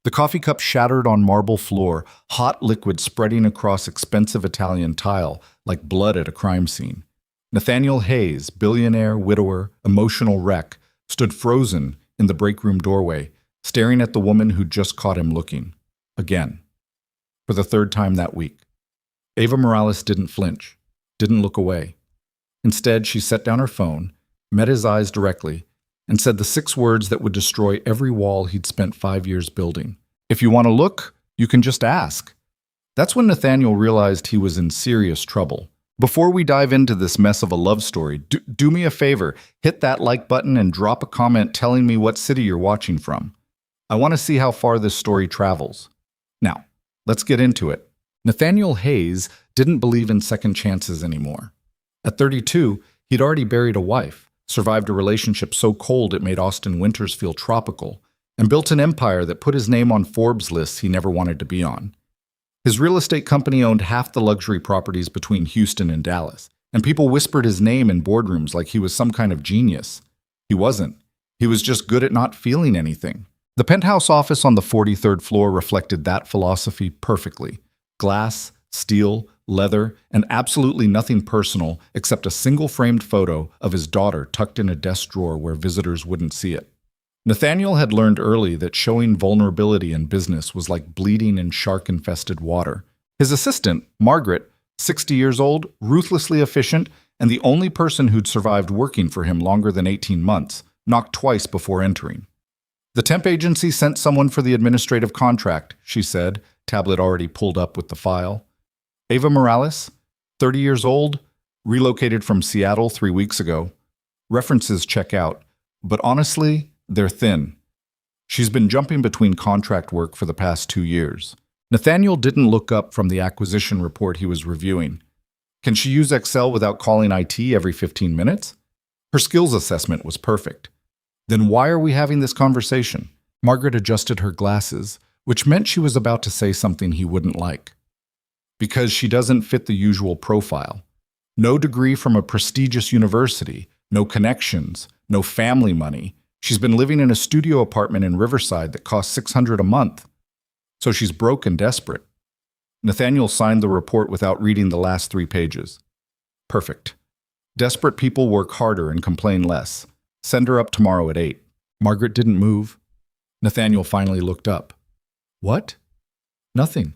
The coffee cup shattered on marble floor, hot liquid spreading across expensive Italian tile like blood at a crime scene. Nathaniel Hayes, billionaire, widower, emotional wreck, stood frozen in the break room doorway, staring at the woman who'd just caught him looking. Again. For the third time that week. Ava Morales didn't flinch, didn't look away. Instead, she set down her phone, met his eyes directly, and said the 6 words that would destroy every wall he'd spent 5 years building. If you want to look, you can just ask. That's when Nathaniel realized he was in serious trouble. Before we dive into this mess of a love story, do me a favor, hit that like button and drop a comment telling me what city you're watching from. I want to see how far this story travels. Now, let's get into it. Nathaniel Hayes didn't believe in second chances anymore. At 32, he'd already buried a wife, survived a relationship so cold it made Austin winters feel tropical, and built an empire that put his name on Forbes lists he never wanted to be on. His real estate company owned half the luxury properties between Houston and Dallas, and people whispered his name in boardrooms like he was some kind of genius. He wasn't. He was just good at not feeling anything. The penthouse office on the 43rd floor reflected that philosophy perfectly. Glass, steel, leather, and absolutely nothing personal except a single framed photo of his daughter tucked in a desk drawer where visitors wouldn't see it. Nathaniel had learned early that showing vulnerability in business was like bleeding in shark-infested water. His assistant, Margaret, 60 years old, ruthlessly efficient, and the only person who'd survived working for him longer than 18 months, knocked twice before entering. The temp agency sent someone for the administrative contract, she said, tablet already pulled up with the file. Ava Morales, 30 years old, relocated from Seattle 3 weeks ago. References check out, but honestly, they're thin. She's been jumping between contract work for the past 2 years. Nathaniel didn't look up from the acquisition report he was reviewing. Can she use Excel without calling IT every 15 minutes? Her skills assessment was perfect. Then why are we having this conversation? Margaret adjusted her glasses, which meant she was about to say something he wouldn't like. Because she doesn't fit the usual profile. No degree from a prestigious university, no connections, no family money. She's been living in a studio apartment in Riverside that costs $600 a month. So she's broke and desperate. Nathaniel signed the report without reading the last 3 pages. Perfect. Desperate people work harder and complain less. Send her up tomorrow at 8. Margaret didn't move. Nathaniel finally looked up. What? Nothing.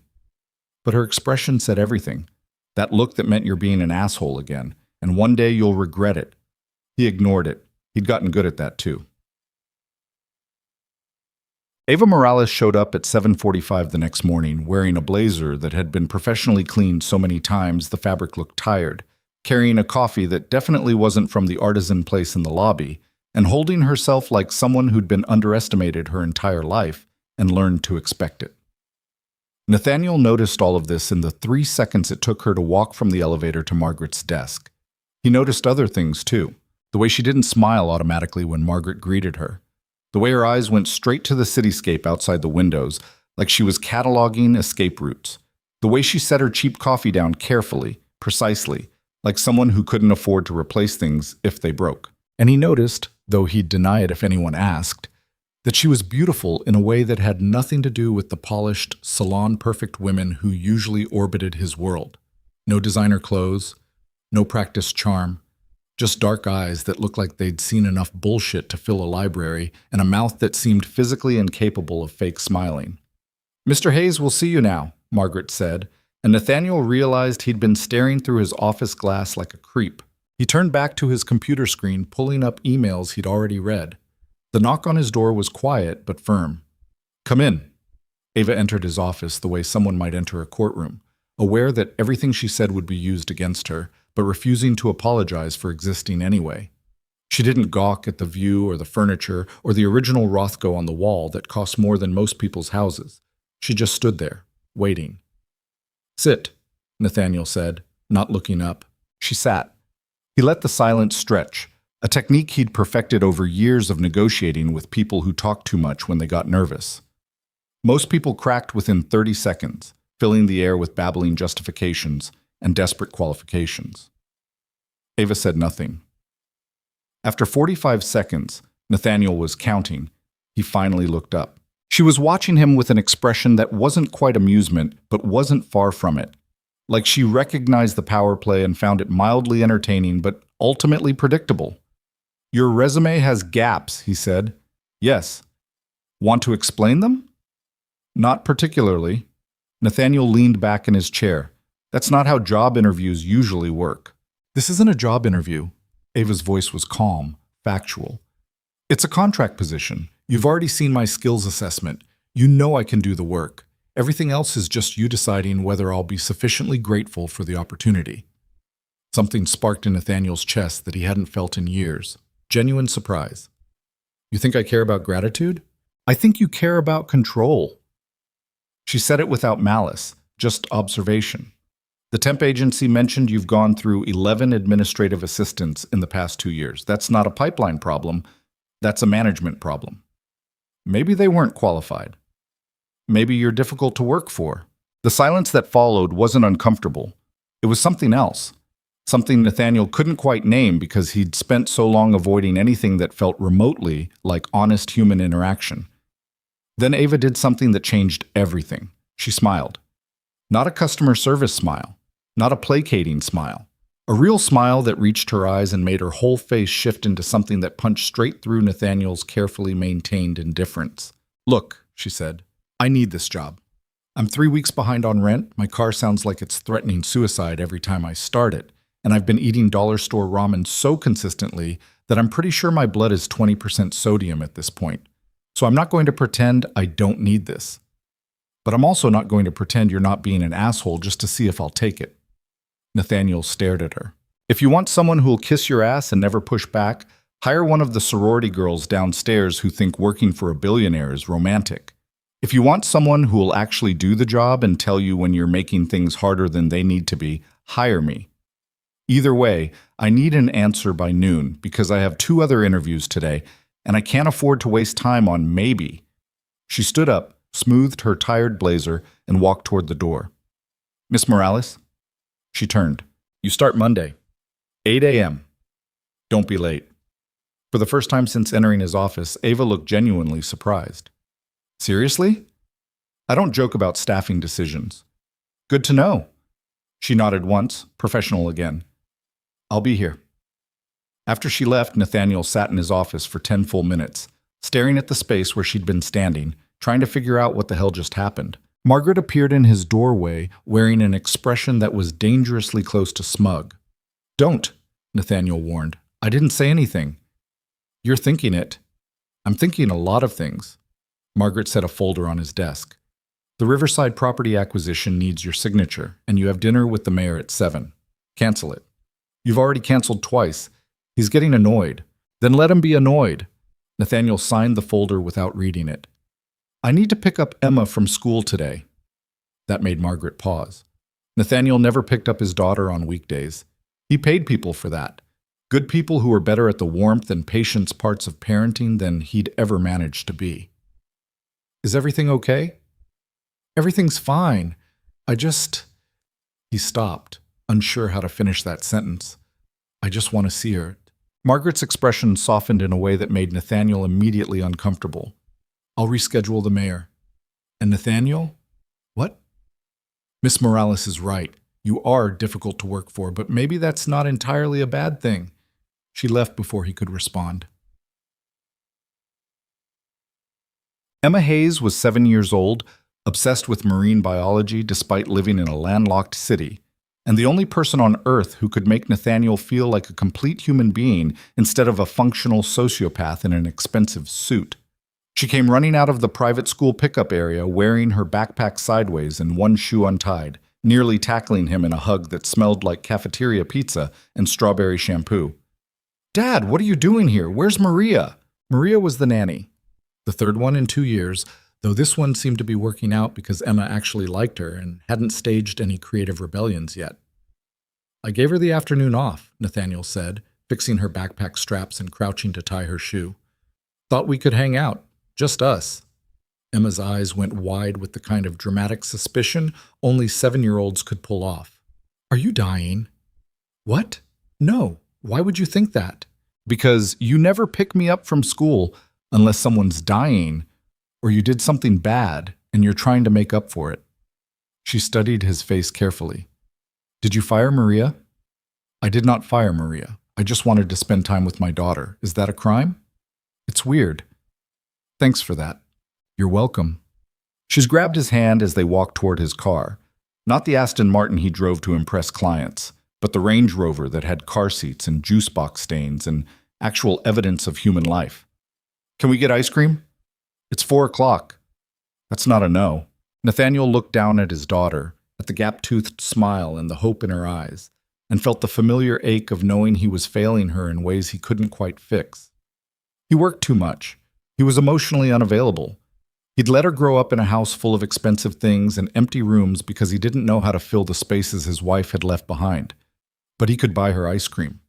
But her expression said everything. That look that meant you're being an asshole again, and one day you'll regret it. He ignored it. He'd gotten good at that too. Ava Morales showed up at 7:45 the next morning, wearing a blazer that had been professionally cleaned so many times the fabric looked tired, carrying a coffee that definitely wasn't from the artisan place in the lobby, and holding herself like someone who'd been underestimated her entire life and learned to expect it. Nathaniel noticed all of this in the 3 seconds it took her to walk from the elevator to Margaret's desk. He noticed other things too, the way she didn't smile automatically when Margaret greeted her. The way her eyes went straight to the cityscape outside the windows, like she was cataloging escape routes. The way she set her cheap coffee down carefully, precisely, like someone who couldn't afford to replace things if they broke. And he noticed, though he'd deny it if anyone asked, that she was beautiful in a way that had nothing to do with the polished, salon-perfect women who usually orbited his world. No designer clothes, no practiced charm, just dark eyes that looked like they'd seen enough bullshit to fill a library, and a mouth that seemed physically incapable of fake smiling. "Mr. Hayes will see you now," Margaret said, and Nathaniel realized he'd been staring through his office glass like a creep. He turned back to his computer screen, pulling up emails he'd already read. The knock on his door was quiet but firm. "Come in." Ava entered his office the way someone might enter a courtroom, aware that everything she said would be used against her, but refusing to apologize for existing anyway. She didn't gawk at the view or the furniture or the original Rothko on the wall that cost more than most people's houses. She just stood there, waiting. "Sit," Nathaniel said, not looking up. She sat. He let the silence stretch, a technique he'd perfected over years of negotiating with people who talked too much when they got nervous. Most people cracked within 30 seconds, filling the air with babbling justifications and desperate qualifications. Ava said nothing. After 45 seconds, Nathaniel was counting. He finally looked up. She was watching him with an expression that wasn't quite amusement, but wasn't far from it. Like she recognized the power play and found it mildly entertaining, but ultimately predictable. Your resume has gaps, he said. Yes. Want to explain them? Not particularly. Nathaniel leaned back in his chair. That's not how job interviews usually work. This isn't a job interview. Ava's voice was calm, factual. It's a contract position. You've already seen my skills assessment. You know I can do the work. Everything else is just you deciding whether I'll be sufficiently grateful for the opportunity. Something sparked in Nathaniel's chest that he hadn't felt in years. Genuine surprise. You think I care about gratitude? I think you care about control. She said it without malice, just observation. The temp agency mentioned you've gone through 11 administrative assistants in the past 2 years. That's not a pipeline problem. That's a management problem. Maybe they weren't qualified. Maybe you're difficult to work for. The silence that followed wasn't uncomfortable. It was something else. Something Nathaniel couldn't quite name because he'd spent so long avoiding anything that felt remotely like honest human interaction. Then Ava did something that changed everything. She smiled. Not a customer service smile. Not a placating smile. A real smile that reached her eyes and made her whole face shift into something that punched straight through Nathaniel's carefully maintained indifference. Look, she said, I need this job. I'm 3 weeks behind on rent. My car sounds like it's threatening suicide every time I start it. And I've been eating dollar store ramen so consistently that I'm pretty sure my blood is 20% sodium at this point. So I'm not going to pretend I don't need this. But I'm also not going to pretend you're not being an asshole just to see if I'll take it. Nathaniel stared at her. If you want someone who'll kiss your ass and never push back, hire one of the sorority girls downstairs who think working for a billionaire is romantic. If you want someone who will actually do the job and tell you when you're making things harder than they need to be, hire me. Either way, I need an answer by noon because I have 2 other interviews today, and I can't afford to waste time on maybe. She stood up, smoothed her tired blazer, and walked toward the door. Miss Morales? She turned. You start Monday. 8 a.m. Don't be late. For the first time since entering his office, Ava looked genuinely surprised. Seriously? I don't joke about staffing decisions. Good to know. She nodded once, professional again. I'll be here. After she left, Nathaniel sat in his office for 10 full minutes, staring at the space where she'd been standing, trying to figure out what the hell just happened. Margaret appeared in his doorway, wearing an expression that was dangerously close to smug. Don't, Nathaniel warned. I didn't say anything. You're thinking it. I'm thinking a lot of things. Margaret set a folder on his desk. The Riverside property acquisition needs your signature, and you have dinner with the mayor at 7. Cancel it. You've already canceled twice. He's getting annoyed. Then let him be annoyed. Nathaniel signed the folder without reading it. I need to pick up Emma from school today. That made Margaret pause. Nathaniel never picked up his daughter on weekdays. He paid people for that. Good people who were better at the warmth and patience parts of parenting than he'd ever managed to be. Is everything okay? Everything's fine. He stopped, unsure how to finish that sentence. I just want to see her. Margaret's expression softened in a way that made Nathaniel immediately uncomfortable. I'll reschedule the mayor. And Nathaniel? What? Miss Morales is right. You are difficult to work for, but maybe that's not entirely a bad thing. She left before he could respond. Emma Hayes was 7 years old, obsessed with marine biology despite living in a landlocked city, and the only person on Earth who could make Nathaniel feel like a complete human being instead of a functional sociopath in an expensive suit. She came running out of the private school pickup area wearing her backpack sideways and one shoe untied, nearly tackling him in a hug that smelled like cafeteria pizza and strawberry shampoo. Dad, what are you doing here? Where's Maria? Maria was the nanny. The third one in 2 years, though this one seemed to be working out because Emma actually liked her and hadn't staged any creative rebellions yet. I gave her the afternoon off, Nathaniel said, fixing her backpack straps and crouching to tie her shoe. Thought we could hang out. Just us. Emma's eyes went wide with the kind of dramatic suspicion only 7-year-olds could pull off. Are you dying? What? No. Why would you think that? Because you never pick me up from school unless someone's dying. Or you did something bad and you're trying to make up for it. She studied his face carefully. Did you fire Maria? I did not fire Maria. I just wanted to spend time with my daughter. Is that a crime? It's weird. Thanks for that. You're welcome. She's grabbed his hand as they walked toward his car. Not the Aston Martin he drove to impress clients, but the Range Rover that had car seats and juice box stains and actual evidence of human life. Can we get ice cream? It's 4 o'clock. That's not a no. Nathaniel looked down at his daughter, at the gap-toothed smile and the hope in her eyes, and felt the familiar ache of knowing he was failing her in ways he couldn't quite fix. He worked too much. He was emotionally unavailable. He'd let her grow up in a house full of expensive things and empty rooms because he didn't know how to fill the spaces his wife had left behind. But he could buy her ice cream.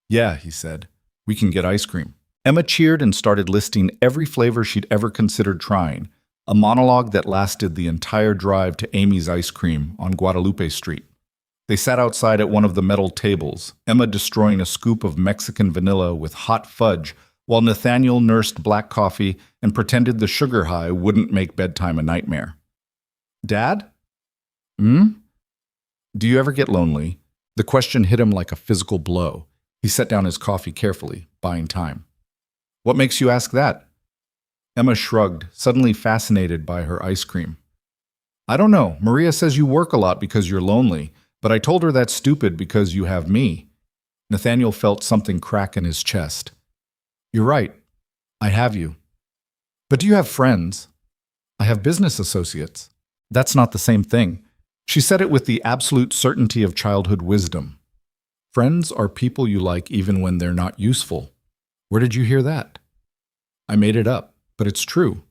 Yeah, he said, we can get ice cream. Emma cheered and started listing every flavor she'd ever considered trying, a monologue that lasted the entire drive to Amy's Ice Cream on Guadalupe Street. They sat outside at one of the metal tables, Emma destroying a scoop of Mexican vanilla with hot fudge, while Nathaniel nursed black coffee and pretended the sugar high wouldn't make bedtime a nightmare. Dad? Do you ever get lonely? The question hit him like a physical blow. He set down his coffee carefully, buying time. What makes you ask that? Emma shrugged, suddenly fascinated by her ice cream. I don't know. Maria says you work a lot because you're lonely, but I told her that's stupid because you have me. Nathaniel felt something crack in his chest. You're right. I have you. But do you have friends? I have business associates. That's not the same thing. She said it with the absolute certainty of childhood wisdom. Friends are people you like even when they're not useful. Where did you hear that? I made it up, but it's true.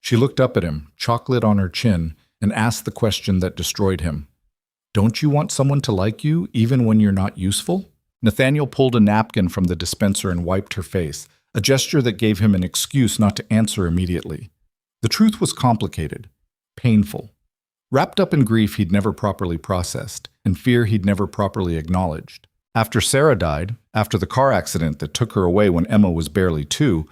She looked up at him, chocolate on her chin, and asked the question that destroyed him. Don't you want someone to like you even when you're not useful? Nathaniel pulled a napkin from the dispenser and wiped her face, a gesture that gave him an excuse not to answer immediately. The truth was complicated, painful. Wrapped up in grief he'd never properly processed, and fear he'd never properly acknowledged. After Sarah died, after the car accident that took her away when Emma was barely 2,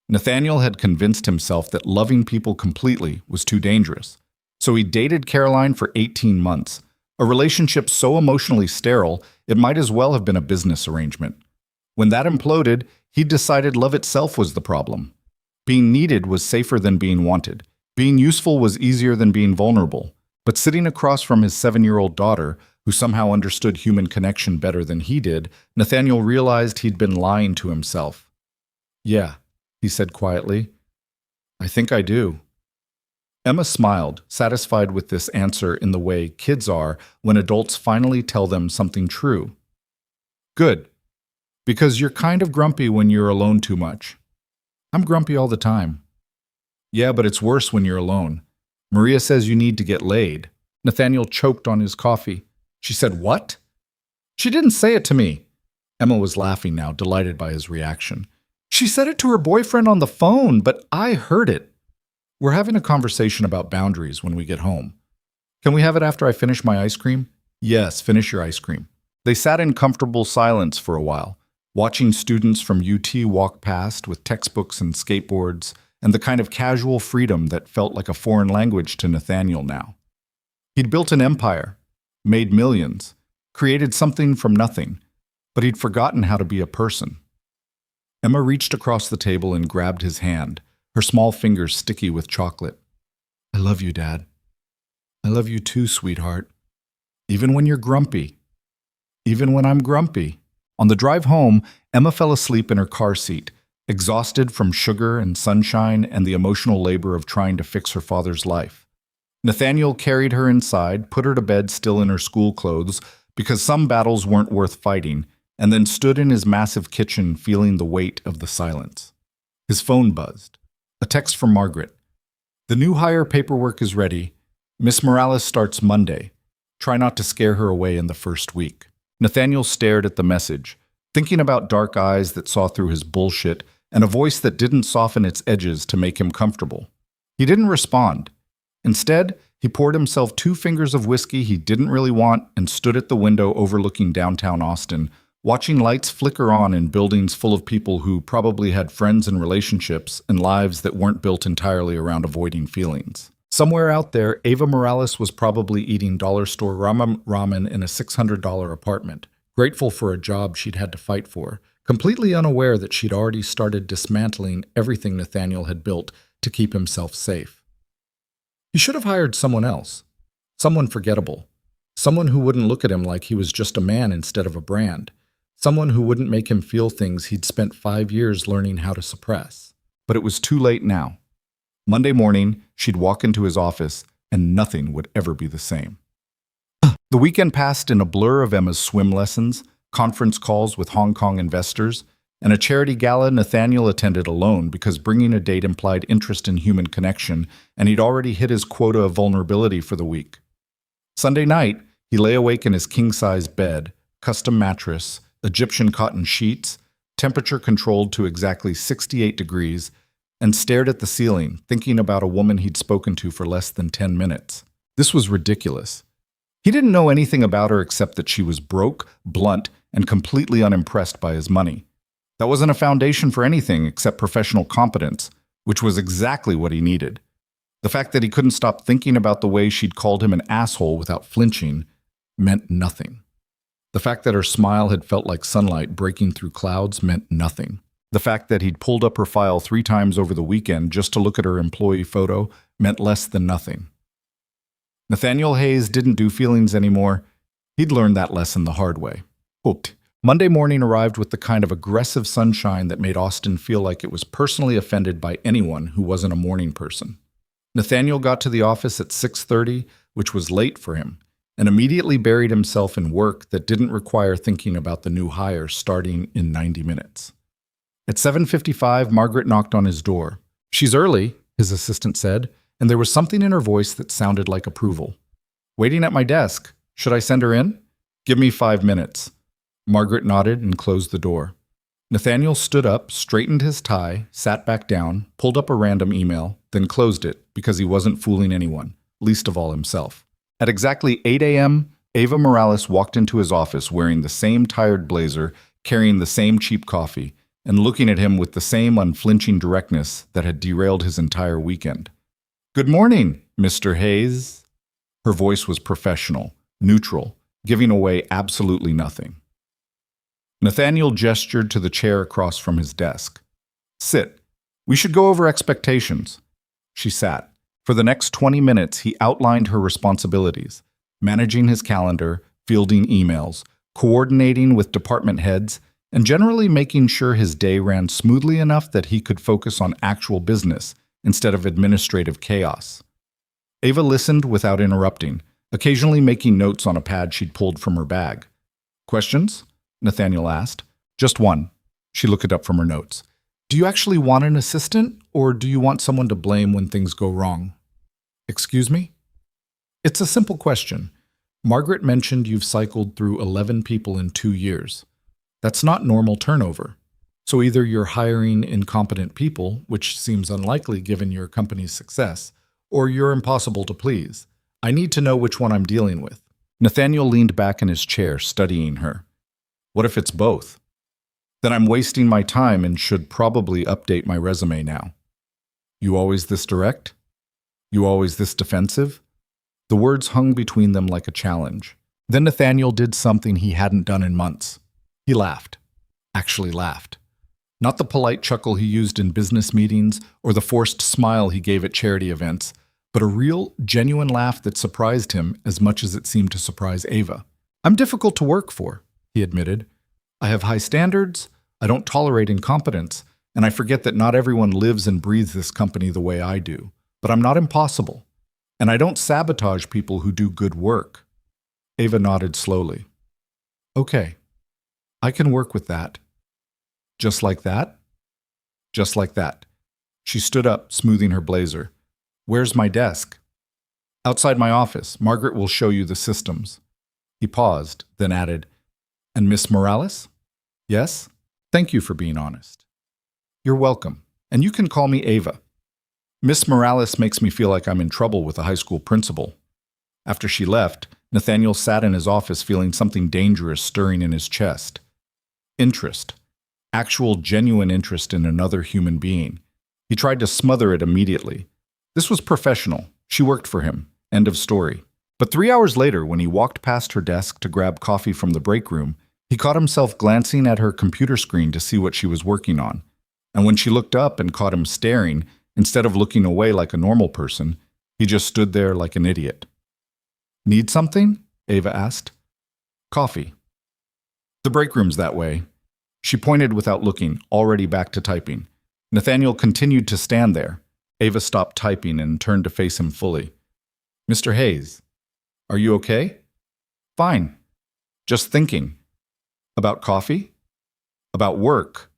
Nathaniel had convinced himself that loving people completely was too dangerous. So he dated Caroline for 18 months, a relationship so emotionally sterile it might as well have been a business arrangement. When that imploded, he decided love itself was the problem. Being needed was safer than being wanted. Being useful was easier than being vulnerable. But sitting across from his 7-year-old daughter, who somehow understood human connection better than he did, Nathaniel realized he'd been lying to himself. Yeah, he said quietly. I think I do. Emma smiled, satisfied with this answer in the way kids are when adults finally tell them something true. Good. Because you're kind of grumpy when you're alone too much. I'm grumpy all the time. Yeah, but it's worse when you're alone. Maria says you need to get laid. Nathaniel choked on his coffee. She said, what? She didn't say it to me. Emma was laughing now, delighted by his reaction. She said it to her boyfriend on the phone, but I heard it. We're having a conversation about boundaries when we get home. Can we have it after I finish my ice cream? Yes, finish your ice cream. They sat in comfortable silence for a while, watching students from UT walk past with textbooks and skateboards, and the kind of casual freedom that felt like a foreign language to Nathaniel now. He'd built an empire, made millions, created something from nothing, but he'd forgotten how to be a person. Emma reached across the table and grabbed his hand, her small fingers sticky with chocolate. I love you, Dad. I love you too, sweetheart. Even when you're grumpy. Even when I'm grumpy. On the drive home, Emma fell asleep in her car seat, exhausted from sugar and sunshine and the emotional labor of trying to fix her father's life. Nathaniel carried her inside, put her to bed still in her school clothes because some battles weren't worth fighting, and then stood in his massive kitchen feeling the weight of the silence. His phone buzzed. A text from Margaret. The new hire paperwork is ready. Miss Morales starts Monday. Try not to scare her away in the first week. Nathaniel stared at the message, thinking about dark eyes that saw through his bullshit and a voice that didn't soften its edges to make him comfortable. He didn't respond. Instead, he poured himself 2 fingers of whiskey he didn't really want and stood at the window overlooking downtown Austin, watching lights flicker on in buildings full of people who probably had friends and relationships and lives that weren't built entirely around avoiding feelings. Somewhere out there, Ava Morales was probably eating dollar store ramen in a $600 apartment, grateful for a job she'd had to fight for, completely unaware that she'd already started dismantling everything Nathaniel had built to keep himself safe. He should have hired someone else, someone forgettable, someone who wouldn't look at him like he was just a man instead of a brand, someone who wouldn't make him feel things he'd spent 5 years learning how to suppress. But it was too late now. Monday morning, she'd walk into his office, and nothing would ever be the same. The weekend passed in a blur of Emma's swim lessons, conference calls with Hong Kong investors, and a charity gala Nathaniel attended alone because bringing a date implied interest in human connection, and he'd already hit his quota of vulnerability for the week. Sunday night, he lay awake in his king-size bed, custom mattress, Egyptian cotton sheets, temperature controlled to exactly 68 degrees, and stared at the ceiling, thinking about a woman he'd spoken to for less than 10 minutes. This was ridiculous. He didn't know anything about her except that she was broke, blunt, and completely unimpressed by his money. That wasn't a foundation for anything except professional competence, which was exactly what he needed. The fact that he couldn't stop thinking about the way she'd called him an asshole without flinching meant nothing. The fact that her smile had felt like sunlight breaking through clouds meant nothing. The fact that he'd pulled up her file 3 times over the weekend just to look at her employee photo meant less than nothing. Nathaniel Hayes didn't do feelings anymore. He'd learned that lesson the hard way. Quote, Monday morning arrived with the kind of aggressive sunshine that made Austin feel like it was personally offended by anyone who wasn't a morning person. Nathaniel got to the office at 6:30, which was late for him, and immediately buried himself in work that didn't require thinking about the new hire starting in 90 minutes. At 7:55, Margaret knocked on his door. "She's early," his assistant said, and there was something in her voice that sounded like approval. "Waiting at my desk. Should I send her in?" "Give me 5 minutes." Margaret nodded and closed the door. Nathaniel stood up, straightened his tie, sat back down, pulled up a random email, then closed it because he wasn't fooling anyone, least of all himself. At exactly 8 a.m., Ava Morales walked into his office wearing the same tired blazer, carrying the same cheap coffee, and looking at him with the same unflinching directness that had derailed his entire weekend. "Good morning, Mr. Hayes." Her voice was professional, neutral, giving away absolutely nothing. Nathaniel gestured to the chair across from his desk. "Sit. We should go over expectations." She sat. For the next 20 minutes, he outlined her responsibilities, managing his calendar, fielding emails, coordinating with department heads, and generally making sure his day ran smoothly enough that he could focus on actual business instead of administrative chaos. Ava listened without interrupting, occasionally making notes on a pad she'd pulled from her bag. "Questions?" Nathaniel asked. "Just one." She looked it up from her notes. "Do you actually want an assistant, or do you want someone to blame when things go wrong?" "Excuse me?" "It's a simple question. Margaret mentioned you've cycled through 11 people in 2 years. That's not normal turnover. So either you're hiring incompetent people, which seems unlikely given your company's success, or you're impossible to please. I need to know which one I'm dealing with." Nathaniel leaned back in his chair, studying her. "What if it's both? Then I'm wasting my time and should probably update my resume now." "You always this direct? You always this defensive?" The words hung between them like a challenge. Then Nathaniel did something he hadn't done in months. He laughed. Actually laughed. Not the polite chuckle he used in business meetings or the forced smile he gave at charity events, but a real, genuine laugh that surprised him as much as it seemed to surprise Ava. "I'm difficult to work for," he admitted. "I have high standards, I don't tolerate incompetence, and I forget that not everyone lives and breathes this company the way I do. But I'm not impossible, and I don't sabotage people who do good work." Ava nodded slowly. "Okay. I can work with that." "Just like that?" "Just like that." She stood up, smoothing her blazer. "Where's my desk?" "Outside my office. Margaret will show you the systems." He paused, then added, "And Miss Morales?" "Yes? Thank you for being honest." "You're welcome. And you can call me Ava. Miss Morales makes me feel like I'm in trouble with a high school principal." After she left, Nathaniel sat in his office feeling something dangerous stirring in his chest. Interest. Actual, genuine interest in another human being. He tried to smother it immediately. This was professional. She worked for him. End of story. But 3 hours later, when he walked past her desk to grab coffee from the break room, he caught himself glancing at her computer screen to see what she was working on. And when she looked up and caught him staring, instead of looking away like a normal person, he just stood there like an idiot. Need something? Ava asked. Coffee. The break room's that way. She pointed without looking, already back to typing. Nathaniel continued to stand there. Ava stopped typing and turned to face him fully. Mr. Hayes, are you okay? Fine. Just thinking. About coffee? About work?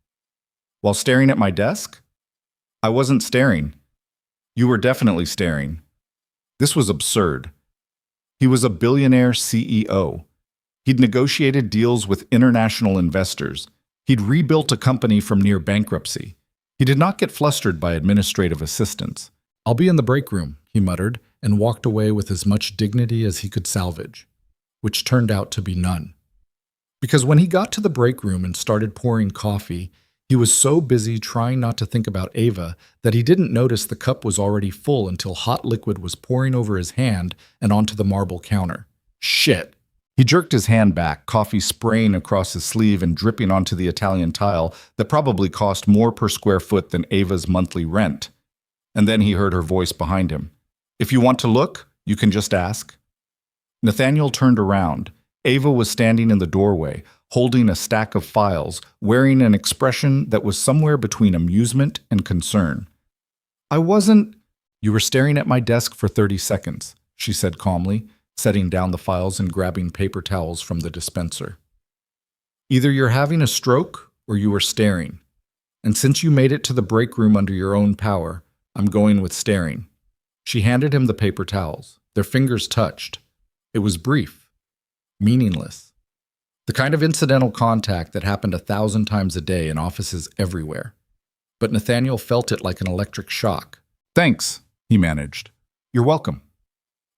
While staring at my desk? I wasn't staring. You were definitely staring. This was absurd. He was a billionaire CEO. He'd negotiated deals with international investors. He'd rebuilt a company from near bankruptcy. He did not get flustered by administrative assistants. I'll be in the break room, he muttered, and walked away with as much dignity as he could salvage, which turned out to be none. Because when he got to the break room and started pouring coffee, he was so busy trying not to think about Ava that he didn't notice the cup was already full until hot liquid was pouring over his hand and onto the marble counter. Shit! He jerked his hand back, coffee spraying across his sleeve and dripping onto the Italian tile that probably cost more per square foot than Ava's monthly rent. And then he heard her voice behind him. If you want to look, you can just ask. Nathaniel turned around. Ava was standing in the doorway, holding a stack of files, wearing an expression that was somewhere between amusement and concern. I wasn't... You were staring at my desk for 30 seconds, she said calmly, setting down the files and grabbing paper towels from the dispenser. Either you're having a stroke or you were staring. And since you made it to the break room under your own power, I'm going with staring. She handed him the paper towels. Their fingers touched. It was brief, meaningless. The kind of incidental contact that happened 1,000 times a day in offices everywhere. But Nathaniel felt it like an electric shock. Thanks, he managed. You're welcome.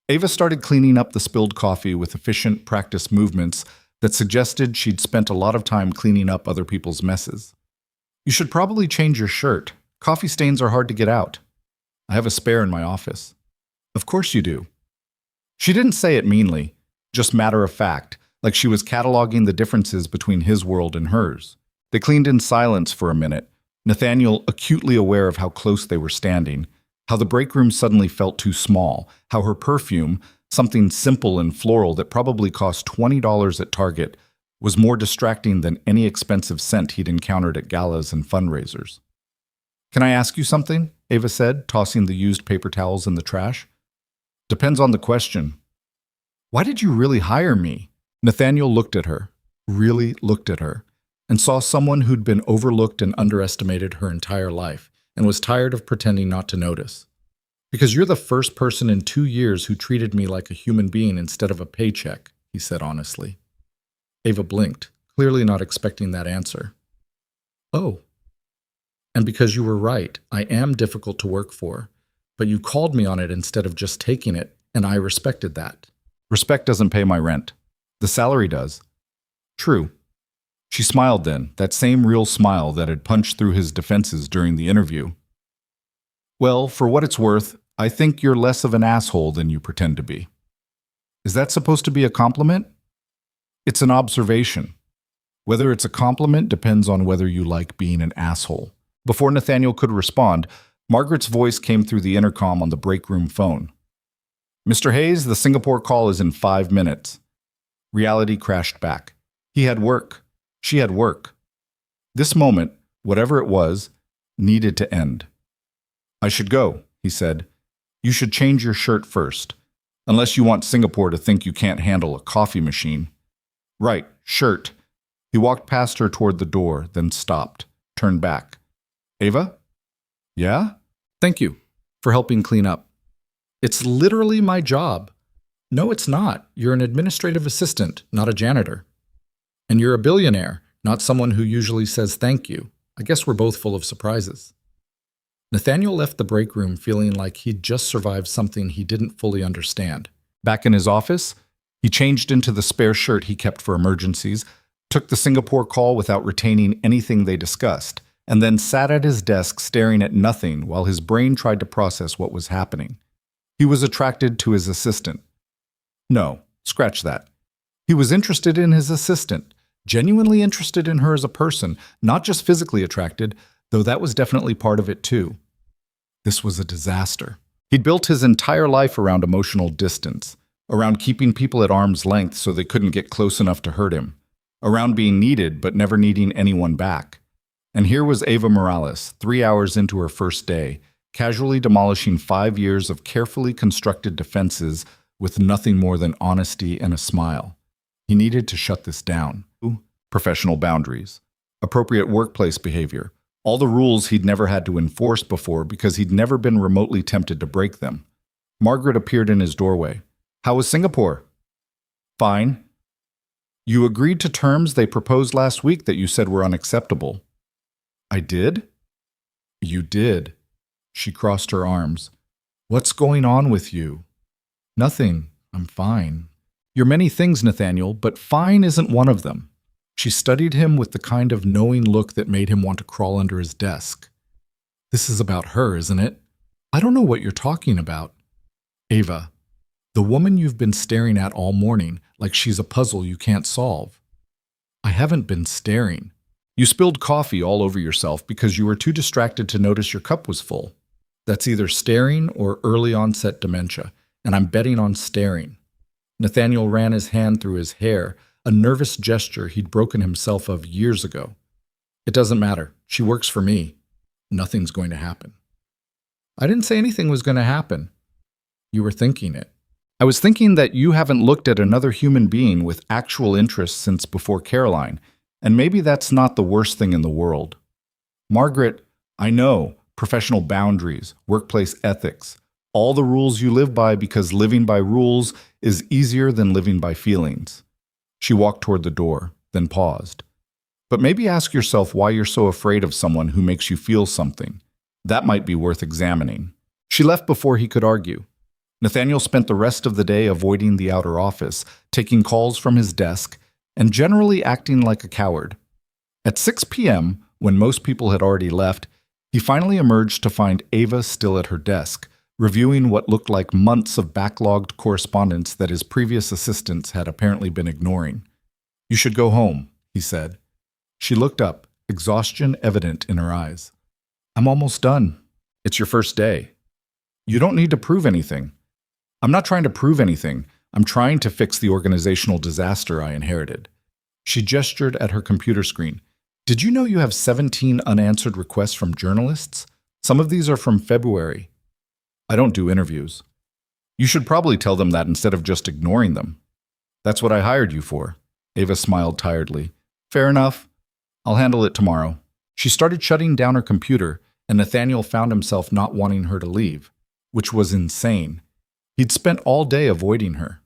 Ava started cleaning up the spilled coffee with efficient, practiced movements that suggested she'd spent a lot of time cleaning up other people's messes. You should probably change your shirt. Coffee stains are hard to get out. I have a spare in my office. Of course you do. She didn't say it meanly, just matter of fact, like she was cataloging the differences between his world and hers. They cleaned in silence for a minute, Nathaniel acutely aware of how close they were standing, how the break room suddenly felt too small, how her perfume, something simple and floral that probably cost $20 at Target, was more distracting than any expensive scent he'd encountered at galas and fundraisers. Can I ask you something? Ava said, tossing the used paper towels in the trash. Depends on the question. Why did you really hire me? Nathaniel looked at her, really looked at her, and saw someone who'd been overlooked and underestimated her entire life, and was tired of pretending not to notice. Because you're the first person in 2 years who treated me like a human being instead of a paycheck, he said honestly. Ava blinked, clearly not expecting that answer. Oh. And because you were right, I am difficult to work for, but you called me on it instead of just taking it, and I respected that. Respect doesn't pay my rent. The salary does. True. She smiled then, that same real smile that had punched through his defenses during the interview. Well, for what it's worth, I think you're less of an asshole than you pretend to be. Is that supposed to be a compliment? It's an observation. Whether it's a compliment depends on whether you like being an asshole. Before Nathaniel could respond, Margaret's voice came through the intercom on the break room phone. Mr. Hayes, the Singapore call is in 5 minutes. Reality crashed back. He had work. She had work. This moment, whatever it was, needed to end. I should go, he said. You should change your shirt first, unless you want Singapore to think you can't handle a coffee machine. Right, shirt. He walked past her toward the door, then stopped, turned back. Ava? Yeah? Thank you for helping clean up. It's literally my job. No, it's not. You're an administrative assistant, not a janitor. And you're a billionaire, not someone who usually says thank you. I guess we're both full of surprises. Nathaniel left the break room feeling like he'd just survived something he didn't fully understand. Back in his office, he changed into the spare shirt he kept for emergencies, took the Singapore call without retaining anything they discussed, and then sat at his desk staring at nothing while his brain tried to process what was happening. He was attracted to his assistant. No, scratch that. He was interested in his assistant, genuinely interested in her as a person, not just physically attracted, though that was definitely part of it too. This was a disaster. He'd built his entire life around emotional distance, around keeping people at arm's length so they couldn't get close enough to hurt him, around being needed but never needing anyone back. And here was Eva Morales, 3 hours into her first day, casually demolishing 5 years of carefully constructed defenses with nothing more than honesty and a smile. He needed to shut this down. Professional boundaries, appropriate workplace behavior, all the rules he'd never had to enforce before because he'd never been remotely tempted to break them. Margaret appeared in his doorway. How was Singapore? Fine. You agreed to terms they proposed last week that you said were unacceptable. I did? You did. She crossed her arms. What's going on with you? Nothing. I'm fine. You're many things, Nathaniel, but fine isn't one of them. She studied him with the kind of knowing look that made him want to crawl under his desk. This is about her, isn't it? I don't know what you're talking about. Ava, the woman you've been staring at all morning, like she's a puzzle you can't solve. I haven't been staring. You spilled coffee all over yourself because you were too distracted to notice your cup was full. That's either staring or early onset dementia, and I'm betting on staring. Nathaniel ran his hand through his hair, a nervous gesture he'd broken himself of years ago. It doesn't matter. She works for me. Nothing's going to happen. I didn't say anything was going to happen. You were thinking it. I was thinking that you haven't looked at another human being with actual interest since before Caroline, and maybe that's not the worst thing in the world. Margaret, I know, professional boundaries, workplace ethics, all the rules you live by because living by rules is easier than living by feelings. She walked toward the door, then paused. But maybe ask yourself why you're so afraid of someone who makes you feel something. That might be worth examining. She left before he could argue. Nathaniel spent the rest of the day avoiding the outer office, taking calls from his desk, and generally acting like a coward. At 6 p.m., when most people had already left, he finally emerged to find Ava still at her desk, reviewing what looked like months of backlogged correspondence that his previous assistants had apparently been ignoring. You should go home, he said. She looked up, exhaustion evident in her eyes. I'm almost done. It's your first day. You don't need to prove anything. I'm not trying to prove anything. I'm trying to fix the organizational disaster I inherited. She gestured at her computer screen. Did you know you have 17 unanswered requests from journalists? Some of these are from February. I don't do interviews. You should probably tell them that instead of just ignoring them. That's what I hired you for. Ava smiled tiredly. Fair enough. I'll handle it tomorrow. She started shutting down her computer, and Nathaniel found himself not wanting her to leave, which was insane. He'd spent all day avoiding her.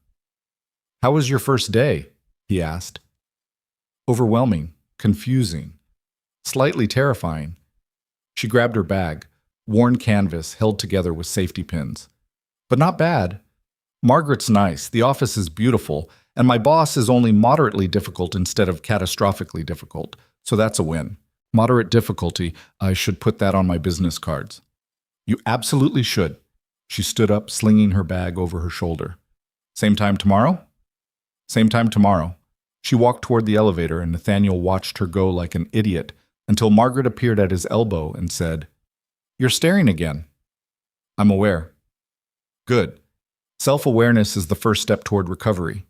How was your first day? He asked. Overwhelming, confusing, slightly terrifying. She grabbed her bag, worn canvas held together with safety pins. But not bad. Margaret's nice, the office is beautiful, and my boss is only moderately difficult instead of catastrophically difficult, so that's a win. Moderate difficulty, I should put that on my business cards. You absolutely should. She stood up, slinging her bag over her shoulder. Same time tomorrow? Same time tomorrow. She walked toward the elevator, and Nathaniel watched her go like an idiot until Margaret appeared at his elbow and said, You're staring again. I'm aware. Good. Self-awareness is the first step toward recovery.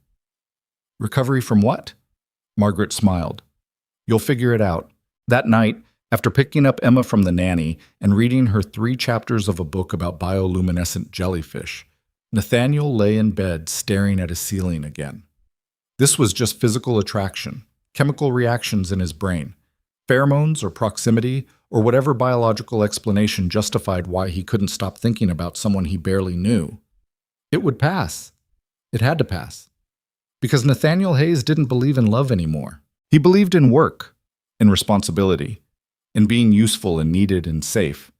Recovery from what? Margaret smiled. You'll figure it out. That night, after picking up Emma from the nanny and reading her 3 chapters of a book about bioluminescent jellyfish, Nathaniel lay in bed staring at a ceiling again. This was just physical attraction, chemical reactions in his brain, pheromones or proximity or whatever biological explanation justified why he couldn't stop thinking about someone he barely knew. It would pass. It had to pass. Because Nathaniel Hayes didn't believe in love anymore. He believed in work, in responsibility, in being useful and needed and safe.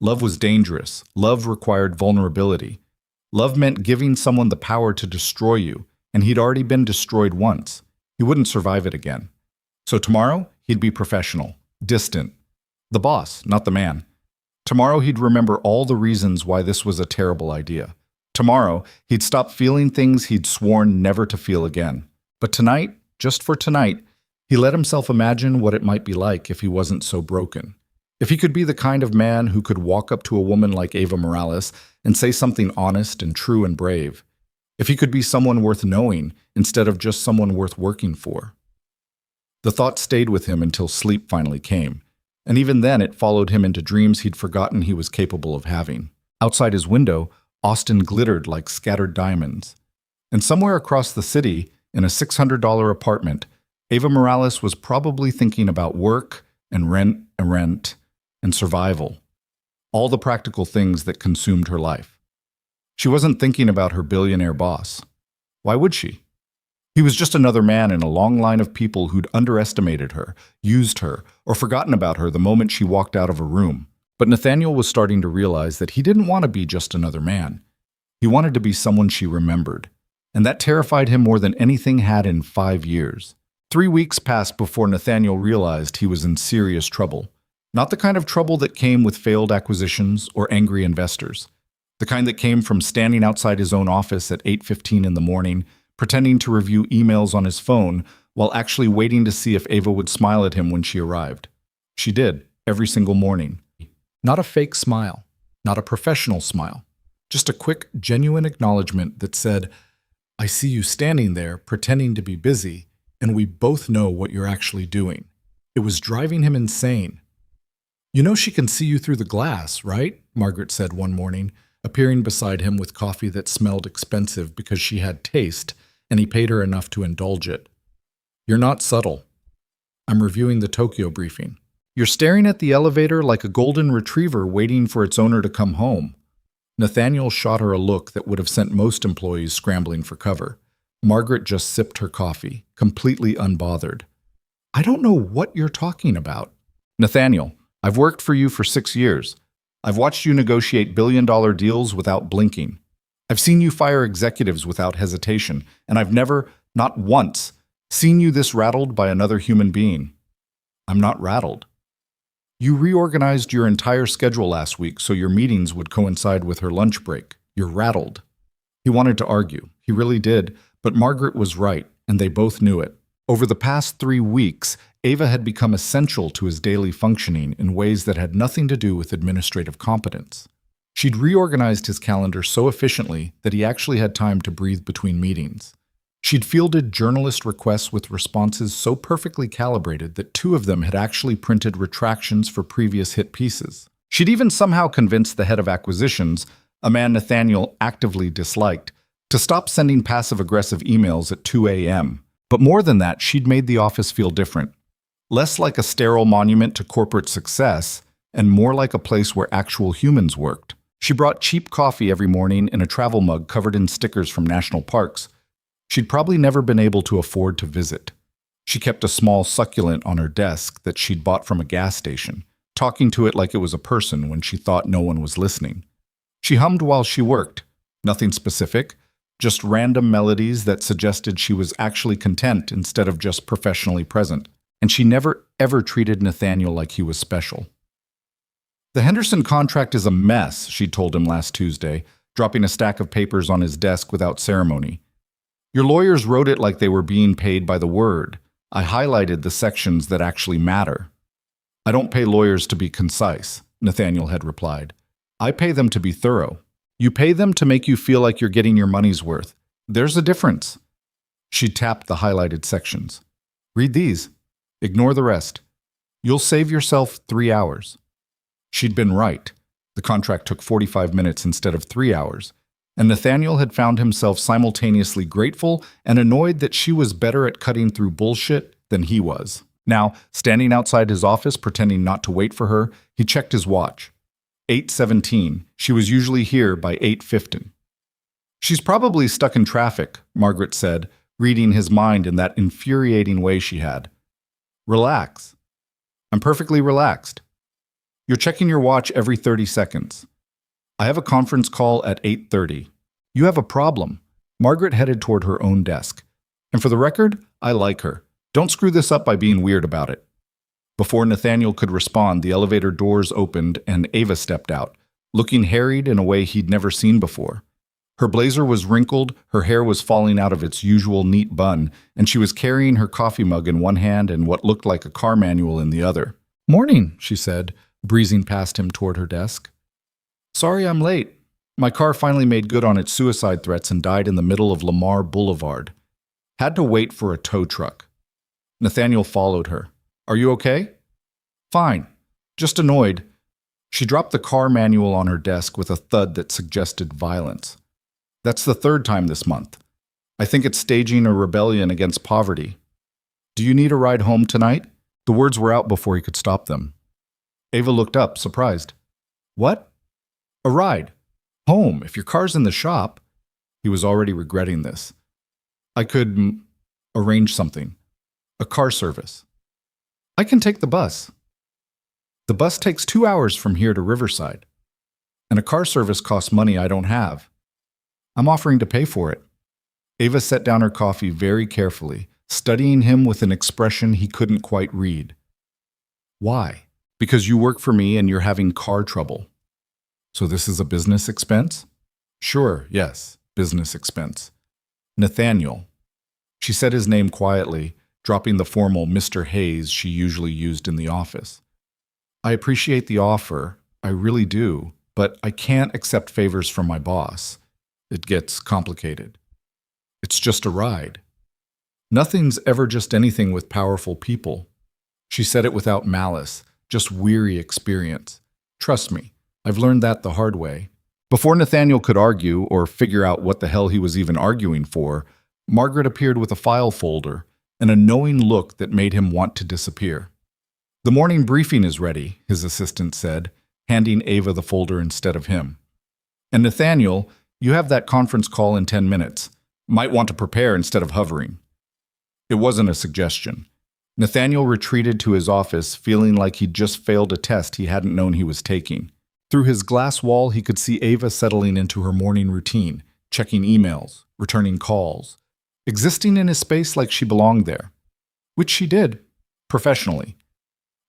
Love was dangerous. Love required vulnerability. Love meant giving someone the power to destroy you, and he'd already been destroyed once. He wouldn't survive it again. So tomorrow, he'd be professional, distant. The boss, not the man. Tomorrow, he'd remember all the reasons why this was a terrible idea. Tomorrow, he'd stop feeling things he'd sworn never to feel again. But tonight, just for tonight, he let himself imagine what it might be like if he wasn't so broken. If he could be the kind of man who could walk up to a woman like Eva Morales and say something honest and true and brave. If he could be someone worth knowing instead of just someone worth working for. The thought stayed with him until sleep finally came, and even then it followed him into dreams he'd forgotten he was capable of having. Outside his window, Austin glittered like scattered diamonds. And somewhere across the city, in a $600 apartment, Eva Morales was probably thinking about work and rent and survival, all the practical things that consumed her life. She wasn't thinking about her billionaire boss. Why would she? He was just another man in a long line of people who'd underestimated her, used her, or forgotten about her the moment she walked out of a room. But Nathaniel was starting to realize that he didn't want to be just another man. He wanted to be someone she remembered, and that terrified him more than anything had in 5 years. 3 weeks passed before Nathaniel realized he was in serious trouble. Not the kind of trouble that came with failed acquisitions or angry investors. The kind that came from standing outside his own office at 8:15 in the morning, pretending to review emails on his phone while actually waiting to see if Ava would smile at him when she arrived. She did, every single morning. Not a fake smile, not a professional smile, just a quick, genuine acknowledgement that said, "I see you standing there pretending to be busy, and we both know what you're actually doing." It was driving him insane. "You know she can see you through the glass, right?" Margaret said one morning, appearing beside him with coffee that smelled expensive because she had taste, and he paid her enough to indulge it. "You're not subtle. I'm reviewing the Tokyo briefing. You're staring at the elevator like a golden retriever waiting for its owner to come home." Nathaniel shot her a look that would have sent most employees scrambling for cover. Margaret just sipped her coffee, completely unbothered. "I don't know what you're talking about." "Nathaniel, I've worked for you for 6 years. I've watched you negotiate billion-dollar deals without blinking. I've seen you fire executives without hesitation, and I've never, not once, seen you this rattled by another human being." "I'm not rattled." "You reorganized your entire schedule last week so your meetings would coincide with her lunch break. You're rattled." He wanted to argue. He really did, but Margaret was right, and they both knew it. Over the past 3 weeks, Ava had become essential to his daily functioning in ways that had nothing to do with administrative competence. She'd reorganized his calendar so efficiently that he actually had time to breathe between meetings. She'd fielded journalist requests with responses so perfectly calibrated that 2 of them had actually printed retractions for previous hit pieces. She'd even somehow convinced the head of acquisitions, a man Nathaniel actively disliked, to stop sending passive-aggressive emails at 2 a.m. But more than that, she'd made the office feel different. Less like a sterile monument to corporate success, and more like a place where actual humans worked. She brought cheap coffee every morning in a travel mug covered in stickers from national parks she'd probably never been able to afford to visit. She kept a small succulent on her desk that she'd bought from a gas station, talking to it like it was a person when she thought no one was listening. She hummed while she worked, nothing specific, just random melodies that suggested she was actually content instead of just professionally present. And she never, ever treated Nathaniel like he was special. "The Henderson contract is a mess," she told him last Tuesday, dropping a stack of papers on his desk without ceremony. "Your lawyers wrote it like they were being paid by the word. I highlighted the sections that actually matter." "I don't pay lawyers to be concise," Nathaniel had replied. "I pay them to be thorough. You pay them to make you feel like you're getting your money's worth. There's a difference." She tapped the highlighted sections. "Read these. Ignore the rest. You'll save yourself 3 hours." She'd been right. The contract took 45 minutes instead of 3 hours. And Nathaniel had found himself simultaneously grateful and annoyed that she was better at cutting through bullshit than he was. Now, standing outside his office pretending not to wait for her, he checked his watch. 8:17. She was usually here by 8:15. "She's probably stuck in traffic," Margaret said, reading his mind in that infuriating way she had. "Relax." "I'm perfectly relaxed." "You're checking your watch every 30 seconds. I have a conference call at 8:30. You have a problem." Margaret headed toward her own desk. "And for the record, I like her. Don't screw this up by being weird about it. Before Nathaniel could respond, the elevator doors opened and Ava stepped out, looking harried in a way he'd never seen before. Her blazer was wrinkled, her hair was falling out of its usual neat bun, and she was carrying her coffee mug in one hand and what looked like a car manual in the other. "Morning," she said, breezing past him toward her desk. "Sorry I'm late. My car finally made good on its suicide threats and died in the middle of Lamar Boulevard. Had to wait for a tow truck." Nathaniel followed her. "Are you okay?" "Fine. Just annoyed." She dropped the car manual on her desk with a thud that suggested violence. "That's the third time this month. I think it's staging a rebellion against poverty. Do you need a ride home tonight?" The words were out before he could stop them. Ava looked up, surprised. "What?" "A ride. Home, if your car's in the shop." He was already regretting this. "I could arrange something. A car service." "I can take the bus." "The bus takes 2 hours from here to Riverside. And a car service costs money I don't have. I'm offering to pay for it." Ava set down her coffee very carefully, studying him with an expression he couldn't quite read. "Why?" "Because you work for me and you're having car trouble." "So this is a business expense?" "Sure, yes, business expense." "Nathaniel." She said his name quietly, dropping the formal Mr. Hayes she usually used in the office. "I appreciate the offer, I really do, but I can't accept favors from my boss. It gets complicated. It's just a ride." "Nothing's ever just anything with powerful people." She said it without malice, just weary experience. "Trust me, I've learned that the hard way." Before Nathaniel could argue or figure out what the hell he was even arguing for, Margaret appeared with a file folder, and a knowing look that made him want to disappear. "The morning briefing is ready," his assistant said, handing Ava the folder instead of him. "And Nathaniel, you have that conference call in 10 minutes. Might want to prepare instead of hovering." It wasn't a suggestion. Nathaniel retreated to his office, feeling like he'd just failed a test he hadn't known he was taking. Through his glass wall, he could see Ava settling into her morning routine, checking emails, returning calls, existing in his space like she belonged there. Which she did, professionally.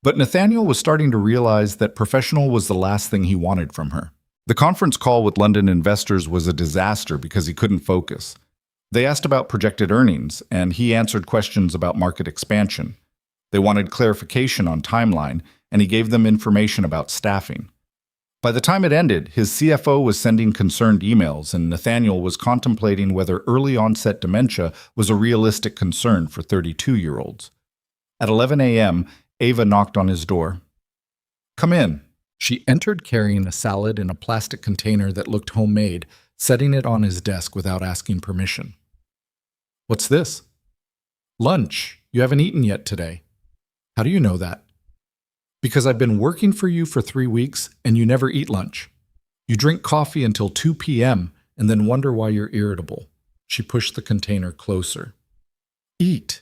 But Nathaniel was starting to realize that professional was the last thing he wanted from her. The conference call with London investors was a disaster because he couldn't focus. They asked about projected earnings, and he answered questions about market expansion. They wanted clarification on timeline, and he gave them information about staffing. By the time it ended, his CFO was sending concerned emails, and Nathaniel was contemplating whether early-onset dementia was a realistic concern for 32-year-olds. At 11 a.m., Ava knocked on his door. "Come in." She entered carrying a salad in a plastic container that looked homemade, setting it on his desk without asking permission. "What's this?" "Lunch. You haven't eaten yet today." "How do you know that?" "Because I've been working for you for 3 weeks, and you never eat lunch. You drink coffee until 2 p.m. and then wonder why you're irritable." She pushed the container closer. "Eat."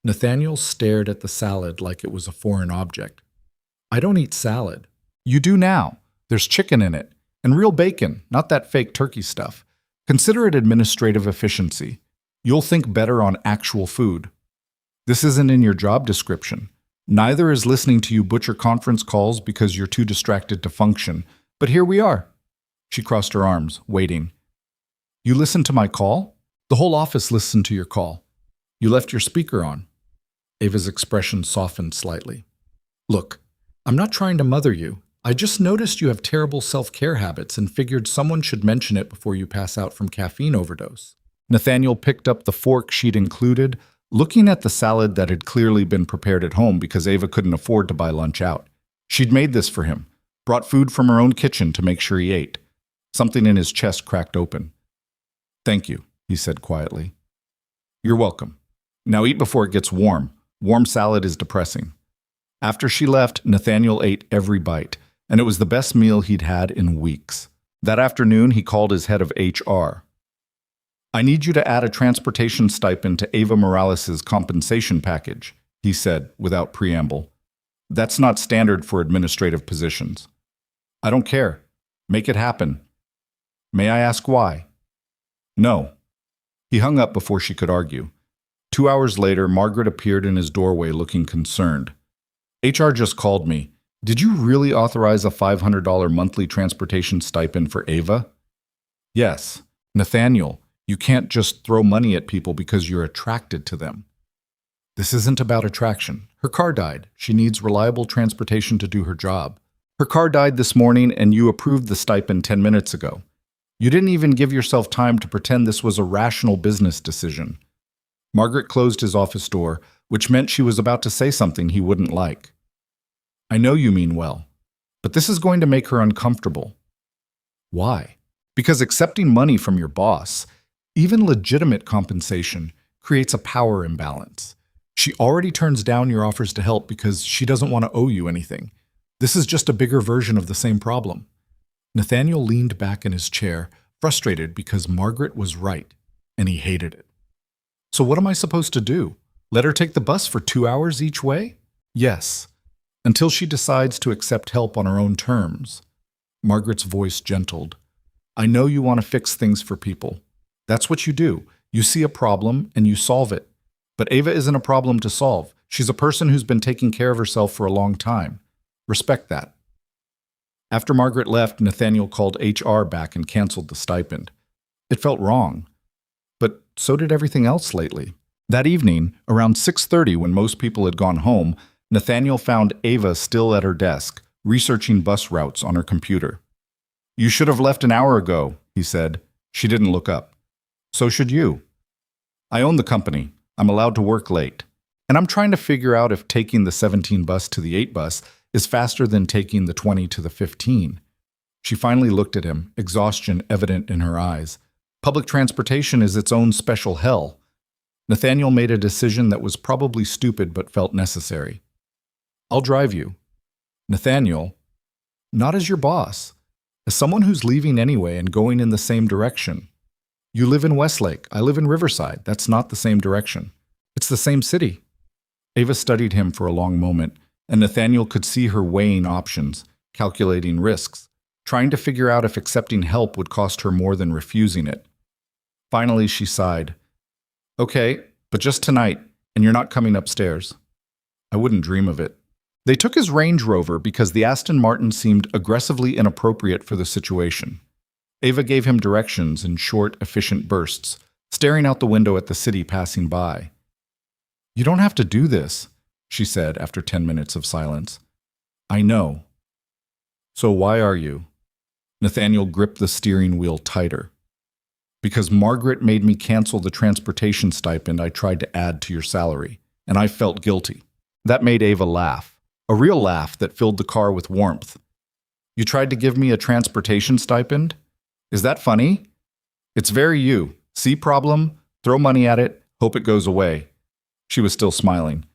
Nathaniel stared at the salad like it was a foreign object. "I don't eat salad." "You do now. There's chicken in it. And real bacon, not that fake turkey stuff. Consider it administrative efficiency. You'll think better on actual food. This isn't in your job description. Neither is listening to you butcher conference calls because you're too distracted to function. But here we are." She crossed her arms, waiting. "You listened to my call? The whole office listened to your call. You left your speaker on." Ava's expression softened slightly. "Look, I'm not trying to mother you. I just noticed you have terrible self-care habits and figured someone should mention it before you pass out from caffeine overdose." Nathaniel picked up the fork she'd included, looking at the salad that had clearly been prepared at home because Ava couldn't afford to buy lunch out. She'd made this for him, brought food from her own kitchen to make sure he ate. Something in his chest cracked open. "Thank you," he said quietly. "You're welcome. Now eat before it gets warm. Warm salad is depressing." After she left, Nathaniel ate every bite, and it was the best meal he'd had in weeks. That afternoon, he called his head of HR. "I need you to add a transportation stipend to Ava Morales' compensation package," he said without preamble. "That's not standard for administrative positions." "I don't care. Make it happen." "May I ask why?" "No." He hung up before she could argue. 2 hours later, Margaret appeared in his doorway looking concerned. HR just called me. Did you really authorize a $500 monthly transportation stipend for Ava? Yes. Nathaniel, you can't just throw money at people because you're attracted to them. This isn't about attraction. Her car died. She needs reliable transportation to do her job. Her car died this morning and you approved the stipend 10 minutes ago. You didn't even give yourself time to pretend this was a rational business decision. Margaret closed his office door, which meant she was about to say something he wouldn't like. I know you mean well, but this is going to make her uncomfortable. Why? Because accepting money from your boss, even legitimate compensation, creates a power imbalance. She already turns down your offers to help because she doesn't want to owe you anything. This is just a bigger version of the same problem. Nathaniel leaned back in his chair, frustrated because Margaret was right, and he hated it. So what am I supposed to do? Let her take the bus for 2 hours each way? Yes, until she decides to accept help on her own terms. Margaret's voice gentled. I know you want to fix things for people. That's what you do. You see a problem and you solve it. But Ava isn't a problem to solve. She's a person who's been taking care of herself for a long time. Respect that. After Margaret left, Nathaniel called HR back and canceled the stipend. It felt wrong. But so did everything else lately. That evening, around 6:30 when most people had gone home, Nathaniel found Ava still at her desk, researching bus routes on her computer. You should have left an hour ago, he said. She didn't look up. So should you. I own the company. I'm allowed to work late. And I'm trying to figure out if taking the 17 bus to the 8 bus is faster than taking the 20 to the 15. She finally looked at him, exhaustion evident in her eyes. Public transportation is its own special hell. Nathaniel made a decision that was probably stupid but felt necessary. I'll drive you. Nathaniel, not as your boss. As someone who's leaving anyway and going in the same direction. You live in Westlake. I live in Riverside. That's not the same direction. It's the same city. Ava studied him for a long moment, and Nathaniel could see her weighing options, calculating risks, trying to figure out if accepting help would cost her more than refusing it. Finally, she sighed. Okay, but just tonight, and you're not coming upstairs. I wouldn't dream of it. They took his Range Rover because the Aston Martin seemed aggressively inappropriate for the situation. Ava gave him directions in short, efficient bursts, staring out the window at the city passing by. You don't have to do this, she said after 10 minutes of silence. I know. So why are you? Nathaniel gripped the steering wheel tighter. Because Margaret made me cancel the transportation stipend I tried to add to your salary, and I felt guilty. That made Ava laugh, a real laugh that filled the car with warmth. You tried to give me a transportation stipend? Is that funny? It's very you. See problem, throw money at it, hope it goes away. She was still smiling.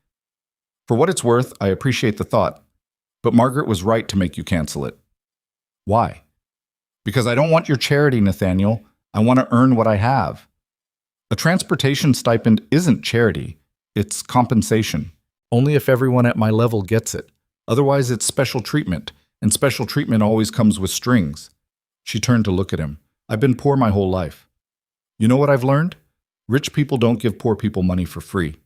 For what it's worth, I appreciate the thought. But Margaret was right to make you cancel it. Why? Because I don't want your charity, Nathaniel. I want to earn what I have. A transportation stipend isn't charity. It's compensation. Only if everyone at my level gets it. Otherwise, it's special treatment, and special treatment always comes with strings. She turned to look at him. I've been poor my whole life. You know what I've learned? Rich people don't give poor people money for free.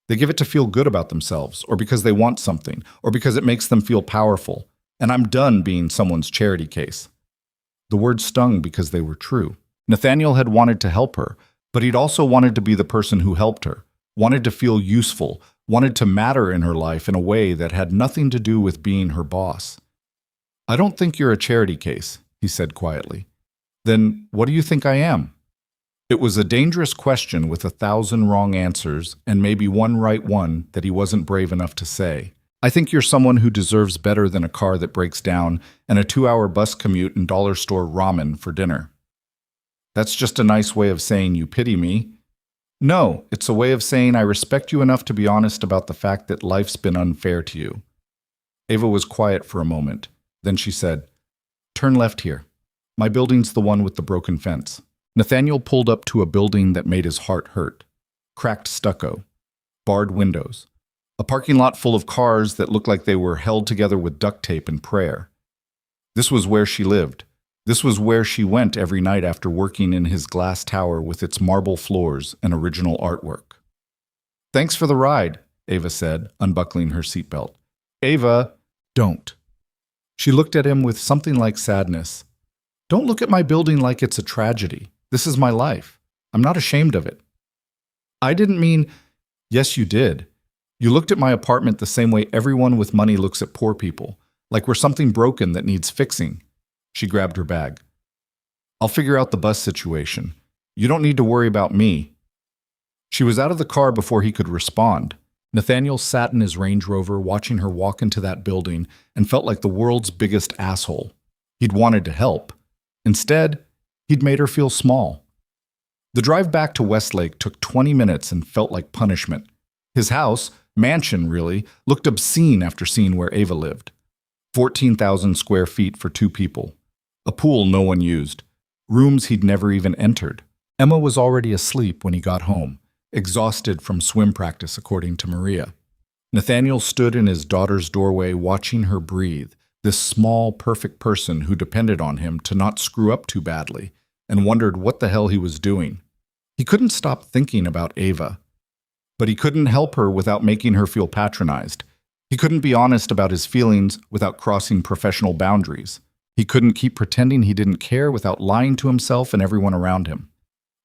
They give it to feel good about themselves, or because they want something, or because it makes them feel powerful. And I'm done being someone's charity case. The words stung because they were true. Nathaniel had wanted to help her, but he'd also wanted to be the person who helped her, wanted to feel useful, wanted to matter in her life in a way that had nothing to do with being her boss. I don't think you're a charity case, he said quietly. Then what do you think I am? It was a dangerous question with 1,000 wrong answers and maybe one right one that he wasn't brave enough to say. I think you're someone who deserves better than a car that breaks down and a 2-hour bus commute and dollar store ramen for dinner. That's just a nice way of saying you pity me. No, it's a way of saying I respect you enough to be honest about the fact that life's been unfair to you. Ava was quiet for a moment. Then she said, Turn left here. My building's the one with the broken fence. Nathaniel pulled up to a building that made his heart hurt. Cracked stucco. Barred windows. A parking lot full of cars that looked like they were held together with duct tape and prayer. This was where she lived. This was where she went every night after working in his glass tower with its marble floors and original artwork. Thanks for the ride, Ava said, unbuckling her seatbelt. Ava, don't. She looked at him with something like sadness. Don't look at my building like it's a tragedy. This is my life. I'm not ashamed of it. I didn't mean, yes, you did. You looked at my apartment the same way everyone with money looks at poor people, like we're something broken that needs fixing. She grabbed her bag. I'll figure out the bus situation. You don't need to worry about me. She was out of the car before he could respond. Nathaniel sat in his Range Rover watching her walk into that building and felt like the world's biggest asshole. He'd wanted to help. Instead, he'd made her feel small. The drive back to Westlake took 20 minutes and felt like punishment. His house, mansion really, looked obscene after seeing where Ava lived. 14,000 square feet for 2 people. A pool no one used. Rooms he'd never even entered. Emma was already asleep when he got home, exhausted from swim practice, according to Maria. Nathaniel stood in his daughter's doorway watching her breathe, this small, perfect person who depended on him to not screw up too badly, and wondered what the hell he was doing. He couldn't stop thinking about Ava. But he couldn't help her without making her feel patronized. He couldn't be honest about his feelings without crossing professional boundaries. He couldn't keep pretending he didn't care without lying to himself and everyone around him.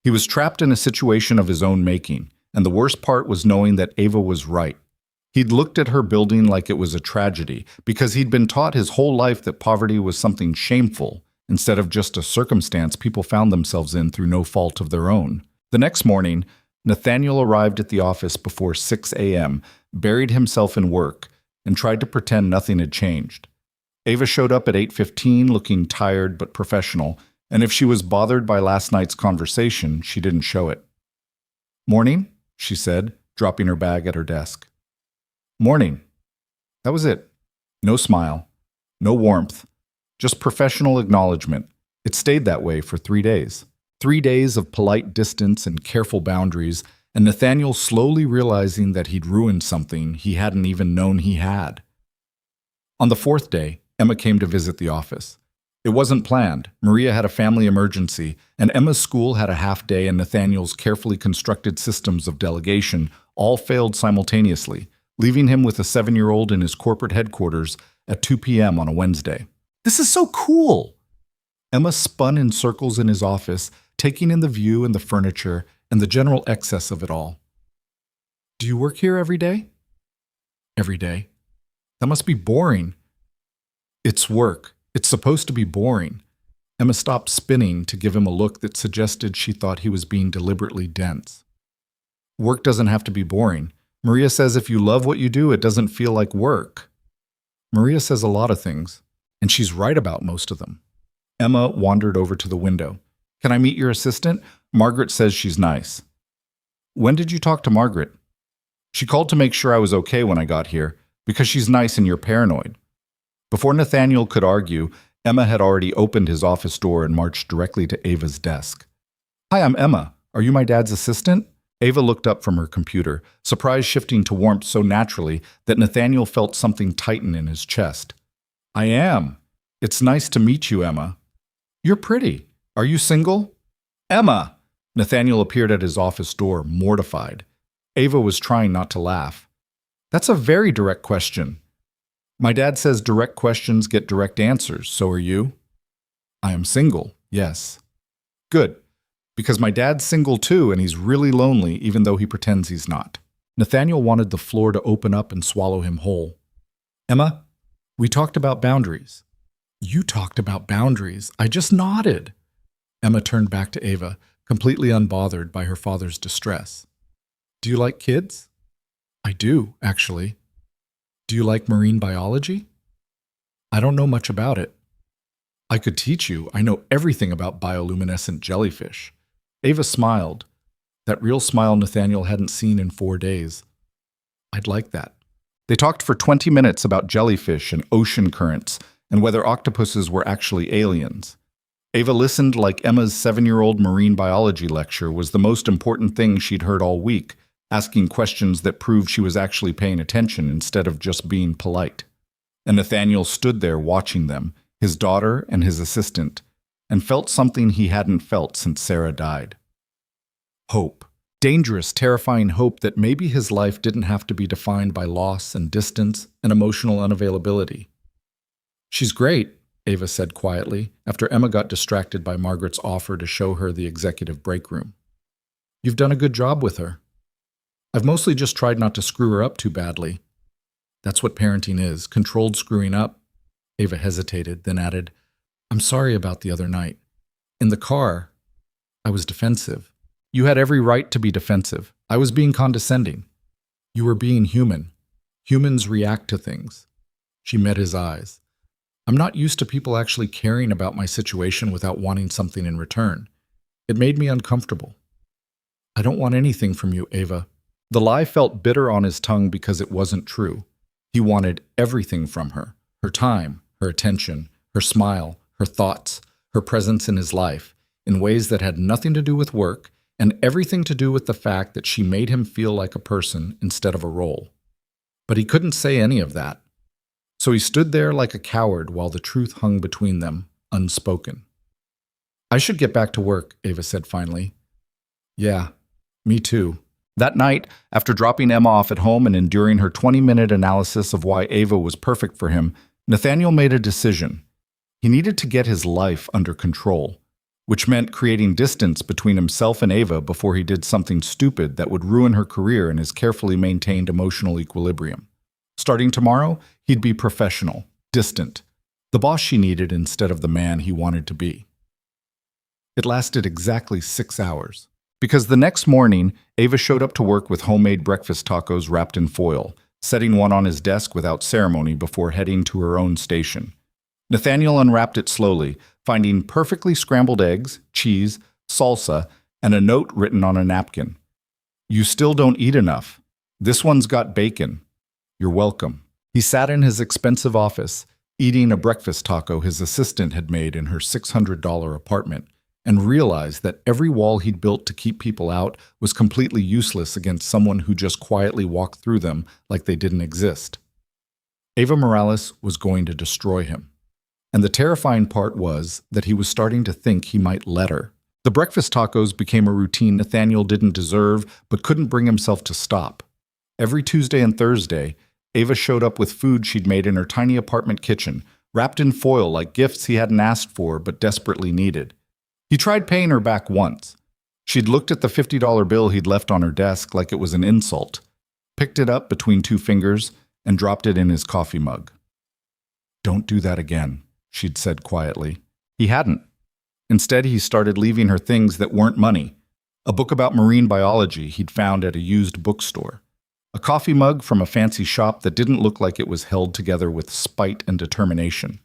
He was trapped in a situation of his own making, and the worst part was knowing that Ava was right. He'd looked at her building like it was a tragedy because he'd been taught his whole life that poverty was something shameful instead of just a circumstance people found themselves in through no fault of their own. The next morning, Nathaniel arrived at the office before 6 a.m., buried himself in work, and tried to pretend nothing had changed. Ava showed up at 8:15 looking tired but professional, and if she was bothered by last night's conversation, she didn't show it. "Morning," she said, dropping her bag at her desk. "Morning." That was it. No smile, no warmth, just professional acknowledgement. It stayed that way for 3 days. 3 days of polite distance and careful boundaries, and Nathaniel slowly realizing that he'd ruined something he hadn't even known he had. On the 4th day, Emma came to visit the office. It wasn't planned. Maria had a family emergency, and Emma's school had a half day, and Nathaniel's carefully constructed systems of delegation all failed simultaneously, leaving him with a 7-year-old in his corporate headquarters at 2 p.m. on a Wednesday. "This is so cool!" Emma spun in circles in his office, taking in the view and the furniture and the general excess of it all. "Do you work here every day?" "Every day." "That must be boring." "It's work. It's supposed to be boring." Emma stopped spinning to give him a look that suggested she thought he was being deliberately dense. "Work doesn't have to be boring. Maria says if you love what you do, it doesn't feel like work." Maria says a lot of things, and she's right about most of them. Emma wandered over to the window. "Can I meet your assistant? Margaret says she's nice." "When did you talk to Margaret?" "She called to make sure I was okay when I got here, because she's nice and you're paranoid." Before Nathaniel could argue, Emma had already opened his office door and marched directly to Ava's desk. "Hi, I'm Emma. Are you my dad's assistant?" Ava looked up from her computer, surprise shifting to warmth so naturally that Nathaniel felt something tighten in his chest. "I am. It's nice to meet you, Emma." "You're pretty. Are you single?" "Emma!" Nathaniel appeared at his office door, mortified. Ava was trying not to laugh. "That's a very direct question." "My dad says direct questions get direct answers, so are you?" "I am single, yes." "Good, because my dad's single too, and he's really lonely even though he pretends he's not." Nathaniel wanted the floor to open up and swallow him whole. "Emma, we talked about boundaries." "You talked about boundaries. I just nodded." Emma turned back to Ava, completely unbothered by her father's distress. "Do you like kids?" "I do, actually." "Do you like marine biology?" "I don't know much about it." "I could teach you. I know everything about bioluminescent jellyfish." Ava smiled, that real smile Nathaniel hadn't seen in 4 days. "I'd like that." They talked for 20 minutes about jellyfish and ocean currents and whether octopuses were actually aliens. Ava listened like Emma's 7-year-old marine biology lecture was the most important thing she'd heard all week, asking questions that proved she was actually paying attention instead of just being polite. And Nathaniel stood there watching them, his daughter and his assistant, and felt something he hadn't felt since Sarah died. Hope. Dangerous, terrifying hope that maybe his life didn't have to be defined by loss and distance and emotional unavailability. "She's great," Ava said quietly, after Emma got distracted by Margaret's offer to show her the executive break room. "You've done a good job with her." "I've mostly just tried not to screw her up too badly." "That's what parenting is, controlled screwing up." Ava hesitated, then added, "I'm sorry about the other night. In the car, I was defensive." "You had every right to be defensive. I was being condescending." "You were being human. Humans react to things." She met his eyes. "I'm not used to people actually caring about my situation without wanting something in return. It made me uncomfortable." "I don't want anything from you, Ava." The lie felt bitter on his tongue because it wasn't true. He wanted everything from her: her time, her attention, her smile, her thoughts, her presence in his life, in ways that had nothing to do with work and everything to do with the fact that she made him feel like a person instead of a role. But he couldn't say any of that. So he stood there like a coward while the truth hung between them, unspoken. "I should get back to work," Ava said finally. "Yeah, me too." That night, after dropping Emma off at home and enduring her 20-minute analysis of why Ava was perfect for him, Nathaniel made a decision. He needed to get his life under control, which meant creating distance between himself and Ava before he did something stupid that would ruin her career and his carefully maintained emotional equilibrium. Starting tomorrow, he'd be professional, distant, the boss she needed instead of the man he wanted to be. It lasted exactly 6 hours. Because the next morning, Ava showed up to work with homemade breakfast tacos wrapped in foil, setting one on his desk without ceremony before heading to her own station. Nathaniel unwrapped it slowly, finding perfectly scrambled eggs, cheese, salsa, and a note written on a napkin. "You still don't eat enough. This one's got bacon. You're welcome." He sat in his expensive office, eating a breakfast taco his assistant had made in her $600 apartment, and realized that every wall he'd built to keep people out was completely useless against someone who just quietly walked through them like they didn't exist. Ava Morales was going to destroy him. And the terrifying part was that he was starting to think he might let her. The breakfast tacos became a routine Nathaniel didn't deserve but couldn't bring himself to stop. Every Tuesday and Thursday, Ava showed up with food she'd made in her tiny apartment kitchen, wrapped in foil like gifts he hadn't asked for but desperately needed. He tried paying her back once. She'd looked at the $50 bill he'd left on her desk like it was an insult, picked it up between 2 fingers, and dropped it in his coffee mug. "Don't do that again," she'd said quietly. He hadn't. Instead, he started leaving her things that weren't money. A book about marine biology he'd found at a used bookstore. A coffee mug from a fancy shop that didn't look like it was held together with spite and determination.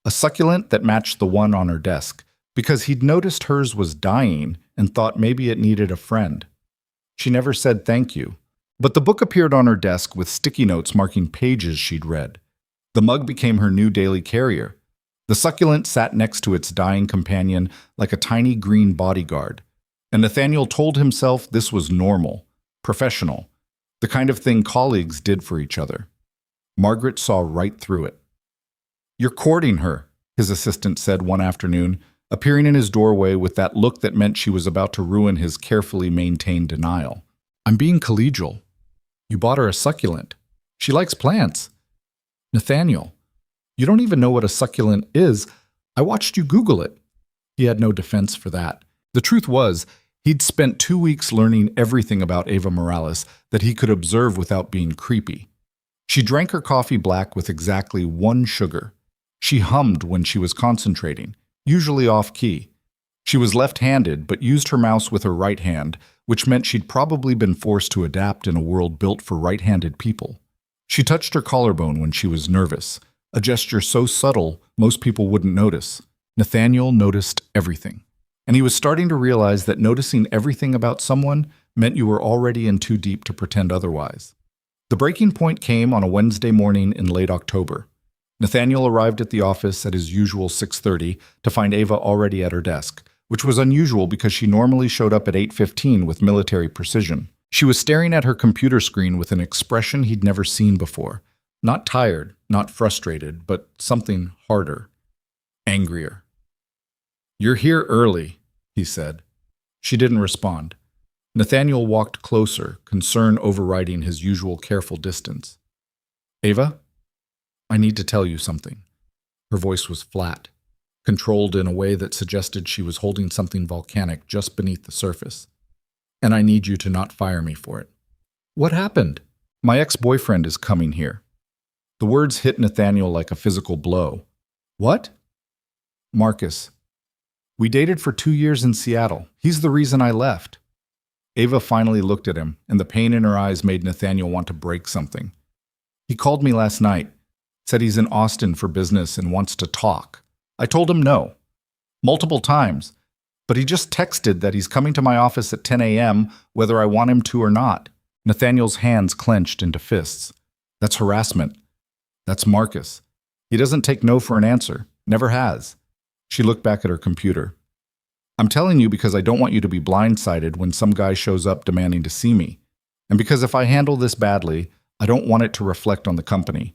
A succulent that matched the one on her desk, because he'd noticed hers was dying and thought maybe it needed a friend. She never said thank you. But the book appeared on her desk with sticky notes marking pages she'd read. The mug became her new daily carrier. The succulent sat next to its dying companion like a tiny green bodyguard, and Nathaniel told himself this was normal, professional, the kind of thing colleagues did for each other. Margaret saw right through it. "You're courting her," his assistant said one afternoon, appearing in his doorway with that look that meant she was about to ruin his carefully maintained denial. "I'm being collegial. You bought her a succulent. She likes plants." "Nathaniel, you don't even know what a succulent is. I watched you Google it." He had no defense for that. The truth was, he'd spent 2 weeks learning everything about Ava Morales that he could observe without being creepy. She drank her coffee black with exactly 1 sugar. She hummed when she was concentrating, usually off-key. She was left-handed but used her mouse with her right hand, which meant she'd probably been forced to adapt in a world built for right-handed people. She touched her collarbone when she was nervous, a gesture so subtle most people wouldn't notice. Nathaniel noticed everything. And he was starting to realize that noticing everything about someone meant you were already in too deep to pretend otherwise. The breaking point came on a Wednesday morning in late October. Nathaniel arrived at the office at his usual 6:30 to find Ava already at her desk, which was unusual because she normally showed up at 8:15 with military precision. She was staring at her computer screen with an expression he'd never seen before. Not tired, not frustrated, but something harder, angrier. "You're here early," he said. She didn't respond. Nathaniel walked closer, concern overriding his usual careful distance. Ava, I need to tell you something. Her voice was flat, controlled in a way that suggested she was holding something volcanic just beneath the surface. And I need you to not fire me for it. What happened? My ex-boyfriend is coming here. The words hit Nathaniel like a physical blow. What? Marcus. We dated for 2 years in Seattle. He's the reason I left. Ava finally looked at him, and the pain in her eyes made Nathaniel want to break something. He called me last night, said he's in Austin for business and wants to talk. I told him no, multiple times, but he just texted that he's coming to my office at 10 a.m. whether I want him to or not. Nathaniel's hands clenched into fists. That's harassment. That's Marcus. He doesn't take no for an answer. Never has. She looked back at her computer. I'm telling you because I don't want you to be blindsided when some guy shows up demanding to see me. And because if I handle this badly, I don't want it to reflect on the company.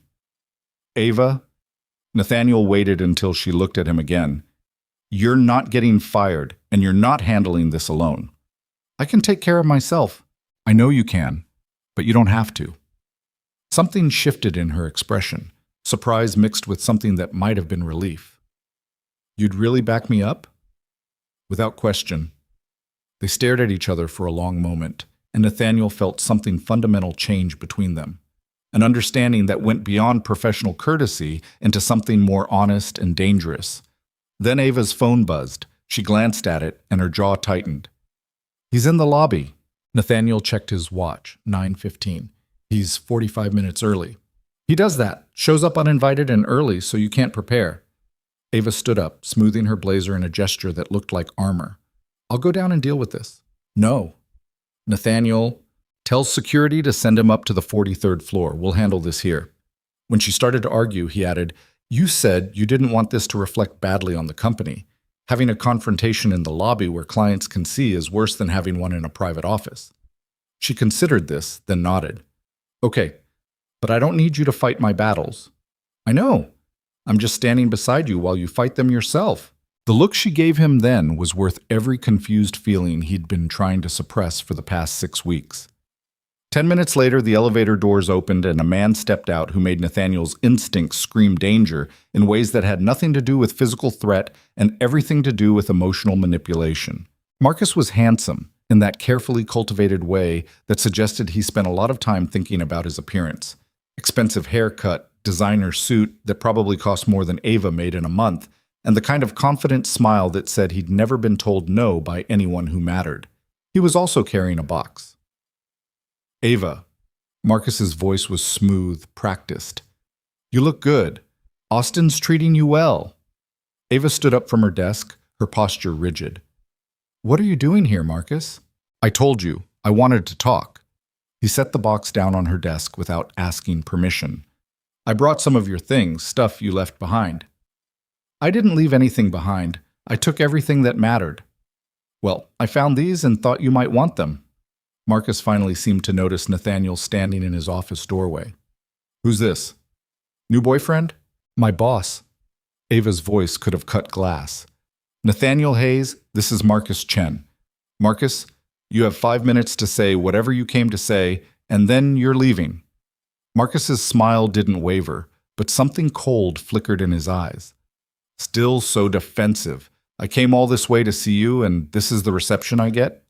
Ava? Nathaniel waited until she looked at him again. You're not getting fired, and you're not handling this alone. I can take care of myself. I know you can, but you don't have to. Something shifted in her expression, surprise mixed with something that might have been relief. You'd really back me up? Without question. They stared at each other for a long moment, and Nathaniel felt something fundamental change between them. An understanding that went beyond professional courtesy into something more honest and dangerous. Then Ava's phone buzzed. She glanced at it, and her jaw tightened. He's in the lobby. Nathaniel checked his watch, 9:15. He's 45 minutes early. He does that, shows up uninvited and early so you can't prepare. Ava stood up, smoothing her blazer in a gesture that looked like armor. I'll go down and deal with this. No. Nathaniel, tell security to send him up to the 43rd floor. We'll handle this here. When she started to argue, he added, You said you didn't want this to reflect badly on the company. Having a confrontation in the lobby where clients can see is worse than having one in a private office. She considered this, then nodded. Okay, but I don't need you to fight my battles. I know. I'm just standing beside you while you fight them yourself. The look she gave him then was worth every confused feeling he'd been trying to suppress for the past 6 weeks. 10 minutes later, the elevator doors opened and a man stepped out who made Nathaniel's instincts scream danger in ways that had nothing to do with physical threat and everything to do with emotional manipulation. Marcus was handsome in that carefully cultivated way that suggested he spent a lot of time thinking about his appearance. Expensive haircut, designer suit that probably cost more than Ava made in a month, and the kind of confident smile that said he'd never been told no by anyone who mattered. He was also carrying a box. Ava. Marcus's voice was smooth, practiced. You look good. Austin's treating you well. Ava stood up from her desk, her posture rigid. What are you doing here, Marcus? I told you, I wanted to talk. He set the box down on her desk without asking permission. I brought some of your things, stuff you left behind. I didn't leave anything behind. I took everything that mattered. Well, I found these and thought you might want them. Marcus finally seemed to notice Nathaniel standing in his office doorway. Who's this? New boyfriend? My boss. Ava's voice could have cut glass. Nathaniel Hayes, this is Marcus Chen. Marcus, you have 5 minutes to say whatever you came to say, and then you're leaving. Marcus's smile didn't waver, but something cold flickered in his eyes. Still so defensive. I came all this way to see you, and this is the reception I get?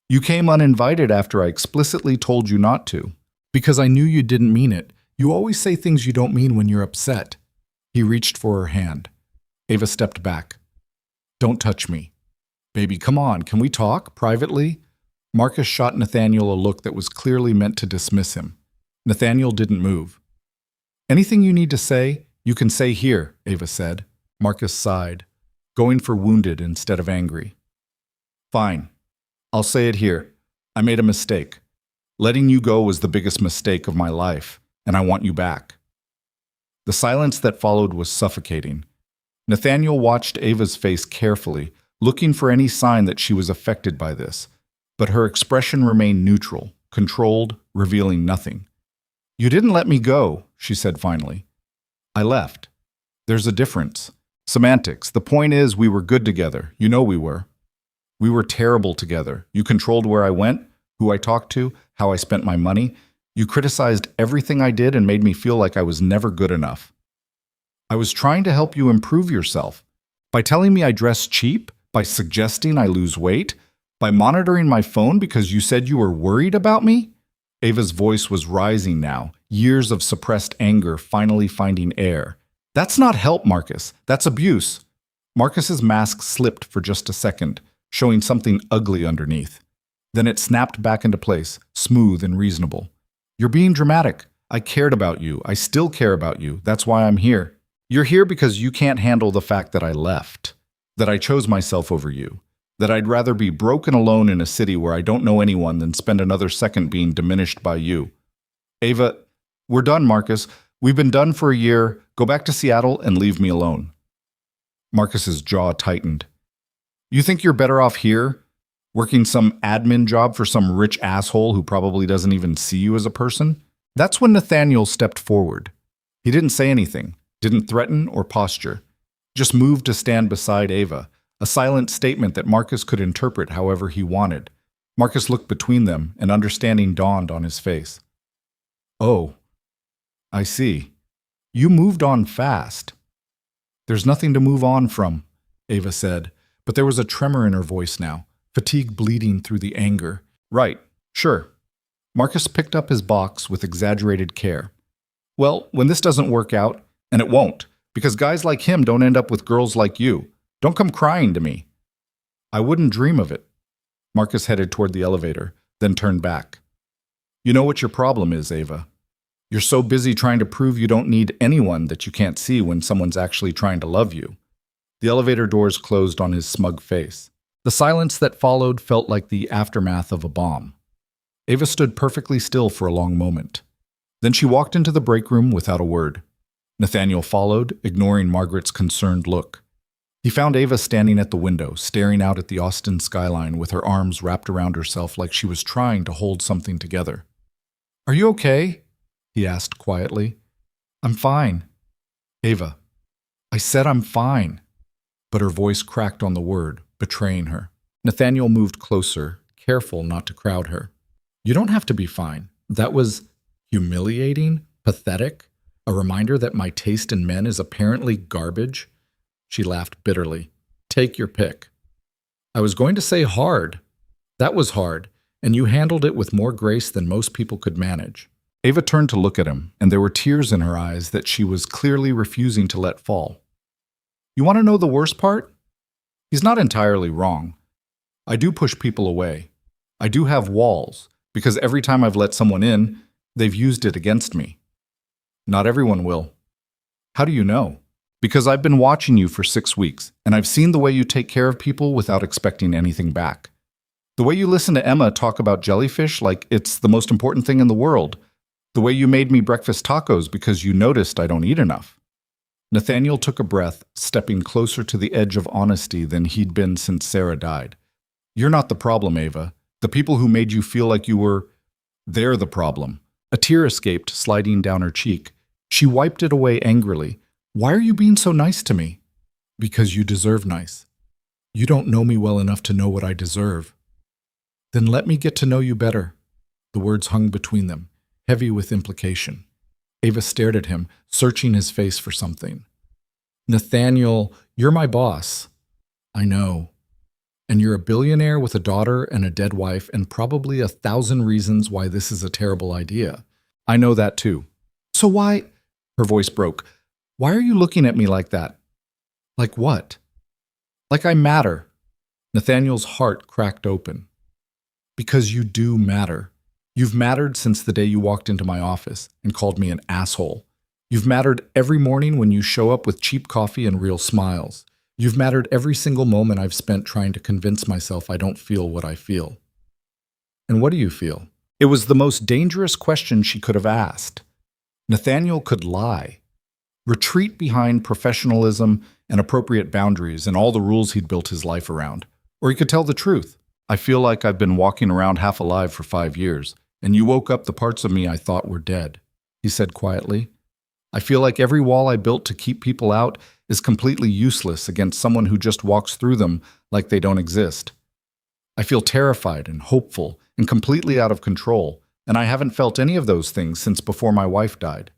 You came uninvited after I explicitly told you not to. Because I knew you didn't mean it. You always say things you don't mean when you're upset. He reached for her hand. Ava stepped back. Don't touch me. Baby, come on, can we talk, privately? Marcus shot Nathaniel a look that was clearly meant to dismiss him. Nathaniel didn't move. Anything you need to say, you can say here, Ava said. Marcus sighed, going for wounded instead of angry. Fine. I'll say it here. I made a mistake. Letting you go was the biggest mistake of my life, and I want you back. The silence that followed was suffocating. Nathaniel watched Ava's face carefully, looking for any sign that she was affected by this, but her expression remained neutral, controlled, revealing nothing. You didn't let me go, she said finally. I left. There's a difference. Semantics. The point is we were good together. You know we were. We were terrible together. You controlled where I went, who I talked to, how I spent my money. You criticized everything I did and made me feel like I was never good enough. I was trying to help you improve yourself. By telling me I dress cheap, by suggesting I lose weight, by monitoring my phone because you said you were worried about me? Ava's voice was rising now, years of suppressed anger finally finding air. That's not help, Marcus. That's abuse. Marcus's mask slipped for just a second, showing something ugly underneath. Then it snapped back into place, smooth and reasonable. You're being dramatic. I cared about you. I still care about you. That's why I'm here. You're here because you can't handle the fact that I left, that I chose myself over you, that I'd rather be broken alone in a city where I don't know anyone than spend another second being diminished by you. Ava, we're done, Marcus. We've been done for a year. Go back to Seattle and leave me alone. Marcus's jaw tightened. You think you're better off here, working some admin job for some rich asshole who probably doesn't even see you as a person? That's when Nathaniel stepped forward. He didn't say anything, didn't threaten or posture, just moved to stand beside Ava, a silent statement that Marcus could interpret however he wanted. Marcus looked between them, and understanding dawned on his face. Oh, I see. You moved on fast. There's nothing to move on from, Ava said, but there was a tremor in her voice now, fatigue bleeding through the anger. Right, sure. Marcus picked up his box with exaggerated care. Well, when this doesn't work out, and it won't, because guys like him don't end up with girls like you, don't come crying to me. I wouldn't dream of it. Marcus headed toward the elevator, then turned back. You know what your problem is, Ava. You're so busy trying to prove you don't need anyone that you can't see when someone's actually trying to love you. The elevator doors closed on his smug face. The silence that followed felt like the aftermath of a bomb. Ava stood perfectly still for a long moment. Then she walked into the break room without a word. Nathaniel followed, ignoring Margaret's concerned look. He found Ava standing at the window, staring out at the Austin skyline with her arms wrapped around herself like she was trying to hold something together. Are you okay? He asked quietly. I'm fine. Ava, I said I'm fine. But her voice cracked on the word, betraying her. Nathaniel moved closer, careful not to crowd her. You don't have to be fine. That was humiliating, pathetic, a reminder that my taste in men is apparently garbage. She laughed bitterly. Take your pick. I was going to say hard. That was hard, and you handled it with more grace than most people could manage. Ava turned to look at him, and there were tears in her eyes that she was clearly refusing to let fall. You want to know the worst part? He's not entirely wrong. I do push people away. I do have walls, because every time I've let someone in, they've used it against me. Not everyone will. How do you know? Because I've been watching you for 6 weeks, and I've seen the way you take care of people without expecting anything back. The way you listen to Emma talk about jellyfish like it's the most important thing in the world. The way you made me breakfast tacos because you noticed I don't eat enough. Nathaniel took a breath, stepping closer to the edge of honesty than he'd been since Sarah died. You're not the problem, Ava. The people who made you feel like you were, they're the problem. A tear escaped, sliding down her cheek. She wiped it away angrily. Why are you being so nice to me? Because you deserve nice. You don't know me well enough to know what I deserve. Then let me get to know you better. The words hung between them, heavy with implication. Ava stared at him, searching his face for something. Nathaniel, you're my boss. I know. And you're a billionaire with a daughter and a dead wife and probably 1,000 reasons why this is a terrible idea. I know that too. So why? Her voice broke. Why are you looking at me like that? Like what? Like I matter. Nathaniel's heart cracked open. Because you do matter. You've mattered since the day you walked into my office and called me an asshole. You've mattered every morning when you show up with cheap coffee and real smiles. You've mattered every single moment I've spent trying to convince myself I don't feel what I feel. And what do you feel? It was the most dangerous question she could have asked. Nathaniel could lie, retreat behind professionalism and appropriate boundaries and all the rules he'd built his life around. Or he could tell the truth. I feel like I've been walking around half alive for 5 years, and you woke up the parts of me I thought were dead, he said quietly. I feel like every wall I built to keep people out is completely useless against someone who just walks through them like they don't exist. I feel terrified and hopeful and completely out of control, and I haven't felt any of those things since before my wife died.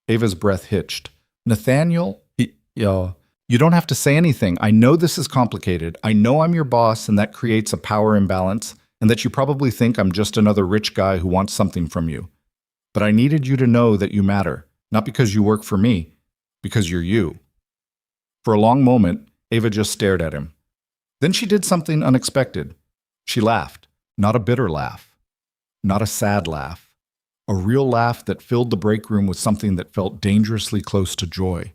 Ava's breath hitched. Nathaniel, you don't have to say anything. I know this is complicated. I know I'm your boss and that creates a power imbalance, and that you probably think I'm just another rich guy who wants something from you. But I needed you to know that you matter, not because you work for me, because you're you. For a long moment, Ava just stared at him. Then she did something unexpected. She laughed, not a bitter laugh, not a sad laugh, a real laugh that filled the break room with something that felt dangerously close to joy.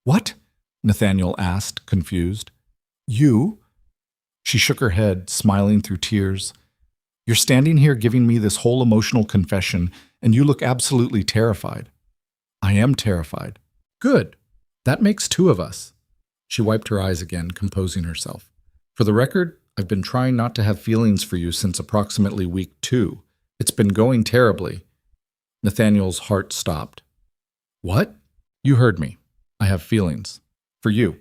What? Nathaniel asked, confused. You? She shook her head, smiling through tears. You're standing here giving me this whole emotional confession, and you look absolutely terrified. I am terrified. Good. That makes two of us. She wiped her eyes again, composing herself. For the record, I've been trying not to have feelings for you since approximately week 2. It's been going terribly. Nathaniel's heart stopped. What? You heard me. I have feelings. For you.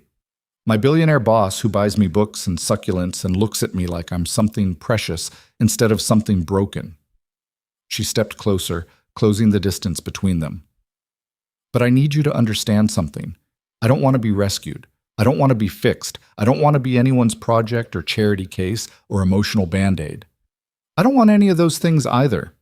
My billionaire boss who buys me books and succulents and looks at me like I'm something precious instead of something broken. She stepped closer, closing the distance between them. But I need you to understand something. I don't want to be rescued. I don't want to be fixed. I don't want to be anyone's project or charity case or emotional band-aid. I don't want any of those things either.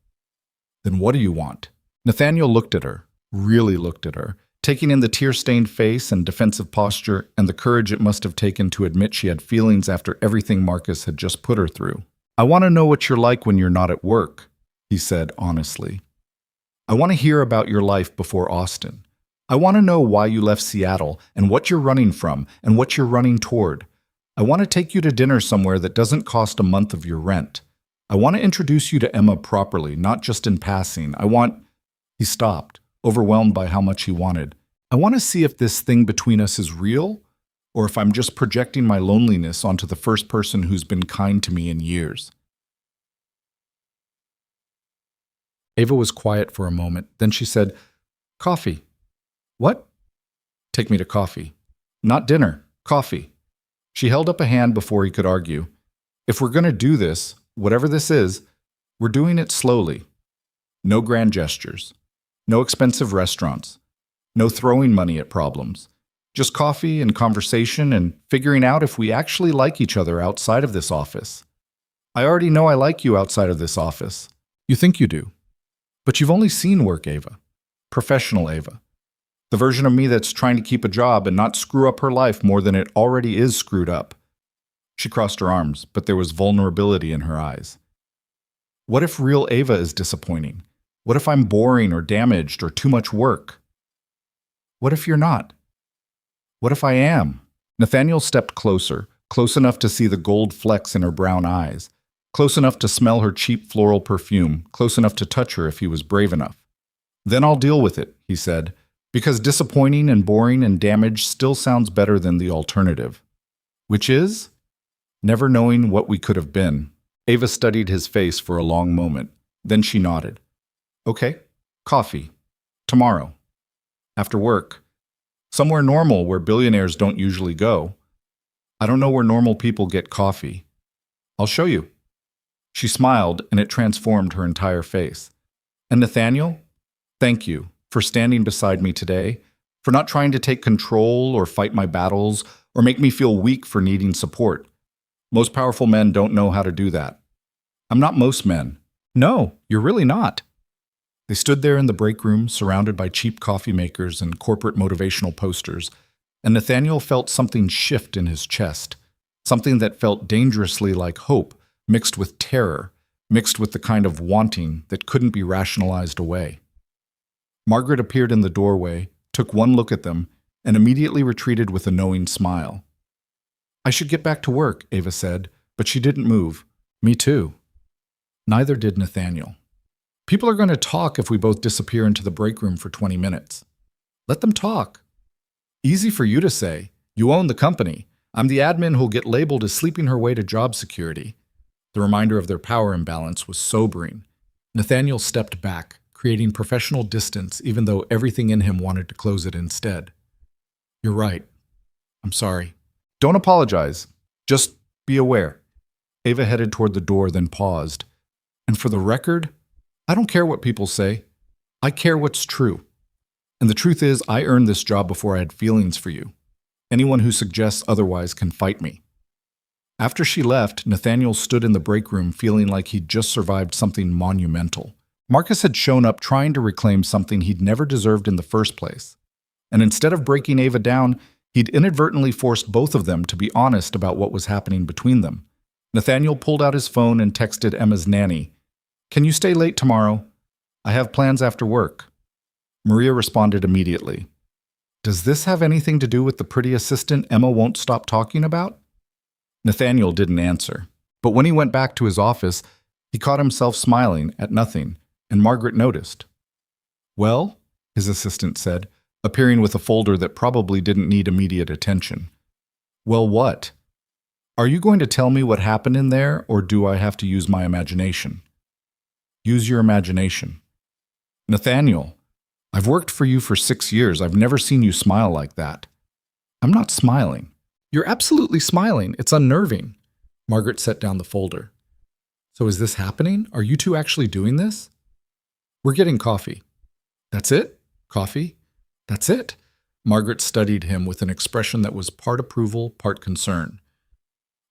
Then what do you want? Nathaniel looked at her, really looked at her, taking in the tear-stained face and defensive posture and the courage it must have taken to admit she had feelings after everything Marcus had just put her through. I want to know what you're like when you're not at work, he said honestly. I want to hear about your life before Austin. I want to know why you left Seattle and what you're running from and what you're running toward. I want to take you to dinner somewhere that doesn't cost a month of your rent. I want to introduce you to Emma properly, not just in passing. He stopped, overwhelmed by how much he wanted. I want to see if this thing between us is real, or if I'm just projecting my loneliness onto the first person who's been kind to me in years. Ava was quiet for a moment. Then she said, Coffee. What? Take me to coffee. Not dinner. Coffee. She held up a hand before he could argue. If we're going to do this, whatever this is, we're doing it slowly. No grand gestures. No expensive restaurants. No throwing money at problems. Just coffee and conversation and figuring out if we actually like each other outside of this office. I already know I like you outside of this office. You think you do. But you've only seen work Ava. Professional Ava. The version of me that's trying to keep a job and not screw up her life more than it already is screwed up. She crossed her arms, but there was vulnerability in her eyes. What if real Ava is disappointing? What if I'm boring or damaged or too much work? What if you're not? What if I am? Nathaniel stepped closer, close enough to see the gold flecks in her brown eyes, close enough to smell her cheap floral perfume, close enough to touch her if he was brave enough. Then I'll deal with it, he said, because disappointing and boring and damaged still sounds better than the alternative. Which is? Never knowing what we could have been. Ava studied his face for a long moment. Then she nodded. Okay, coffee. Tomorrow. After work. Somewhere normal where billionaires don't usually go. I don't know where normal people get coffee. I'll show you. She smiled, and it transformed her entire face. And Nathaniel, thank you for standing beside me today, for not trying to take control or fight my battles or make me feel weak for needing support. Most powerful men don't know how to do that. I'm not most men. No, you're really not. They stood there in the break room, surrounded by cheap coffee makers and corporate motivational posters, and Nathaniel felt something shift in his chest, something that felt dangerously like hope, mixed with terror, mixed with the kind of wanting that couldn't be rationalized away. Margaret appeared in the doorway, took one look at them, and immediately retreated with a knowing smile. I should get back to work, Ava said, but she didn't move. Me too. Neither did Nathaniel. People are going to talk if we both disappear into the break room for 20 minutes. Let them talk. Easy for you to say. You own the company. I'm the admin who'll get labeled as sleeping her way to job security. The reminder of their power imbalance was sobering. Nathaniel stepped back, creating professional distance even though everything in him wanted to close it instead. You're right. I'm sorry. Don't apologize. Just be aware. Ava headed toward the door, then paused. And for the record, I don't care what people say. I care what's true. And the truth is, I earned this job before I had feelings for you. Anyone who suggests otherwise can fight me. After she left, Nathaniel stood in the break room feeling like he'd just survived something monumental. Marcus had shown up trying to reclaim something he'd never deserved in the first place. And instead of breaking Ava down, he'd inadvertently forced both of them to be honest about what was happening between them. Nathaniel pulled out his phone and texted Emma's nanny, "Can you stay late tomorrow? I have plans after work." Maria responded immediately. "Does this have anything to do with the pretty assistant Emma won't stop talking about?" Nathaniel didn't answer, but when he went back to his office, he caught himself smiling at nothing, and Margaret noticed. "Well," his assistant said, appearing with a folder that probably didn't need immediate attention. "Well, what? Are you going to tell me what happened in there, or do I have to use my imagination?" "Use your imagination." "Nathaniel, I've worked for you for 6 years. I've never seen you smile like that." "I'm not smiling." "You're absolutely smiling. It's unnerving." Margaret set down the folder. "So is this happening? Are you two actually doing this?" "We're getting coffee." "That's it? Coffee? That's it?" Margaret studied him with an expression that was part approval, part concern.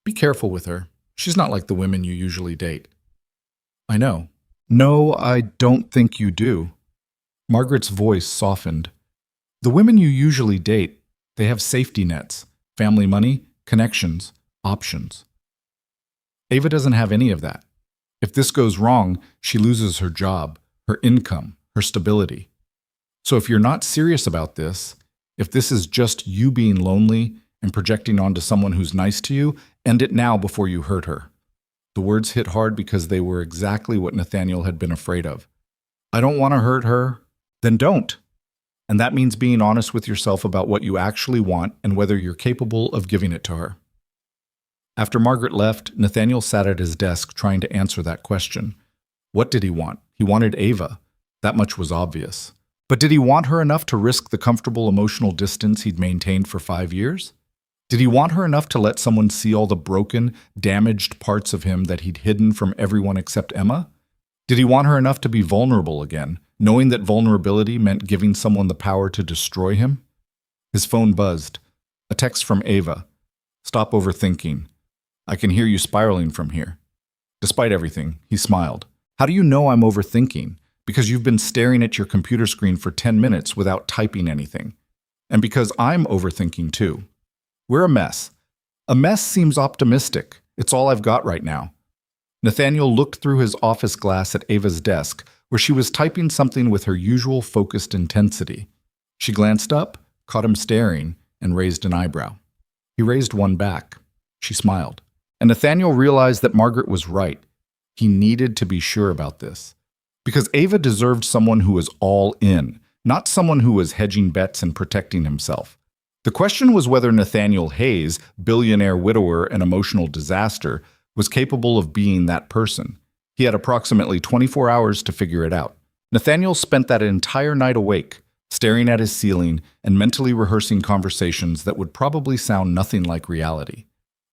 "Be careful with her. She's not like the women you usually date." "I know." "No, I don't think you do." Margaret's voice softened. "The women you usually date, they have safety nets, family money, connections, options. Ava doesn't have any of that. If this goes wrong, she loses her job, her income, her stability. So if you're not serious about this, if this is just you being lonely and projecting onto someone who's nice to you, end it now before you hurt her." The words hit hard because they were exactly what Nathaniel had been afraid of. "I don't want to hurt her." "Then don't. And that means being honest with yourself about what you actually want and whether you're capable of giving it to her." After Margaret left, Nathaniel sat at his desk trying to answer that question. What did he want? He wanted Ava. That much was obvious. But did he want her enough to risk the comfortable emotional distance he'd maintained for 5 years? Did he want her enough to let someone see all the broken, damaged parts of him that he'd hidden from everyone except Emma? Did he want her enough to be vulnerable again, knowing that vulnerability meant giving someone the power to destroy him? His phone buzzed. A text from Ava. "Stop overthinking. I can hear you spiraling from here." Despite everything, he smiled. "How do you know I'm overthinking? Because you've been staring at your computer screen for 10 minutes without typing anything. And because I'm overthinking too. We're a mess. A mess seems optimistic. It's all I've got right now." Nathaniel looked through his office glass at Ava's desk, where she was typing something with her usual focused intensity. She glanced up, caught him staring, and raised an eyebrow. He raised one back. She smiled. And Nathaniel realized that Margaret was right. He needed to be sure about this. Because Ava deserved someone who was all in, not someone who was hedging bets and protecting himself. The question was whether Nathaniel Hayes, billionaire widower and emotional disaster, was capable of being that person. He had approximately 24 hours to figure it out. Nathaniel spent that entire night awake, staring at his ceiling and mentally rehearsing conversations that would probably sound nothing like reality.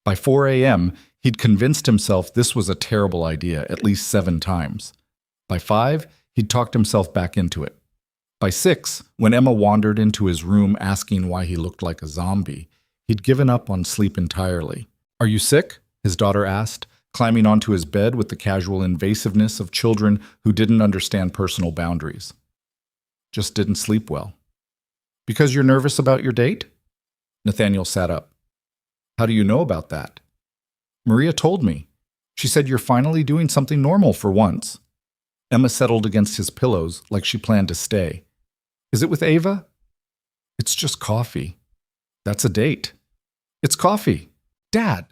By 4 a.m., he'd convinced himself this was a terrible idea at least 7 times. By 5, he'd talked himself back into it. By 6, when Emma wandered into his room asking why he looked like a zombie, he'd given up on sleep entirely. "Are you sick?" his daughter asked, climbing onto his bed with the casual invasiveness of children who didn't understand personal boundaries. "Just didn't sleep well." "Because you're nervous about your date?" Nathaniel sat up. "How do you know about that?" "Maria told me. She said you're finally doing something normal for once." Emma settled against his pillows like she planned to stay. "Is it with Ava?" "It's just coffee." "That's a date." "It's coffee." "Dad,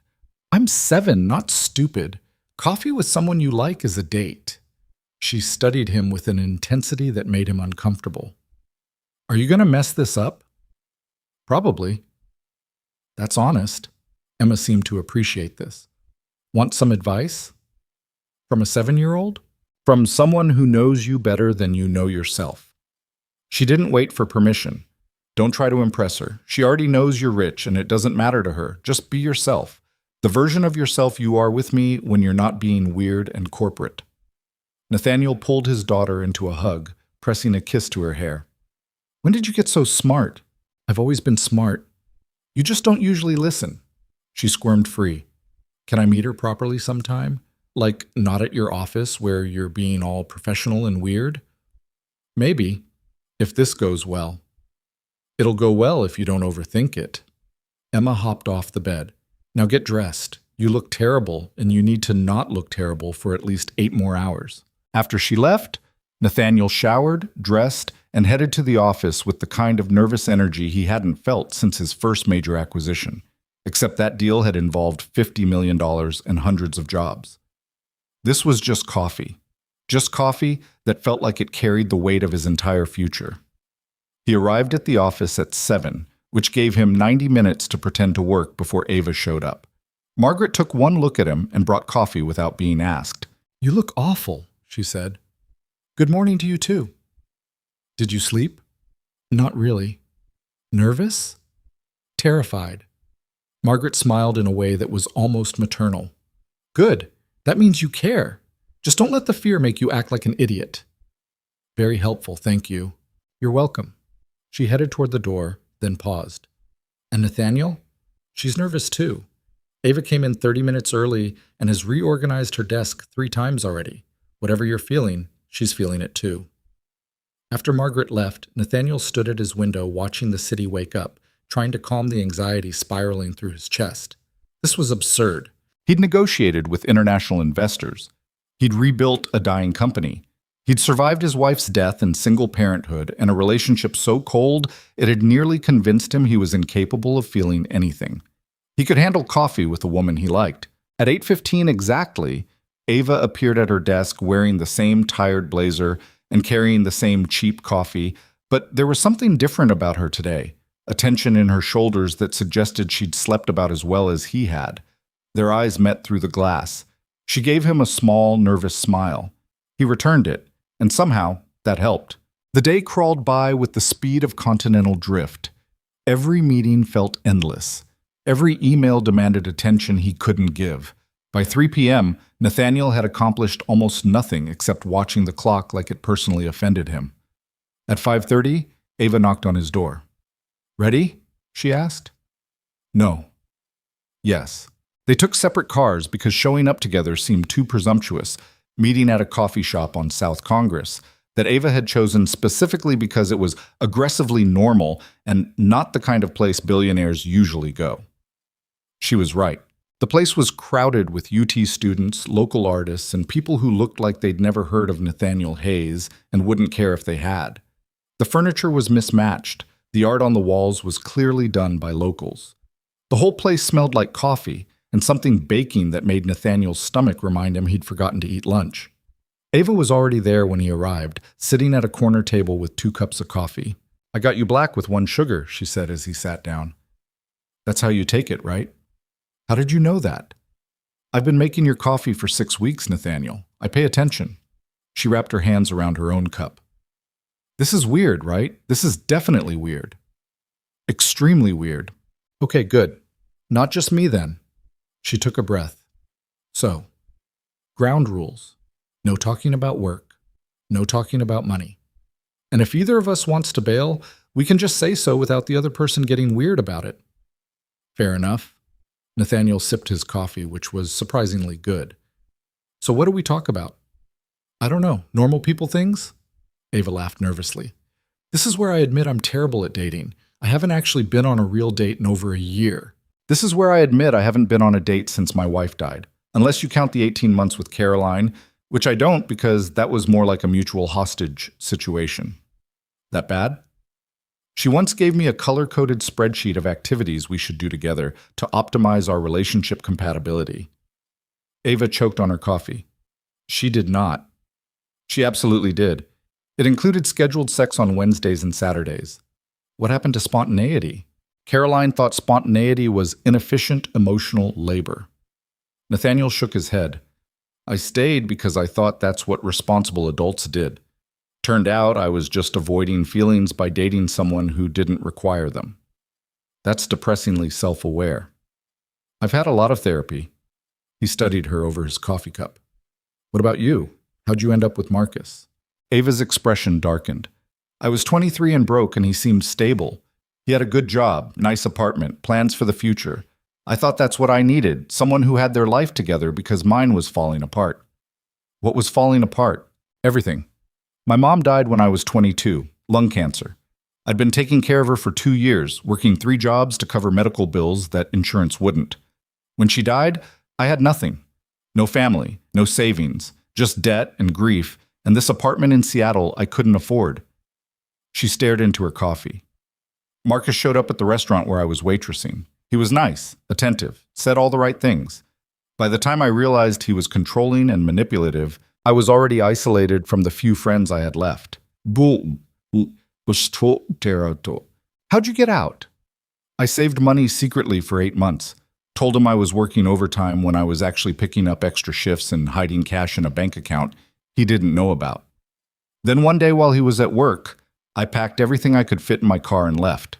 I'm 7, not stupid. Coffee with someone you like is a date." She studied him with an intensity that made him uncomfortable. "Are you going to mess this up?" "Probably." "That's honest." Emma seemed to appreciate this. "Want some advice?" "From a 7-year-old? From someone who knows you better than you know yourself." She didn't wait for permission. Don't try to impress her. She already knows you're rich and it doesn't matter to her. Just be yourself. The version of yourself you are with me when you're not being weird and corporate. Nathaniel pulled his daughter into a hug, pressing a kiss to her hair. When did you get so smart? I've always been smart. You just don't usually listen. She squirmed free. Can I meet her properly sometime? Like, not at your office where you're being all professional and weird? Maybe, if this goes well. It'll go well if you don't overthink it. Emma hopped off the bed. Now get dressed. You look terrible, and you need to not look terrible for at least 8 more hours. After she left, Nathaniel showered, dressed, and headed to the office with the kind of nervous energy he hadn't felt since his first major acquisition, except that deal had involved $50 million and hundreds of jobs. This was just coffee that felt like it carried the weight of his entire future. He arrived at the office at 7, which gave him 90 minutes to pretend to work before Ava showed up. Margaret took one look at him and brought coffee without being asked. You look awful, she said. Good morning to you too. Did you sleep? Not really. Nervous? Terrified. Margaret smiled in a way that was almost maternal. Good. That means you care. Just don't let the fear make you act like an idiot. Very helpful, thank you. You're welcome. She headed toward the door, then paused. And Nathaniel? She's nervous too. Ava came in 30 minutes early and has reorganized her desk 3 times already. Whatever you're feeling, she's feeling it too. After Margaret left, Nathaniel stood at his window watching the city wake up, trying to calm the anxiety spiraling through his chest. This was absurd. He'd negotiated with international investors. He'd rebuilt a dying company. He'd survived his wife's death and single parenthood and a relationship so cold it had nearly convinced him he was incapable of feeling anything. He could handle coffee with a woman he liked. At 8:15 exactly, Ava appeared at her desk wearing the same tired blazer and carrying the same cheap coffee, but there was something different about her today, a tension in her shoulders that suggested she'd slept about as well as he had. Their eyes met through the glass. She gave him a small, nervous smile. He returned it, and somehow that helped. The day crawled by with the speed of continental drift. Every meeting felt endless. Every email demanded attention he couldn't give. By 3 p.m., Nathaniel had accomplished almost nothing except watching the clock like it personally offended him. At 5:30, Ava knocked on his door. Ready? She asked. No. Yes. They took separate cars because showing up together seemed too presumptuous, meeting at a coffee shop on South Congress that Ava had chosen specifically because it was aggressively normal and not the kind of place billionaires usually go. She was right. The place was crowded with UT students, local artists, and people who looked like they'd never heard of Nathaniel Hayes and wouldn't care if they had. The furniture was mismatched. The art on the walls was clearly done by locals. The whole place smelled like coffee and something baking that made Nathaniel's stomach remind him he'd forgotten to eat lunch. Ava was already there when he arrived, sitting at a corner table with 2 cups of coffee. I got you black with 1 sugar, she said as he sat down. That's how you take it, right? How did you know that? I've been making your coffee for 6 weeks, Nathaniel. I pay attention. She wrapped her hands around her own cup. This is weird, right? This is definitely weird. Extremely weird. Okay, good. Not just me then. She took a breath. So, ground rules. No talking about work. No talking about money. And if either of us wants to bail, we can just say so without the other person getting weird about it. Fair enough. Nathaniel sipped his coffee, which was surprisingly good. So what do we talk about? I don't know. Normal people things? Ava laughed nervously. This is where I admit I'm terrible at dating. I haven't actually been on a real date in over a year. This is where I admit I haven't been on a date since my wife died, unless you count the 18 months with Caroline, which I don't because that was more like a mutual hostage situation. That bad? She once gave me a color-coded spreadsheet of activities we should do together to optimize our relationship compatibility. Ava choked on her coffee. She did not. She absolutely did. It included scheduled sex on Wednesdays and Saturdays. What happened to spontaneity? Caroline thought spontaneity was inefficient emotional labor. Nathaniel shook his head. I stayed because I thought that's what responsible adults did. Turned out I was just avoiding feelings by dating someone who didn't require them. That's depressingly self-aware. I've had a lot of therapy. He studied her over his coffee cup. What about you? How'd you end up with Marcus? Ava's expression darkened. I was 23 and broke, and he seemed stable. He had a good job, nice apartment, plans for the future. I thought that's what I needed, someone who had their life together because mine was falling apart. What was falling apart? Everything. My mom died when I was 22, lung cancer. I'd been taking care of her for 2 years, working 3 jobs to cover medical bills that insurance wouldn't. When she died, I had nothing. No family, no savings, just debt and grief, and this apartment in Seattle I couldn't afford. She stared into her coffee. Marcus showed up at the restaurant where I was waitressing. He was nice, attentive, said all the right things. By the time I realized he was controlling and manipulative, I was already isolated from the few friends I had left. How'd you get out? I saved money secretly for 8 months. Told him I was working overtime when I was actually picking up extra shifts and hiding cash in a bank account he didn't know about. Then one day while he was at work, I packed everything I could fit in my car and left.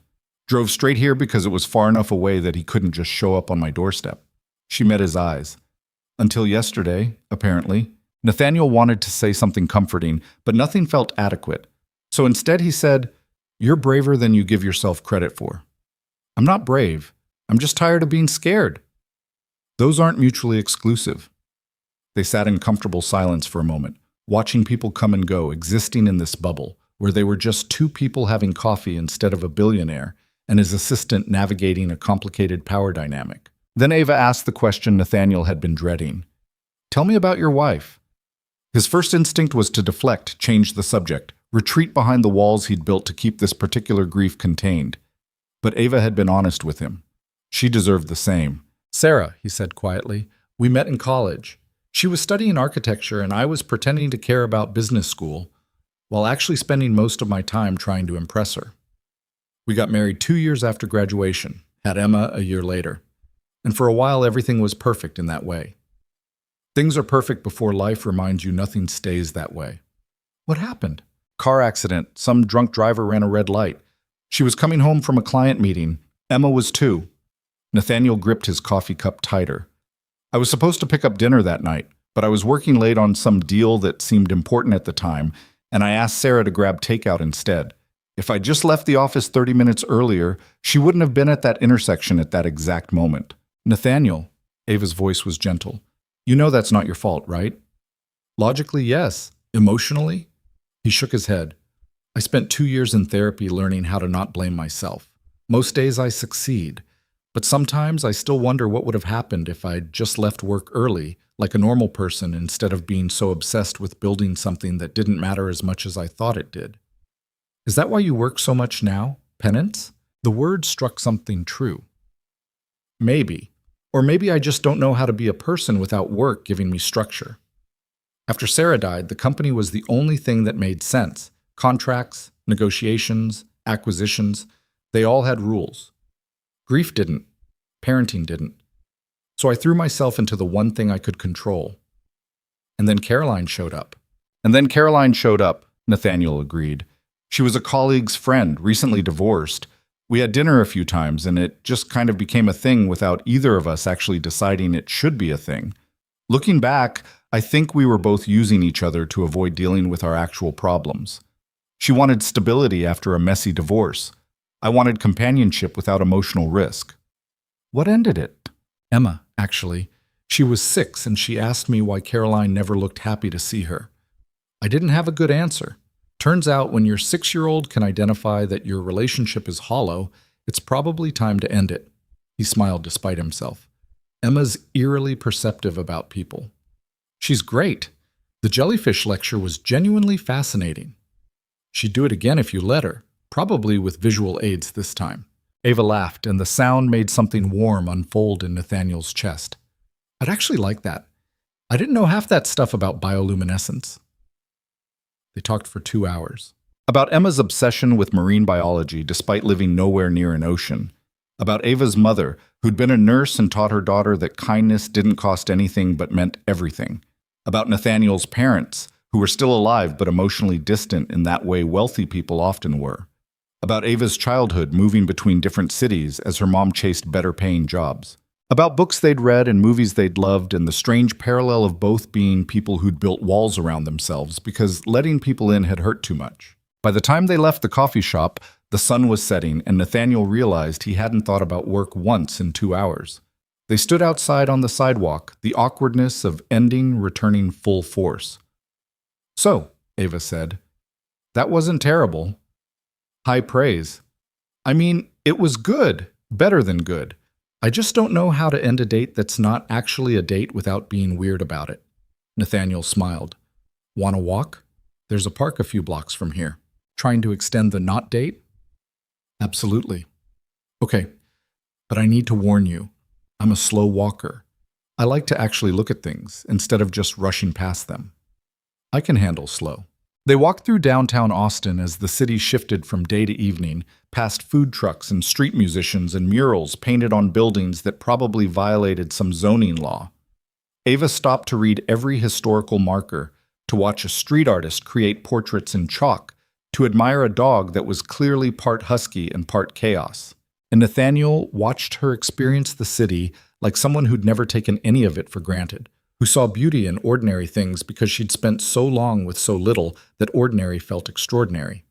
Drove straight here because it was far enough away that he couldn't just show up on my doorstep. She met his eyes. Until yesterday, apparently, Nathaniel wanted to say something comforting, but nothing felt adequate. So instead he said, "You're braver than you give yourself credit for." I'm not brave. I'm just tired of being scared. Those aren't mutually exclusive. They sat in comfortable silence for a moment, watching people come and go, existing in this bubble, where they were just 2 people having coffee instead of a billionaire and his assistant navigating a complicated power dynamic. Then Ava asked the question Nathaniel had been dreading. "Tell me about your wife." His first instinct was to deflect, change the subject, retreat behind the walls he'd built to keep this particular grief contained. But Ava had been honest with him. She deserved the same. "Sarah," he said quietly, "we met in college. She was studying architecture and I was pretending to care about business school, while actually spending most of my time trying to impress her. We got married 2 years after graduation, had Emma a year later. And for a while everything was perfect in that way. Things are perfect before life reminds you nothing stays that way." "What happened?" "Car accident. Some drunk driver ran a red light. She was coming home from a client meeting. Emma was too." Nathaniel gripped his coffee cup tighter. "I was supposed to pick up dinner that night, but I was working late on some deal that seemed important at the time, and I asked Sarah to grab takeout instead. If I just left the office 30 minutes earlier, she wouldn't have been at that intersection at that exact moment." "Nathaniel," Ava's voice was gentle, "you know that's not your fault, right?" "Logically, yes. Emotionally?" He shook his head. "I spent 2 years in therapy learning how to not blame myself. Most days I succeed, but sometimes I still wonder what would have happened if I'd just left work early, like a normal person, instead of being so obsessed with building something that didn't matter as much as I thought it did." "Is that why you work so much now? Penance?" The word struck something true. "Maybe. Or maybe I just don't know how to be a person without work giving me structure. After Sarah died, the company was the only thing that made sense. Contracts, negotiations, acquisitions, they all had rules. Grief didn't. Parenting didn't. So I threw myself into the one thing I could control. And then Caroline showed up." Nathaniel agreed. "She was a colleague's friend, recently divorced. We had dinner a few times, and it just kind of became a thing without either of us actually deciding it should be a thing. Looking back, I think we were both using each other to avoid dealing with our actual problems. She wanted stability after a messy divorce. I wanted companionship without emotional risk." "What ended it?" "Emma, actually. She was 6, and she asked me why Caroline never looked happy to see her. I didn't have a good answer. Turns out when your 6-year-old can identify that your relationship is hollow, it's probably time to end it." He smiled despite himself. "Emma's eerily perceptive about people. She's great. The jellyfish lecture was genuinely fascinating. She'd do it again if you let her, probably with visual aids this time." Ava laughed, and the sound made something warm unfold in Nathaniel's chest. "I'd actually like that. I didn't know half that stuff about bioluminescence." They talked for 2 hours. About Emma's obsession with marine biology despite living nowhere near an ocean. About Ava's mother, who'd been a nurse and taught her daughter that kindness didn't cost anything but meant everything. About Nathaniel's parents, who were still alive but emotionally distant in that way wealthy people often were. About Ava's childhood moving between different cities as her mom chased better-paying jobs. About books they'd read and movies they'd loved, and the strange parallel of both being people who'd built walls around themselves because letting people in had hurt too much. By the time they left the coffee shop, the sun was setting, and Nathaniel realized he hadn't thought about work once in 2 hours. They stood outside on the sidewalk, the awkwardness of ending returning full force. "So," Ava said, "that wasn't terrible." High praise. "I mean, it was good, better than good. I just don't know how to end a date that's not actually a date without being weird about it." Nathaniel smiled. "Want to walk? There's a park a few blocks from here." "Trying to extend the not date?" "Absolutely." "Okay, but I need to warn you. I'm a slow walker. I like to actually look at things instead of just rushing past them." "I can handle slow." They walked through downtown Austin as the city shifted from day to evening, past food trucks and street musicians and murals painted on buildings that probably violated some zoning law. Ava stopped to read every historical marker, to watch a street artist create portraits in chalk, to admire a dog that was clearly part husky and part chaos. And Nathaniel watched her experience the city like someone who'd never taken any of it for granted, who saw beauty in ordinary things because she'd spent so long with so little that ordinary felt extraordinary.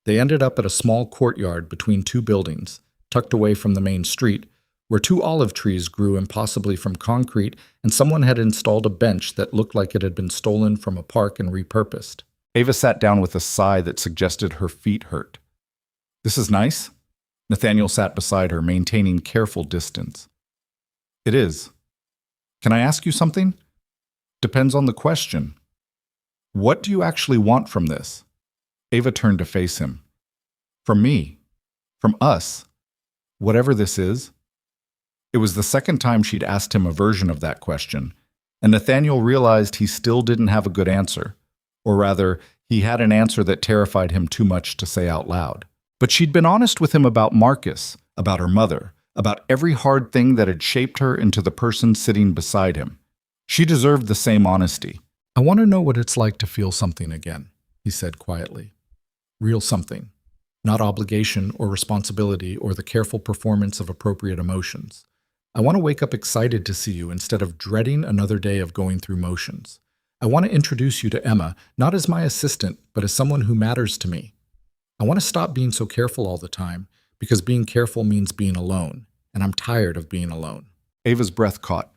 They ended up at a small courtyard between two buildings, tucked away from the main street, where two olive trees grew impossibly from concrete and someone had installed a bench that looked like it had been stolen from a park and repurposed. Ava sat down with a sigh that suggested her feet hurt. "This is nice?" Nathaniel sat beside her, maintaining careful distance. "It is. Can I ask you something?" "Depends on the question." "What do you actually want from this?" Ava turned to face him. "From me. From us. Whatever this is." It was the second time she'd asked him a version of that question, and Nathaniel realized he still didn't have a good answer. Or rather, he had an answer that terrified him too much to say out loud. But she'd been honest with him about Marcus, about her mother, about every hard thing that had shaped her into the person sitting beside him. She deserved the same honesty. "I want to know what it's like to feel something again," he said quietly. "Real something. Not obligation or responsibility or the careful performance of appropriate emotions. I want to wake up excited to see you instead of dreading another day of going through motions. I want to introduce you to Emma, not as my assistant, but as someone who matters to me. I want to stop being so careful all the time, because being careful means being alone, and I'm tired of being alone." Ava's breath caught.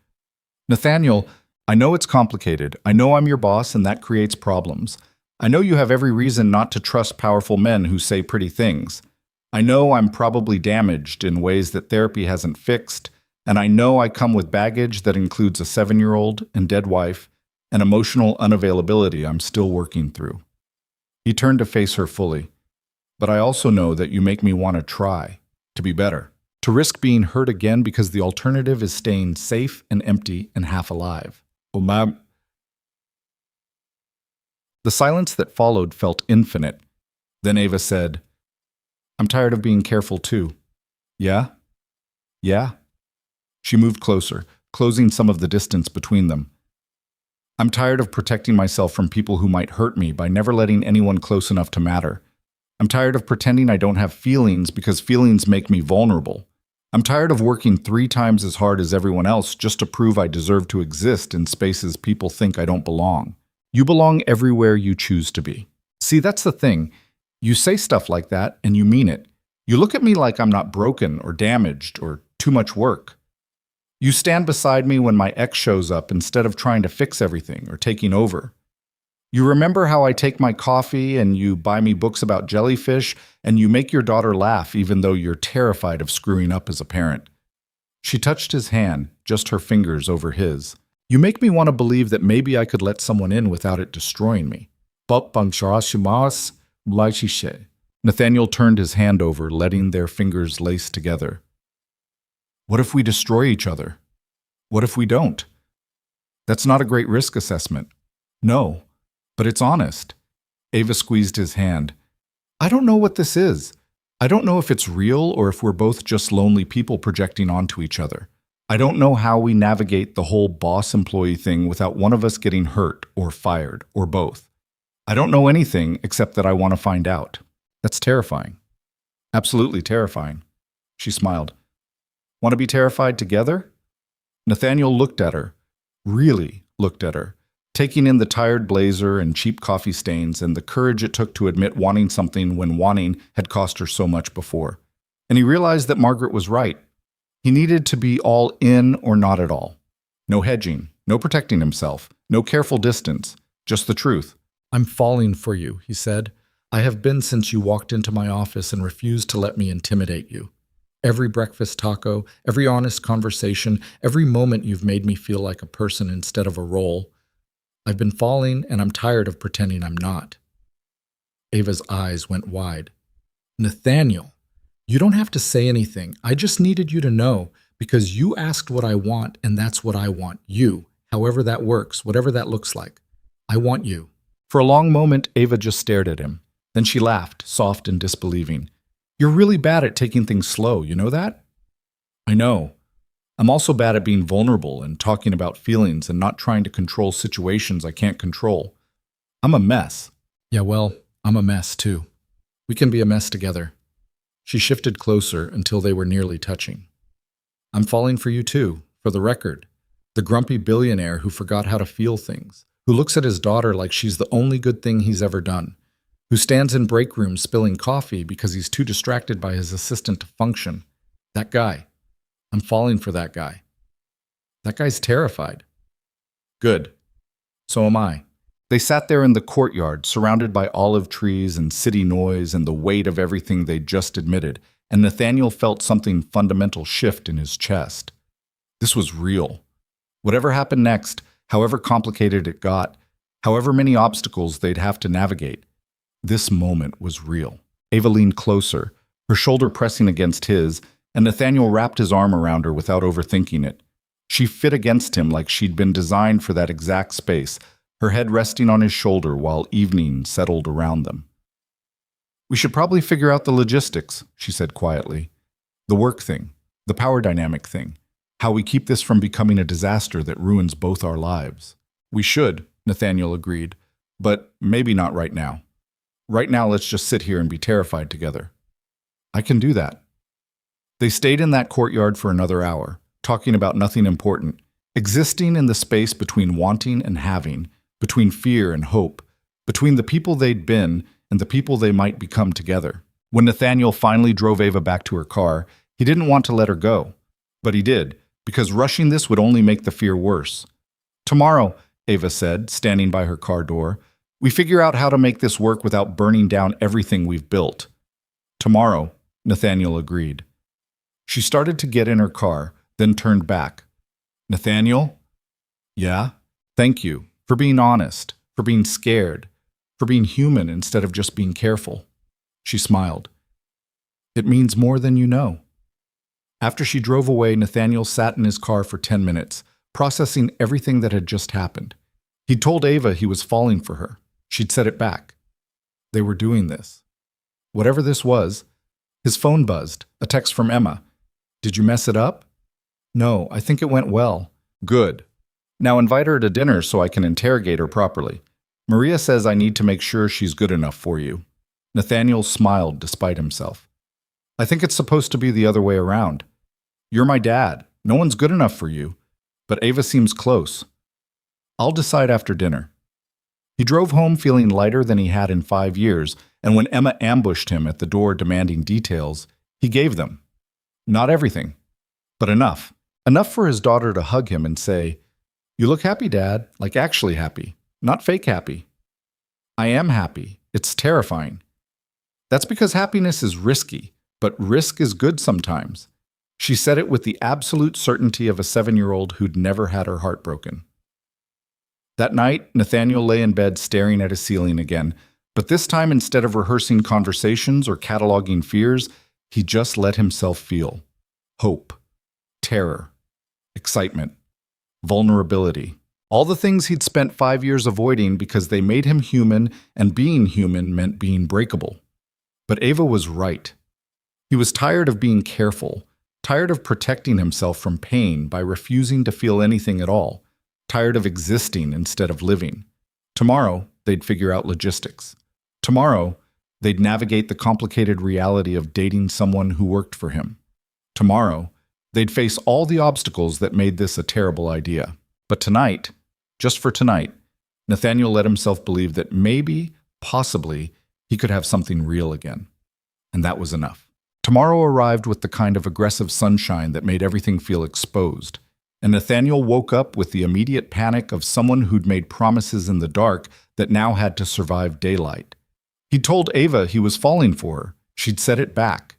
"Nathaniel, I know it's complicated. I know I'm your boss, and that creates problems. I know you have every reason not to trust powerful men who say pretty things. I know I'm probably damaged in ways that therapy hasn't fixed, and I know I come with baggage that includes a 7-year-old and dead wife, and emotional unavailability I'm still working through." He turned to face her fully. "But I also know that you make me want to try, to be better, to risk being hurt again because the alternative is staying safe and empty and half alive." "Oh, ma'am." The silence that followed felt infinite. Then Ava said, "I'm tired of being careful too." "Yeah? Yeah?" She moved closer, closing some of the distance between them. "I'm tired of protecting myself from people who might hurt me by never letting anyone close enough to matter. I'm tired of pretending I don't have feelings because feelings make me vulnerable. I'm tired of working 3 times as hard as everyone else just to prove I deserve to exist in spaces people think I don't belong. You belong everywhere you choose to be." See, that's the thing. You say stuff like that and you mean it. You look at me like I'm not broken or damaged or too much work. You stand beside me when my ex shows up instead of trying to fix everything or taking over. You remember how I take my coffee and you buy me books about jellyfish and you make your daughter laugh even though you're terrified of screwing up as a parent. She touched his hand, just her fingers over his. You make me want to believe that maybe I could let someone in without it destroying me. Nathaniel turned his hand over, letting their fingers lace together. What if we destroy each other? What if we don't? That's not a great risk assessment. No, but it's honest. Ava squeezed his hand. I don't know what this is. I don't know if it's real or if we're both just lonely people projecting onto each other. I don't know how we navigate the whole boss-employee thing without one of us getting hurt or fired or both. I don't know anything except that I want to find out. That's terrifying. Absolutely terrifying. She smiled. Want to be terrified together? Nathaniel looked at her, really looked at her, taking in the tired blazer and cheap coffee stains and the courage it took to admit wanting something when wanting had cost her so much before. And he realized that Margaret was right. He needed to be all in or not at all. No hedging, no protecting himself, no careful distance, just the truth. "I'm falling for you," he said. "I have been since you walked into my office and refused to let me intimidate you. Every breakfast taco, every honest conversation, every moment you've made me feel like a person instead of a role. I've been falling, and I'm tired of pretending I'm not." Ava's eyes went wide. "Nathaniel, you don't have to say anything. I just needed you to know, because you asked what I want, and that's what I want. You, however that works, whatever that looks like. I want you." For a long moment, Ava just stared at him. Then she laughed, soft and disbelieving. "You're really bad at taking things slow, you know that?" "I know. I'm also bad at being vulnerable and talking about feelings and not trying to control situations I can't control. I'm a mess." "Yeah, well, I'm a mess too. We can be a mess together." She shifted closer until they were nearly touching. "I'm falling for you too, for the record. The grumpy billionaire who forgot how to feel things, who looks at his daughter like she's the only good thing he's ever done, who stands in break rooms spilling coffee because he's too distracted by his assistant to function. That guy. I'm falling for that guy. That guy's terrified." "Good. So am I." They sat there in the courtyard, surrounded by olive trees and city noise and the weight of everything they'd just admitted, and Nathaniel felt something fundamental shift in his chest. This was real. Whatever happened next, however complicated it got, however many obstacles they'd have to navigate, this moment was real. Ava leaned closer, her shoulder pressing against his, and Nathaniel wrapped his arm around her without overthinking it. She fit against him like she'd been designed for that exact space, her head resting on his shoulder while evening settled around them. "We should probably figure out the logistics," she said quietly. "The work thing, the power dynamic thing, how we keep this from becoming a disaster that ruins both our lives." "We should," Nathaniel agreed, "but maybe not right now. Right now, let's just sit here and be terrified together." "I can do that." They stayed in that courtyard for another hour, talking about nothing important, existing in the space between wanting and having, between fear and hope, between the people they'd been and the people they might become together. When Nathaniel finally drove Ava back to her car, he didn't want to let her go. But he did, because rushing this would only make the fear worse. "Tomorrow," Ava said, standing by her car door, "we figure out how to make this work without burning down everything we've built." "Tomorrow," Nathaniel agreed. She started to get in her car, then turned back. "Nathaniel?" "Yeah? Thank you. For being honest, for being scared, for being human instead of just being careful." She smiled. "It means more than you know." After she drove away, Nathaniel sat in his car for 10 minutes, processing everything that had just happened. He'd told Ava he was falling for her. She'd said it back. They were doing this. Whatever this was, his phone buzzed, a text from Emma. "Did you mess it up?" "No, I think it went well." "Good. Now invite her to dinner so I can interrogate her properly. Maria says I need to make sure she's good enough for you." Nathaniel smiled despite himself. "I think it's supposed to be the other way around. You're my dad. No one's good enough for you. But Ava seems close. I'll decide after dinner." He drove home feeling lighter than he had in 5 years, and when Emma ambushed him at the door demanding details, he gave them. Not everything, but enough. Enough for his daughter to hug him and say, "You look happy, Dad, like actually happy, not fake happy." "I am happy. It's terrifying." "That's because happiness is risky, but risk is good sometimes." She said it with the absolute certainty of a 7-year-old who'd never had her heart broken. That night, Nathaniel lay in bed staring at his ceiling again, but this time instead of rehearsing conversations or cataloging fears, he just let himself feel hope, terror, excitement, vulnerability. All the things he'd spent 5 years avoiding because they made him human, and being human meant being breakable. But Ava was right. He was tired of being careful, tired of protecting himself from pain by refusing to feel anything at all, tired of existing instead of living. Tomorrow, they'd figure out logistics. Tomorrow, they'd navigate the complicated reality of dating someone who worked for him. Tomorrow, They'd face all the obstacles that made this a terrible idea. But tonight, just for tonight, Nathaniel let himself believe that maybe, possibly, he could have something real again. And that was enough. Tomorrow arrived with the kind of aggressive sunshine that made everything feel exposed. And Nathaniel woke up with the immediate panic of someone who'd made promises in the dark that now had to survive daylight. He'd told Ava he was falling for her. She'd set it back.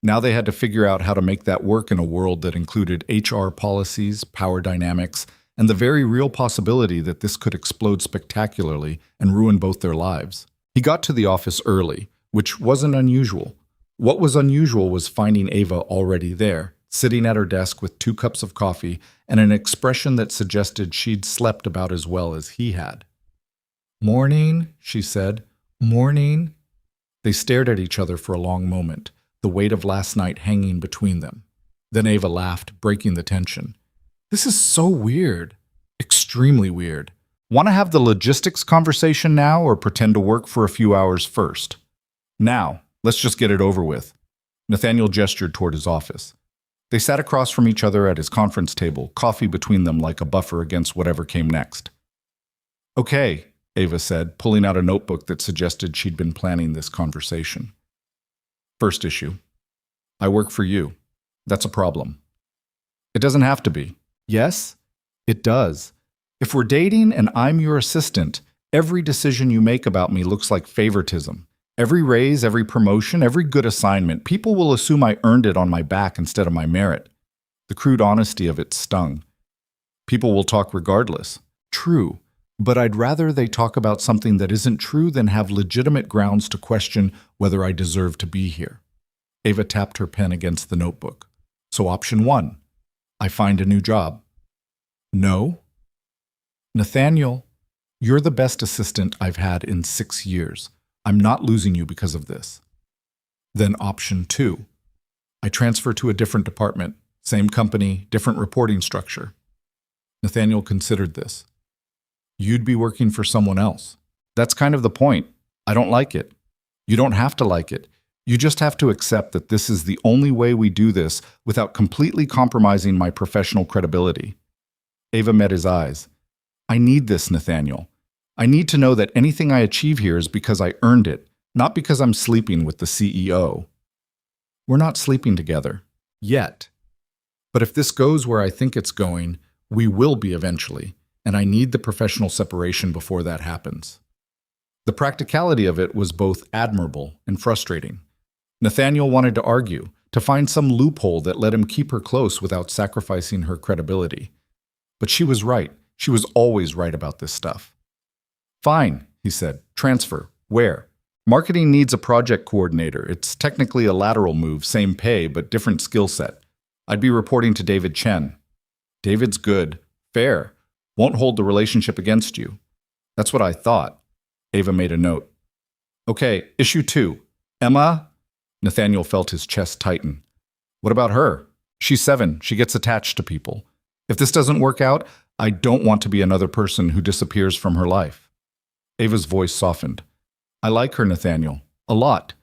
Now they had to figure out how to make that work in a world that included HR policies, power dynamics, and the very real possibility that this could explode spectacularly and ruin both their lives. He got to the office early, which wasn't unusual. What was unusual was finding Ava already there, sitting at her desk with 2 cups of coffee and an expression that suggested she'd slept about as well as he had. "Morning," she said. "Morning." They stared at each other for a long moment, the weight of last night hanging between them. Then Ava laughed, breaking the tension. "This is so weird. Extremely weird. Want to have the logistics conversation now or pretend to work for a few hours first?" "Now. Let's just get it over with." Nathaniel gestured toward his office. They sat across from each other at his conference table, coffee between them like a buffer against whatever came next. "Okay," Ava said, pulling out a notebook that suggested she'd been planning this conversation. "First issue. I work for you. That's a problem." "It doesn't have to be." "Yes, it does. If we're dating and I'm your assistant, every decision you make about me looks like favoritism. Every raise, every promotion, every good assignment, people will assume I earned it on my back instead of my merit." The crude honesty of it stung. "People will talk regardless." "True, but I'd rather they talk about something that isn't true than have legitimate grounds to question whether I deserve to be here." Ava tapped her pen against the notebook. "So option 1, I find a new job." "No." "Nathaniel, you're the best assistant I've had in 6 years. I'm not losing you because of this." "Then option 2, I transfer to a different department, same company, different reporting structure." Nathaniel considered this. "You'd be working for someone else. That's kind of the point. I don't like it." "You don't have to like it. You just have to accept that this is the only way we do this without completely compromising my professional credibility." Ava met his eyes. "I need this, Nathaniel. I need to know that anything I achieve here is because I earned it, not because I'm sleeping with the CEO." "We're not sleeping together. Yet. But if this goes where I think it's going, we will be eventually, and I need the professional separation before that happens." The practicality of it was both admirable and frustrating. Nathaniel wanted to argue, to find some loophole that let him keep her close without sacrificing her credibility. But she was right. She was always right about this stuff. "Fine," he said. "Transfer. Where?" "Marketing needs a project coordinator. It's technically a lateral move, same pay, but different skill set. I'd be reporting to David Chen." "David's good. Fair. Won't hold the relationship against you." "That's what I thought." Ava made a note. "Okay, issue 2. Emma?" Nathaniel felt his chest tighten. "What about her? She's 7. She gets attached to people. If this doesn't work out, I don't want to be another person who disappears from her life." Ava's voice softened. "I like her, Nathaniel. A lot.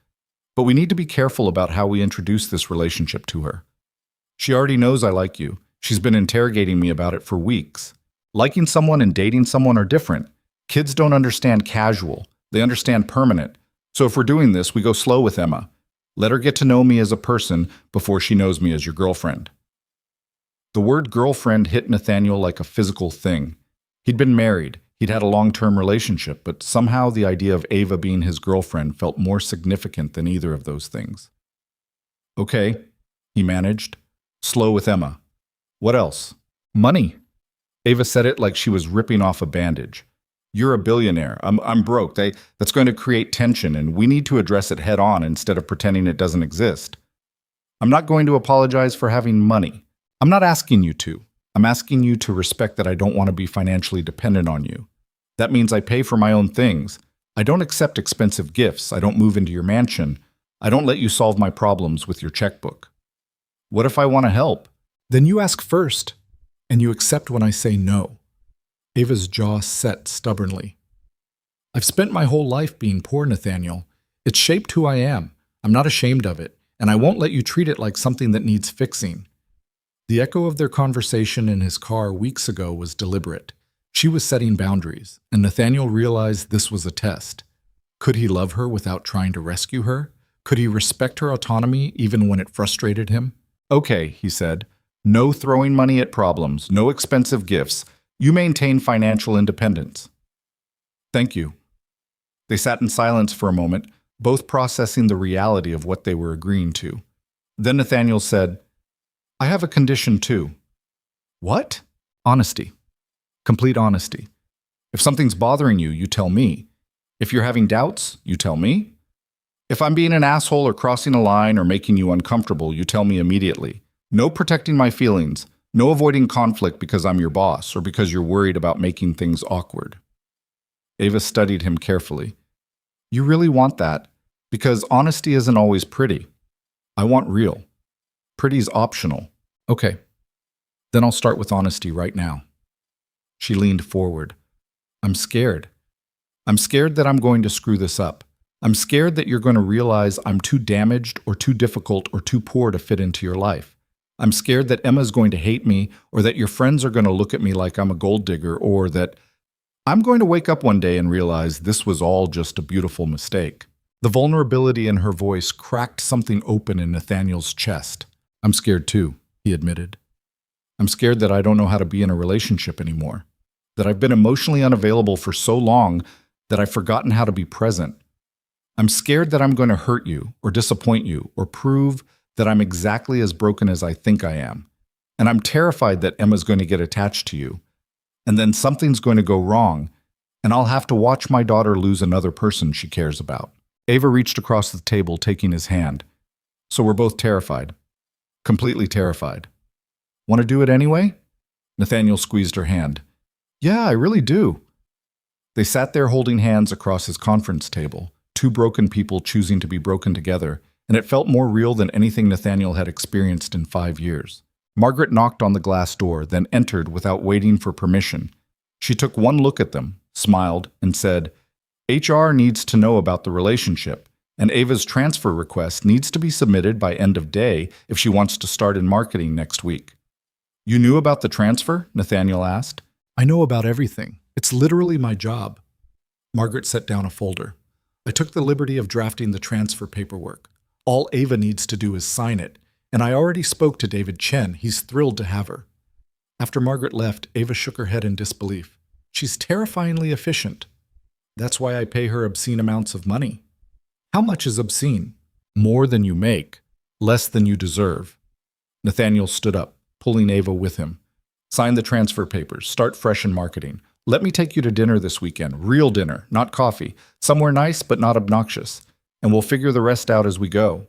But we need to be careful about how we introduce this relationship to her. She already knows I like you. She's been interrogating me about it for weeks. Liking someone and dating someone are different. Kids don't understand casual. They understand permanent. So if we're doing this, we go slow with Emma. Let her get to know me as a person before she knows me as your girlfriend." The word girlfriend hit Nathaniel like a physical thing. He'd been married. He'd had a long-term relationship, but somehow the idea of Ava being his girlfriend felt more significant than either of those things. "Okay," he managed. "Slow with Emma. What else?" "Money." Ava said it like she was ripping off a bandage. "You're a billionaire. I'm broke. That's going to create tension, and we need to address it head on instead of pretending it doesn't exist." "I'm not going to apologize for having money. I'm not asking you to. I'm asking you to respect that I don't want to be financially dependent on you. That means I pay for my own things. I don't accept expensive gifts. I don't move into your mansion. I don't let you solve my problems with your checkbook." "What if I want to help?" "Then you ask first, and you accept when I say no." Ava's jaw set stubbornly. "I've spent my whole life being poor, Nathaniel. It's shaped who I am. I'm not ashamed of it, and I won't let you treat it like something that needs fixing." The echo of their conversation in his car weeks ago was deliberate. She was setting boundaries, and Nathaniel realized this was a test. Could he love her without trying to rescue her? Could he respect her autonomy even when it frustrated him? Okay, he said. No throwing money at problems, no expensive gifts. You maintain financial independence. Thank you. They sat in silence for a moment, both processing the reality of what they were agreeing to. Then Nathaniel said, I have a condition too. What? Honesty. Complete honesty. If something's bothering you, you tell me. If you're having doubts, you tell me. If I'm being an asshole or crossing a line or making you uncomfortable, you tell me immediately. No protecting my feelings. No avoiding conflict because I'm your boss or because you're worried about making things awkward. Ava studied him carefully. You really want that? Because honesty isn't always pretty. I want real. Pretty's optional. Okay. Then I'll start with honesty right now. She leaned forward. I'm scared. I'm scared that I'm going to screw this up. I'm scared that you're going to realize I'm too damaged or too difficult or too poor to fit into your life. I'm scared that Emma's going to hate me or that your friends are going to look at me like I'm a gold digger or that I'm going to wake up one day and realize this was all just a beautiful mistake. The vulnerability in her voice cracked something open in Nathaniel's chest. I'm scared too, he admitted. I'm scared that I don't know how to be in a relationship anymore, that I've been emotionally unavailable for so long that I've forgotten how to be present. I'm scared that I'm going to hurt you or disappoint you or prove that I'm exactly as broken as I think I am. And I'm terrified that Emma's going to get attached to you. And then something's going to go wrong, and I'll have to watch my daughter lose another person she cares about. Ava reached across the table, taking his hand. So we're both terrified. Completely terrified. Want to do it anyway? Nathaniel squeezed her hand. Yeah, I really do. They sat there holding hands across his conference table, two broken people choosing to be broken together, and it felt more real than anything Nathaniel had experienced in 5 years. Margaret knocked on the glass door, then entered without waiting for permission. She took one look at them, smiled, and said, HR needs to know about the relationship, and Ava's transfer request needs to be submitted by end of day if she wants to start in marketing next week. You knew about the transfer? Nathaniel asked. I know about everything. It's literally my job. Margaret set down a folder. I took the liberty of drafting the transfer paperwork. All Ava needs to do is sign it, and I already spoke to David Chen. He's thrilled to have her. After Margaret left, Ava shook her head in disbelief. She's terrifyingly efficient. That's why I pay her obscene amounts of money. How much is obscene? More than you make, less than you deserve. Nathaniel stood up, pulling Ava with him. Sign the transfer papers. Start fresh in marketing. Let me take you to dinner this weekend. Real dinner, not coffee. Somewhere nice but not obnoxious. And we'll figure the rest out as we go.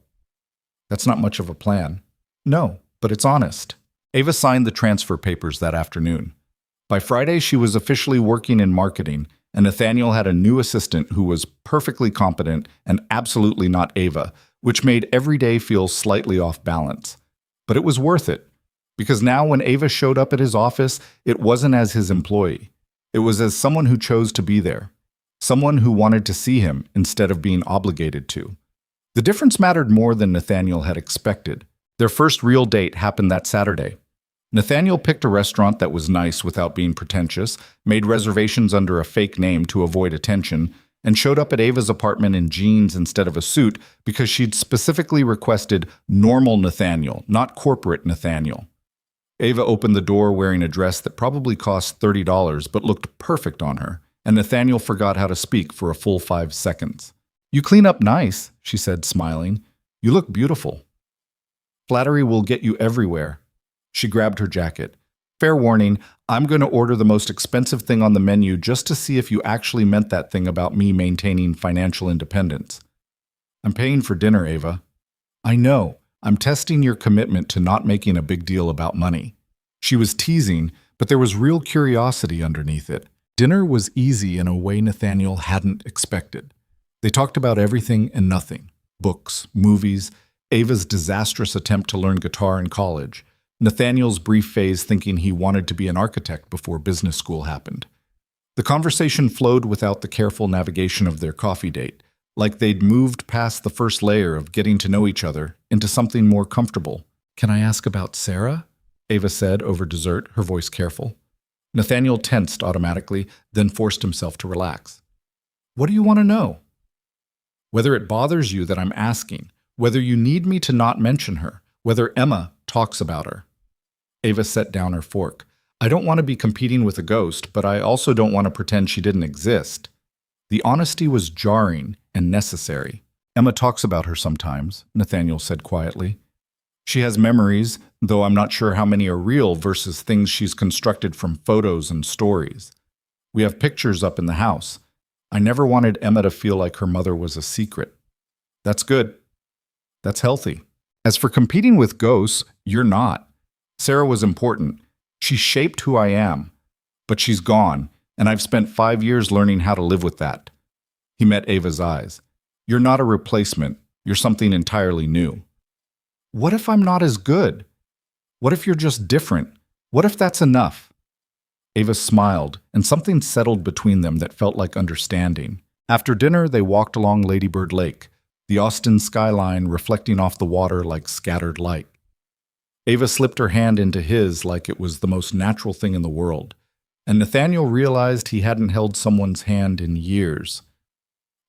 That's not much of a plan. No, but it's honest. Ava signed the transfer papers that afternoon. By Friday, she was officially working in marketing, and Nathaniel had a new assistant who was perfectly competent and absolutely not Ava, which made every day feel slightly off balance. But it was worth it, because now when Ava showed up at his office, it wasn't as his employee. It was as someone who chose to be there, someone who wanted to see him instead of being obligated to. The difference mattered more than Nathaniel had expected. Their first real date happened that Saturday. Nathaniel picked a restaurant that was nice without being pretentious, made reservations under a fake name to avoid attention, and showed up at Ava's apartment in jeans instead of a suit because she'd specifically requested normal Nathaniel, not corporate Nathaniel. Ava opened the door wearing a dress that probably cost $30 but looked perfect on her, and Nathaniel forgot how to speak for a full 5 seconds. You clean up nice, she said, smiling. You look beautiful. Flattery will get you everywhere. She grabbed her jacket. Fair warning, I'm going to order the most expensive thing on the menu just to see if you actually meant that thing about me maintaining financial independence. I'm paying for dinner, Ava. I know. I'm testing your commitment to not making a big deal about money. She was teasing, but there was real curiosity underneath it. Dinner was easy in a way Nathaniel hadn't expected. They talked about everything and nothing. Books, movies, Ava's disastrous attempt to learn guitar in college, Nathaniel's brief phase thinking he wanted to be an architect before business school happened. The conversation flowed without the careful navigation of their coffee date, like they'd moved past the first layer of getting to know each other into something more comfortable. Can I ask about Sarah? Ava said over dessert, her voice careful. Nathaniel tensed automatically, then forced himself to relax. What do you want to know? Whether it bothers you that I'm asking, whether you need me to not mention her, whether Emma talks about her. Ava set down her fork. I don't want to be competing with a ghost, but I also don't want to pretend she didn't exist. The honesty was jarring and necessary. Emma talks about her sometimes, Nathaniel said quietly. She has memories, though I'm not sure how many are real versus things she's constructed from photos and stories. We have pictures up in the house. I never wanted Emma to feel like her mother was a secret. That's good. That's healthy. As for competing with ghosts, you're not. Sarah was important. She shaped who I am. But she's gone, and I've spent 5 years learning how to live with that. He met Ava's eyes. You're not a replacement. You're something entirely new. What if I'm not as good? What if you're just different? What if that's enough? Ava smiled, and something settled between them that felt like understanding. After dinner, they walked along Lady Bird Lake, the Austin skyline reflecting off the water like scattered light. Ava slipped her hand into his like it was the most natural thing in the world, and Nathaniel realized he hadn't held someone's hand in years.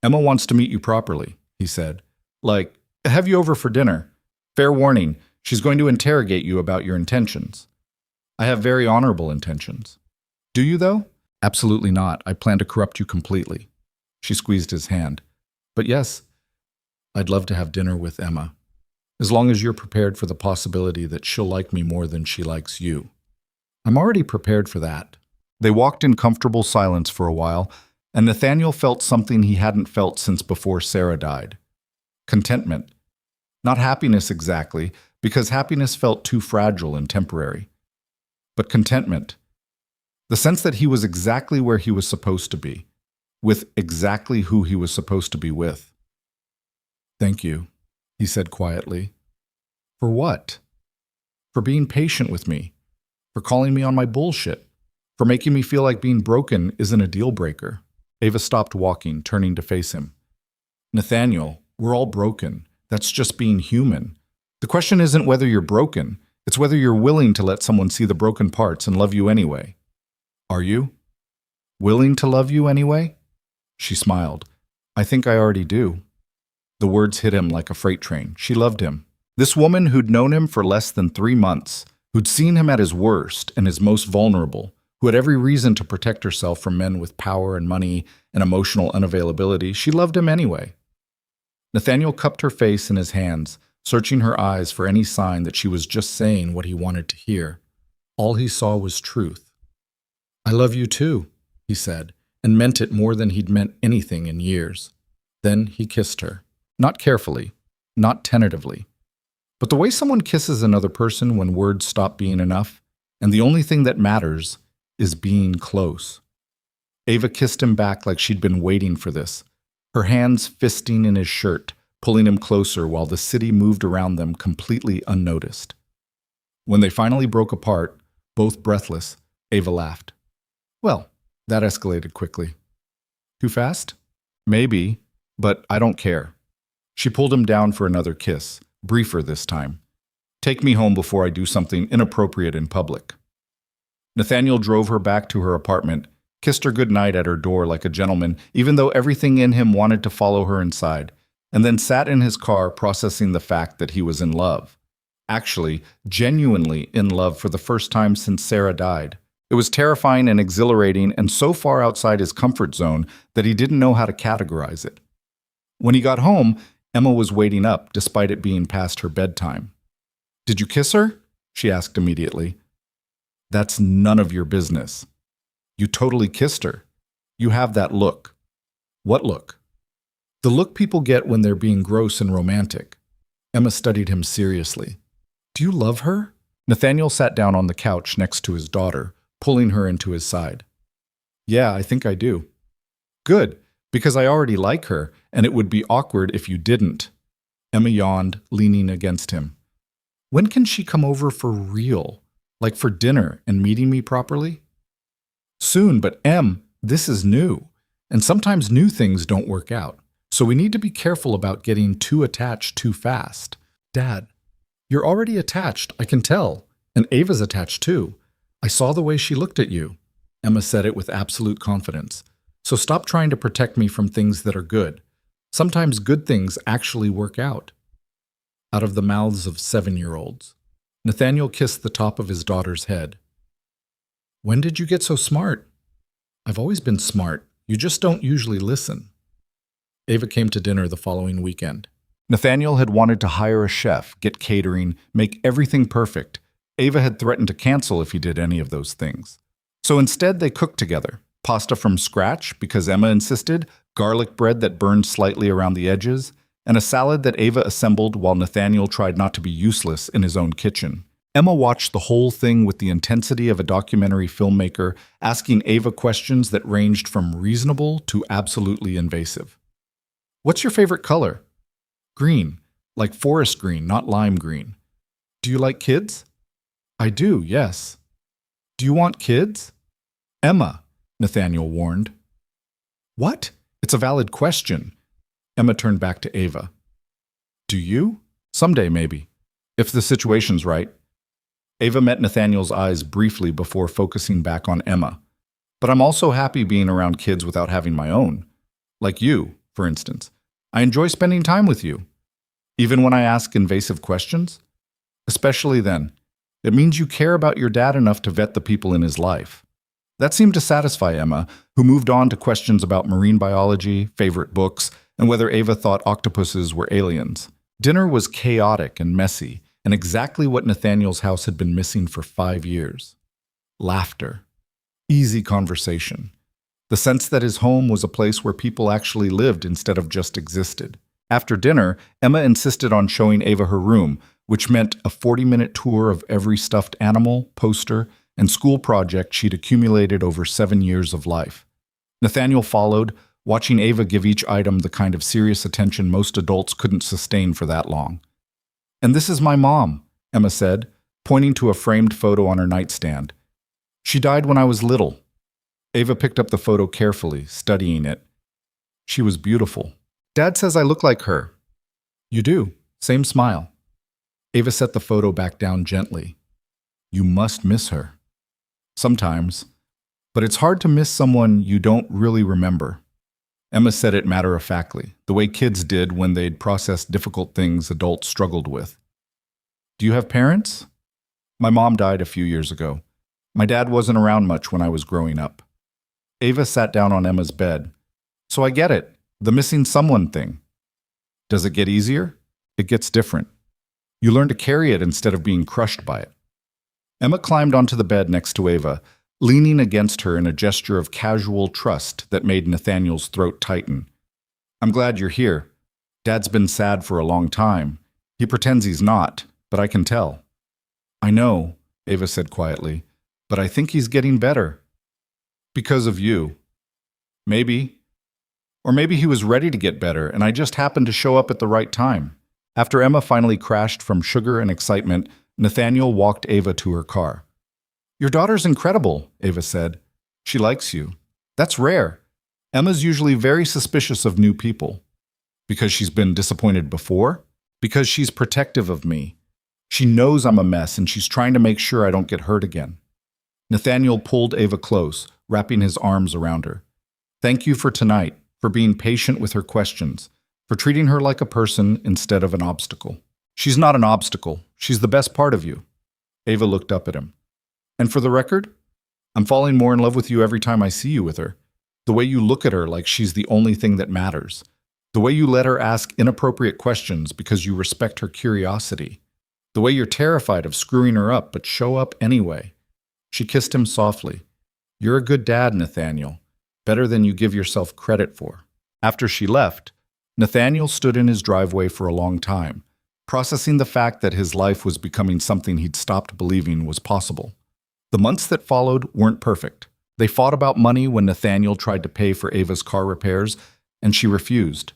Emma wants to meet you properly, he said. Like, have you over for dinner? Fair warning, she's going to interrogate you about your intentions. I have very honorable intentions. Do you, though? Absolutely not. I plan to corrupt you completely. She squeezed his hand. But yes, I'd love to have dinner with Emma, as long as you're prepared for the possibility that she'll like me more than she likes you. I'm already prepared for that. They walked in comfortable silence for a while, and Nathaniel felt something he hadn't felt since before Sarah died. Contentment. Not happiness exactly, because happiness felt too fragile and temporary. But contentment. The sense that he was exactly where he was supposed to be, with exactly who he was supposed to be with. Thank you, he said quietly. For what? For being patient with me, for calling me on my bullshit, for making me feel like being broken isn't a deal breaker. Ava stopped walking, turning to face him. Nathaniel, we're all broken. That's just being human. The question isn't whether you're broken, it's whether you're willing to let someone see the broken parts and love you anyway. Are you? Willing to love you anyway? She smiled. I think I already do. The words hit him like a freight train. She loved him. This woman who'd known him for less than 3 months, who'd seen him at his worst and his most vulnerable, who had every reason to protect herself from men with power and money and emotional unavailability, she loved him anyway. Nathaniel cupped her face in his hands, searching her eyes for any sign that she was just saying what he wanted to hear. All he saw was truth. I love you too, he said, and meant it more than he'd meant anything in years. Then he kissed her. Not carefully, not tentatively, but the way someone kisses another person when words stop being enough, and the only thing that matters is being close. Ava kissed him back like she'd been waiting for this, her hands fisting in his shirt, pulling him closer while the city moved around them completely unnoticed. When they finally broke apart, both breathless, Ava laughed. Well, that escalated quickly. Too fast? Maybe, but I don't care. She pulled him down for another kiss, briefer this time. Take me home before I do something inappropriate in public. Nathaniel drove her back to her apartment, kissed her goodnight at her door like a gentleman, even though everything in him wanted to follow her inside, and then sat in his car processing the fact that he was in love. Actually, genuinely in love for the first time since Sarah died. It was terrifying and exhilarating and so far outside his comfort zone that he didn't know how to categorize it. When he got home, Emma was waiting up despite it being past her bedtime. Did you kiss her? She asked immediately. That's none of your business. You totally kissed her. You have that look. What look? The look people get when they're being gross and romantic. Emma studied him seriously. Do you love her? Nathaniel sat down on the couch next to his daughter, pulling her into his side. Yeah, I think I do. Good, because I already like her, and it would be awkward if you didn't. Emma yawned, leaning against him. When can she come over for real? Like for dinner and meeting me properly? Soon, but Em, this is new. And sometimes new things don't work out. So we need to be careful about getting too attached too fast. Dad, you're already attached, I can tell. And Ava's attached too. I saw the way she looked at you. Emma said it with absolute confidence. So stop trying to protect me from things that are good. Sometimes good things actually work out. Out of the mouths of 7-year-olds. Nathaniel kissed the top of his daughter's head. When did you get so smart? I've always been smart. You just don't usually listen. Ava came to dinner the following weekend. Nathaniel had wanted to hire a chef, get catering, make everything perfect. Ava had threatened to cancel if he did any of those things. So instead, they cooked together. Pasta from scratch, because Emma insisted, garlic bread that burned slightly around the edges, and a salad that Ava assembled while Nathaniel tried not to be useless in his own kitchen. Emma watched the whole thing with the intensity of a documentary filmmaker, asking Ava questions that ranged from reasonable to absolutely invasive. What's your favorite color? Green, like forest green, not lime green. Do you like kids? I do, yes. Do you want kids? Emma, Nathaniel warned. What? It's a valid question. Emma turned back to Ava. Do you? Someday, maybe. If the situation's right. Ava met Nathaniel's eyes briefly before focusing back on Emma. But I'm also happy being around kids without having my own. Like you, for instance. I enjoy spending time with you. Even when I ask invasive questions? Especially then. It means you care about your dad enough to vet the people in his life. That seemed to satisfy Emma, who moved on to questions about marine biology, favorite books, and whether Ava thought octopuses were aliens. Dinner was chaotic and messy, and exactly what Nathaniel's house had been missing for 5 years. Laughter. Easy conversation. The sense that his home was a place where people actually lived instead of just existed. After dinner, Emma insisted on showing Ava her room, which meant a 40-minute tour of every stuffed animal, poster, and school project she'd accumulated over 7 years of life. Nathaniel followed, watching Ava give each item the kind of serious attention most adults couldn't sustain for that long. And this is my mom, Emma said, pointing to a framed photo on her nightstand. She died when I was little. Ava picked up the photo carefully, studying it. She was beautiful. Dad says I look like her. You do. Same smile. Ava set the photo back down gently. You must miss her. Sometimes. But it's hard to miss someone you don't really remember. Emma said it matter-of-factly, the way kids did when they'd processed difficult things adults struggled with. Do you have parents? My mom died a few years ago. My dad wasn't around much when I was growing up. Ava sat down on Emma's bed. So I get it, the missing someone thing. Does it get easier? It gets different. You learn to carry it instead of being crushed by it. Emma climbed onto the bed next to Ava, leaning against her in a gesture of casual trust that made Nathaniel's throat tighten. I'm glad you're here. Dad's been sad for a long time. He pretends he's not, but I can tell. I know, Ava said quietly, but I think he's getting better. Because of you. Maybe. Or maybe he was ready to get better, and I just happened to show up at the right time. After Emma finally crashed from sugar and excitement, Nathaniel walked Ava to her car. Your daughter's incredible, Ava said. She likes you. That's rare. Emma's usually very suspicious of new people. Because she's been disappointed before? Because she's protective of me. She knows I'm a mess and she's trying to make sure I don't get hurt again. Nathaniel pulled Ava close, wrapping his arms around her. Thank you for tonight, for being patient with her questions, for treating her like a person instead of an obstacle. She's not an obstacle. She's the best part of you. Ava looked up at him. And for the record, I'm falling more in love with you every time I see you with her. The way you look at her like she's the only thing that matters. The way you let her ask inappropriate questions because you respect her curiosity. The way you're terrified of screwing her up but show up anyway. She kissed him softly. You're a good dad, Nathaniel. Better than you give yourself credit for. After she left, Nathaniel stood in his driveway for a long time, processing the fact that his life was becoming something he'd stopped believing was possible. The months that followed weren't perfect. They fought about money when Nathaniel tried to pay for Ava's car repairs, and she refused.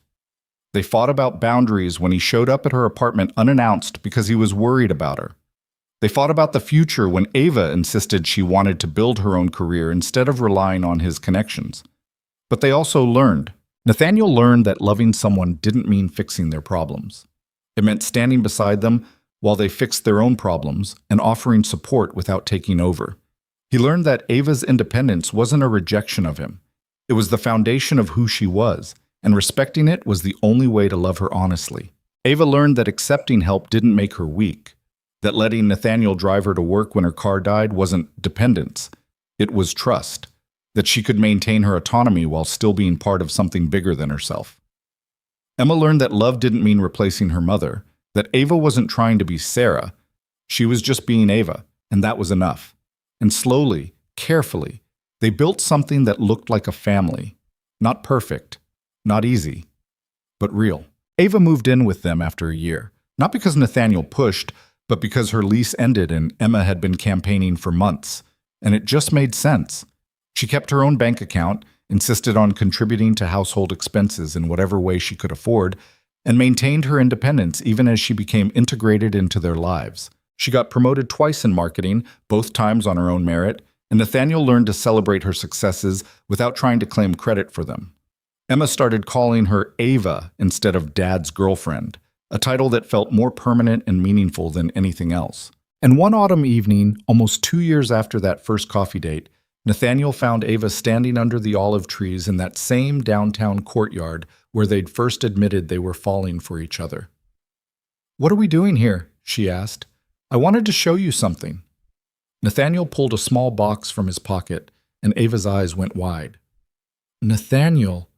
They fought about boundaries when he showed up at her apartment unannounced because he was worried about her. They fought about the future when Ava insisted she wanted to build her own career instead of relying on his connections. But they also learned. Nathaniel learned that loving someone didn't mean fixing their problems. It meant standing beside them while they fixed their own problems and offering support without taking over. He learned that Ava's independence wasn't a rejection of him. It was the foundation of who she was, and respecting it was the only way to love her honestly. Ava learned that accepting help didn't make her weak, that letting Nathaniel drive her to work when her car died wasn't dependence. It was trust, that she could maintain her autonomy while still being part of something bigger than herself. Emma learned that love didn't mean replacing her mother, that Ava wasn't trying to be Sarah. She was just being Ava, and that was enough. And slowly, carefully, they built something that looked like a family. Not perfect, not easy, but real. Ava moved in with them after a year, not because Nathaniel pushed, but because her lease ended and Emma had been campaigning for months. And it just made sense. She kept her own bank account, insisted on contributing to household expenses in whatever way she could afford, and maintained her independence even as she became integrated into their lives. She got promoted twice in marketing, both times on her own merit, and Nathaniel learned to celebrate her successes without trying to claim credit for them. Emma started calling her Ava instead of Dad's girlfriend, a title that felt more permanent and meaningful than anything else. And one autumn evening, almost 2 years after that first coffee date, Nathaniel found Ava standing under the olive trees in that same downtown courtyard where they'd first admitted they were falling for each other. "What are we doing here?" she asked. "I wanted to show you something." Nathaniel pulled a small box from his pocket, and Ava's eyes went wide. "Nathaniel,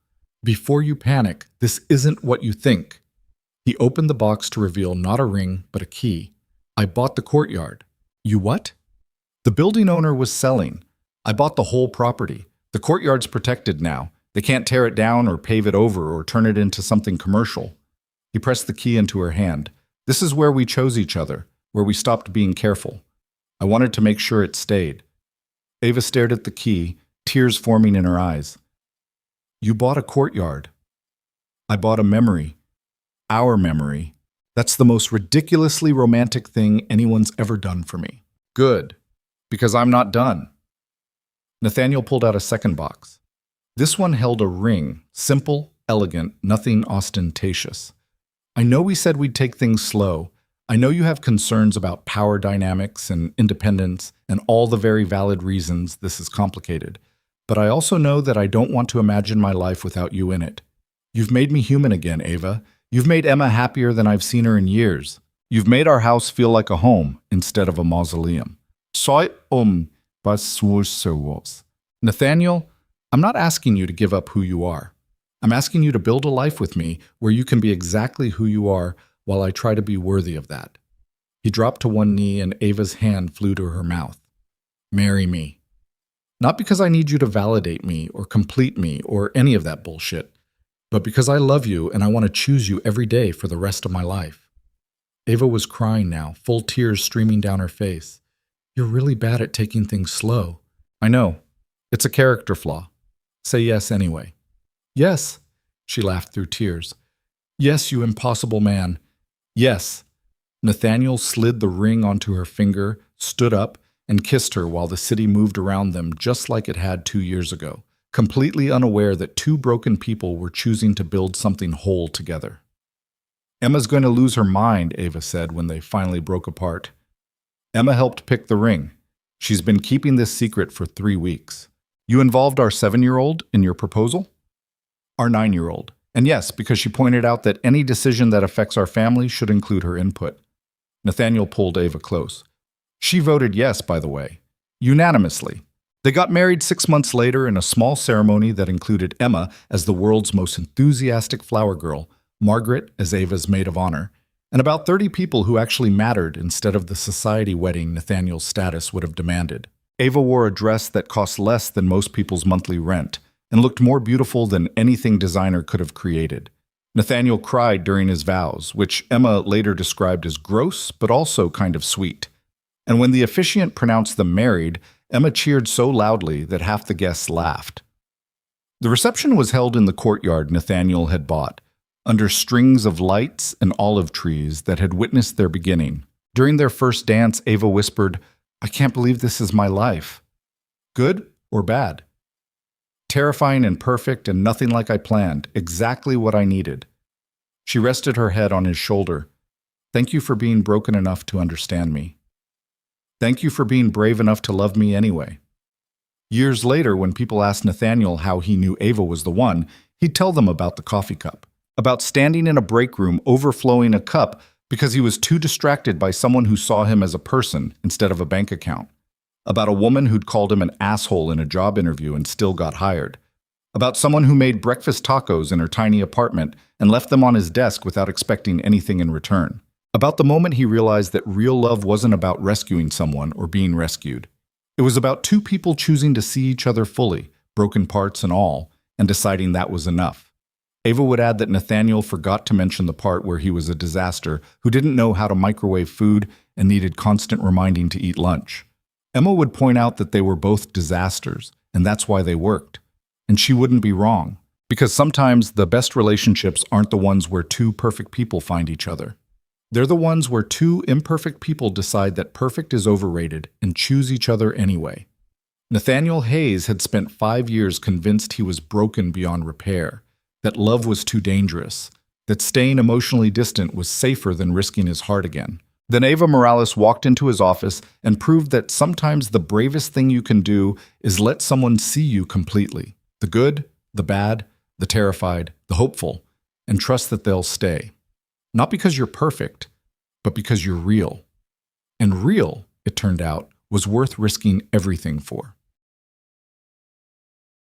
before you panic, this isn't what you think." He opened the box to reveal not a ring, but a key. "I bought the courtyard." "You what?" "The building owner was selling. I bought the whole property. The courtyard's protected now. They can't tear it down or pave it over or turn it into something commercial." He pressed the key into her hand. "This is where we chose each other, where we stopped being careful. I wanted to make sure it stayed." Ava stared at the key, tears forming in her eyes. "You bought a courtyard." "I bought a memory. Our memory. That's the most ridiculously romantic thing anyone's ever done for me." "Good, because I'm not done." Nathaniel pulled out a second box. This one held a ring, simple, elegant, nothing ostentatious. "I know we said we'd take things slow. I know you have concerns about power dynamics and independence and all the very valid reasons this is complicated. But I also know that I don't want to imagine my life without you in it. You've made me human again, Ava. You've made Emma happier than I've seen her in years. You've made our house feel like a home instead of a mausoleum." "Soy Nathaniel, I'm not asking you to give up who you are. I'm asking you to build a life with me where you can be exactly who you are while I try to be worthy of that." He dropped to one knee and Ava's hand flew to her mouth. "Marry me. Not because I need you to validate me or complete me or any of that bullshit, but because I love you and I want to choose you every day for the rest of my life." Ava was crying now, full tears streaming down her face. "You're really bad at taking things slow." "I know. It's a character flaw. Say yes anyway." "Yes," she laughed through tears. "Yes, you impossible man. Yes." Nathaniel slid the ring onto her finger, stood up, and kissed her while the city moved around them just like it had 2 years ago, completely unaware that two broken people were choosing to build something whole together. "Emma's going to lose her mind," Ava said when they finally broke apart. "Emma helped pick the ring. She's been keeping this secret for 3 weeks. You involved our 7-year-old in your proposal?" "Our 9-year-old. And yes, because she pointed out that any decision that affects our family should include her input." Nathaniel pulled Ava close. "She voted yes, by the way. Unanimously." They got married 6 months later in a small ceremony that included Emma as the world's most enthusiastic flower girl, Margaret as Ava's maid of honor, and about 30 people who actually mattered instead of the society wedding Nathaniel's status would have demanded. Ava wore a dress that cost less than most people's monthly rent and looked more beautiful than anything designer could have created. Nathaniel cried during his vows, which Emma later described as gross but also kind of sweet. And when the officiant pronounced them married, Emma cheered so loudly that half the guests laughed. The reception was held in the courtyard Nathaniel had bought, under strings of lights and olive trees that had witnessed their beginning. During their first dance, Ava whispered, "I can't believe this is my life." "Good or bad?" "Terrifying and perfect and nothing like I planned, exactly what I needed." She rested her head on his shoulder. Thank you for being broken enough to understand me. Thank you for being brave enough to love me anyway. Years later, when people asked Nathaniel how he knew Ava was the one, he'd tell them about the coffee cup, about standing in a break room overflowing a cup because he was too distracted by someone who saw him as a person instead of a bank account, about a woman who'd called him an asshole in a job interview and still got hired, about someone who made breakfast tacos in her tiny apartment and left them on his desk without expecting anything in return, about the moment he realized that real love wasn't about rescuing someone or being rescued. It was about two people choosing to see each other fully, broken parts and all, and deciding that was enough. Ava would add that Nathaniel forgot to mention the part where he was a disaster who didn't know how to microwave food and needed constant reminding to eat lunch. Emma would point out that they were both disasters, and that's why they worked. And she wouldn't be wrong, because sometimes the best relationships aren't the ones where two perfect people find each other. They're the ones where two imperfect people decide that perfect is overrated and choose each other anyway. Nathaniel Hayes had spent 5 years convinced he was broken beyond repair, that love was too dangerous, that staying emotionally distant was safer than risking his heart again. Then Ava Morales walked into his office and proved that sometimes the bravest thing you can do is let someone see you completely, the good, the bad, the terrified, the hopeful, and trust that they'll stay. Not because you're perfect, but because you're real. And real, it turned out, was worth risking everything for.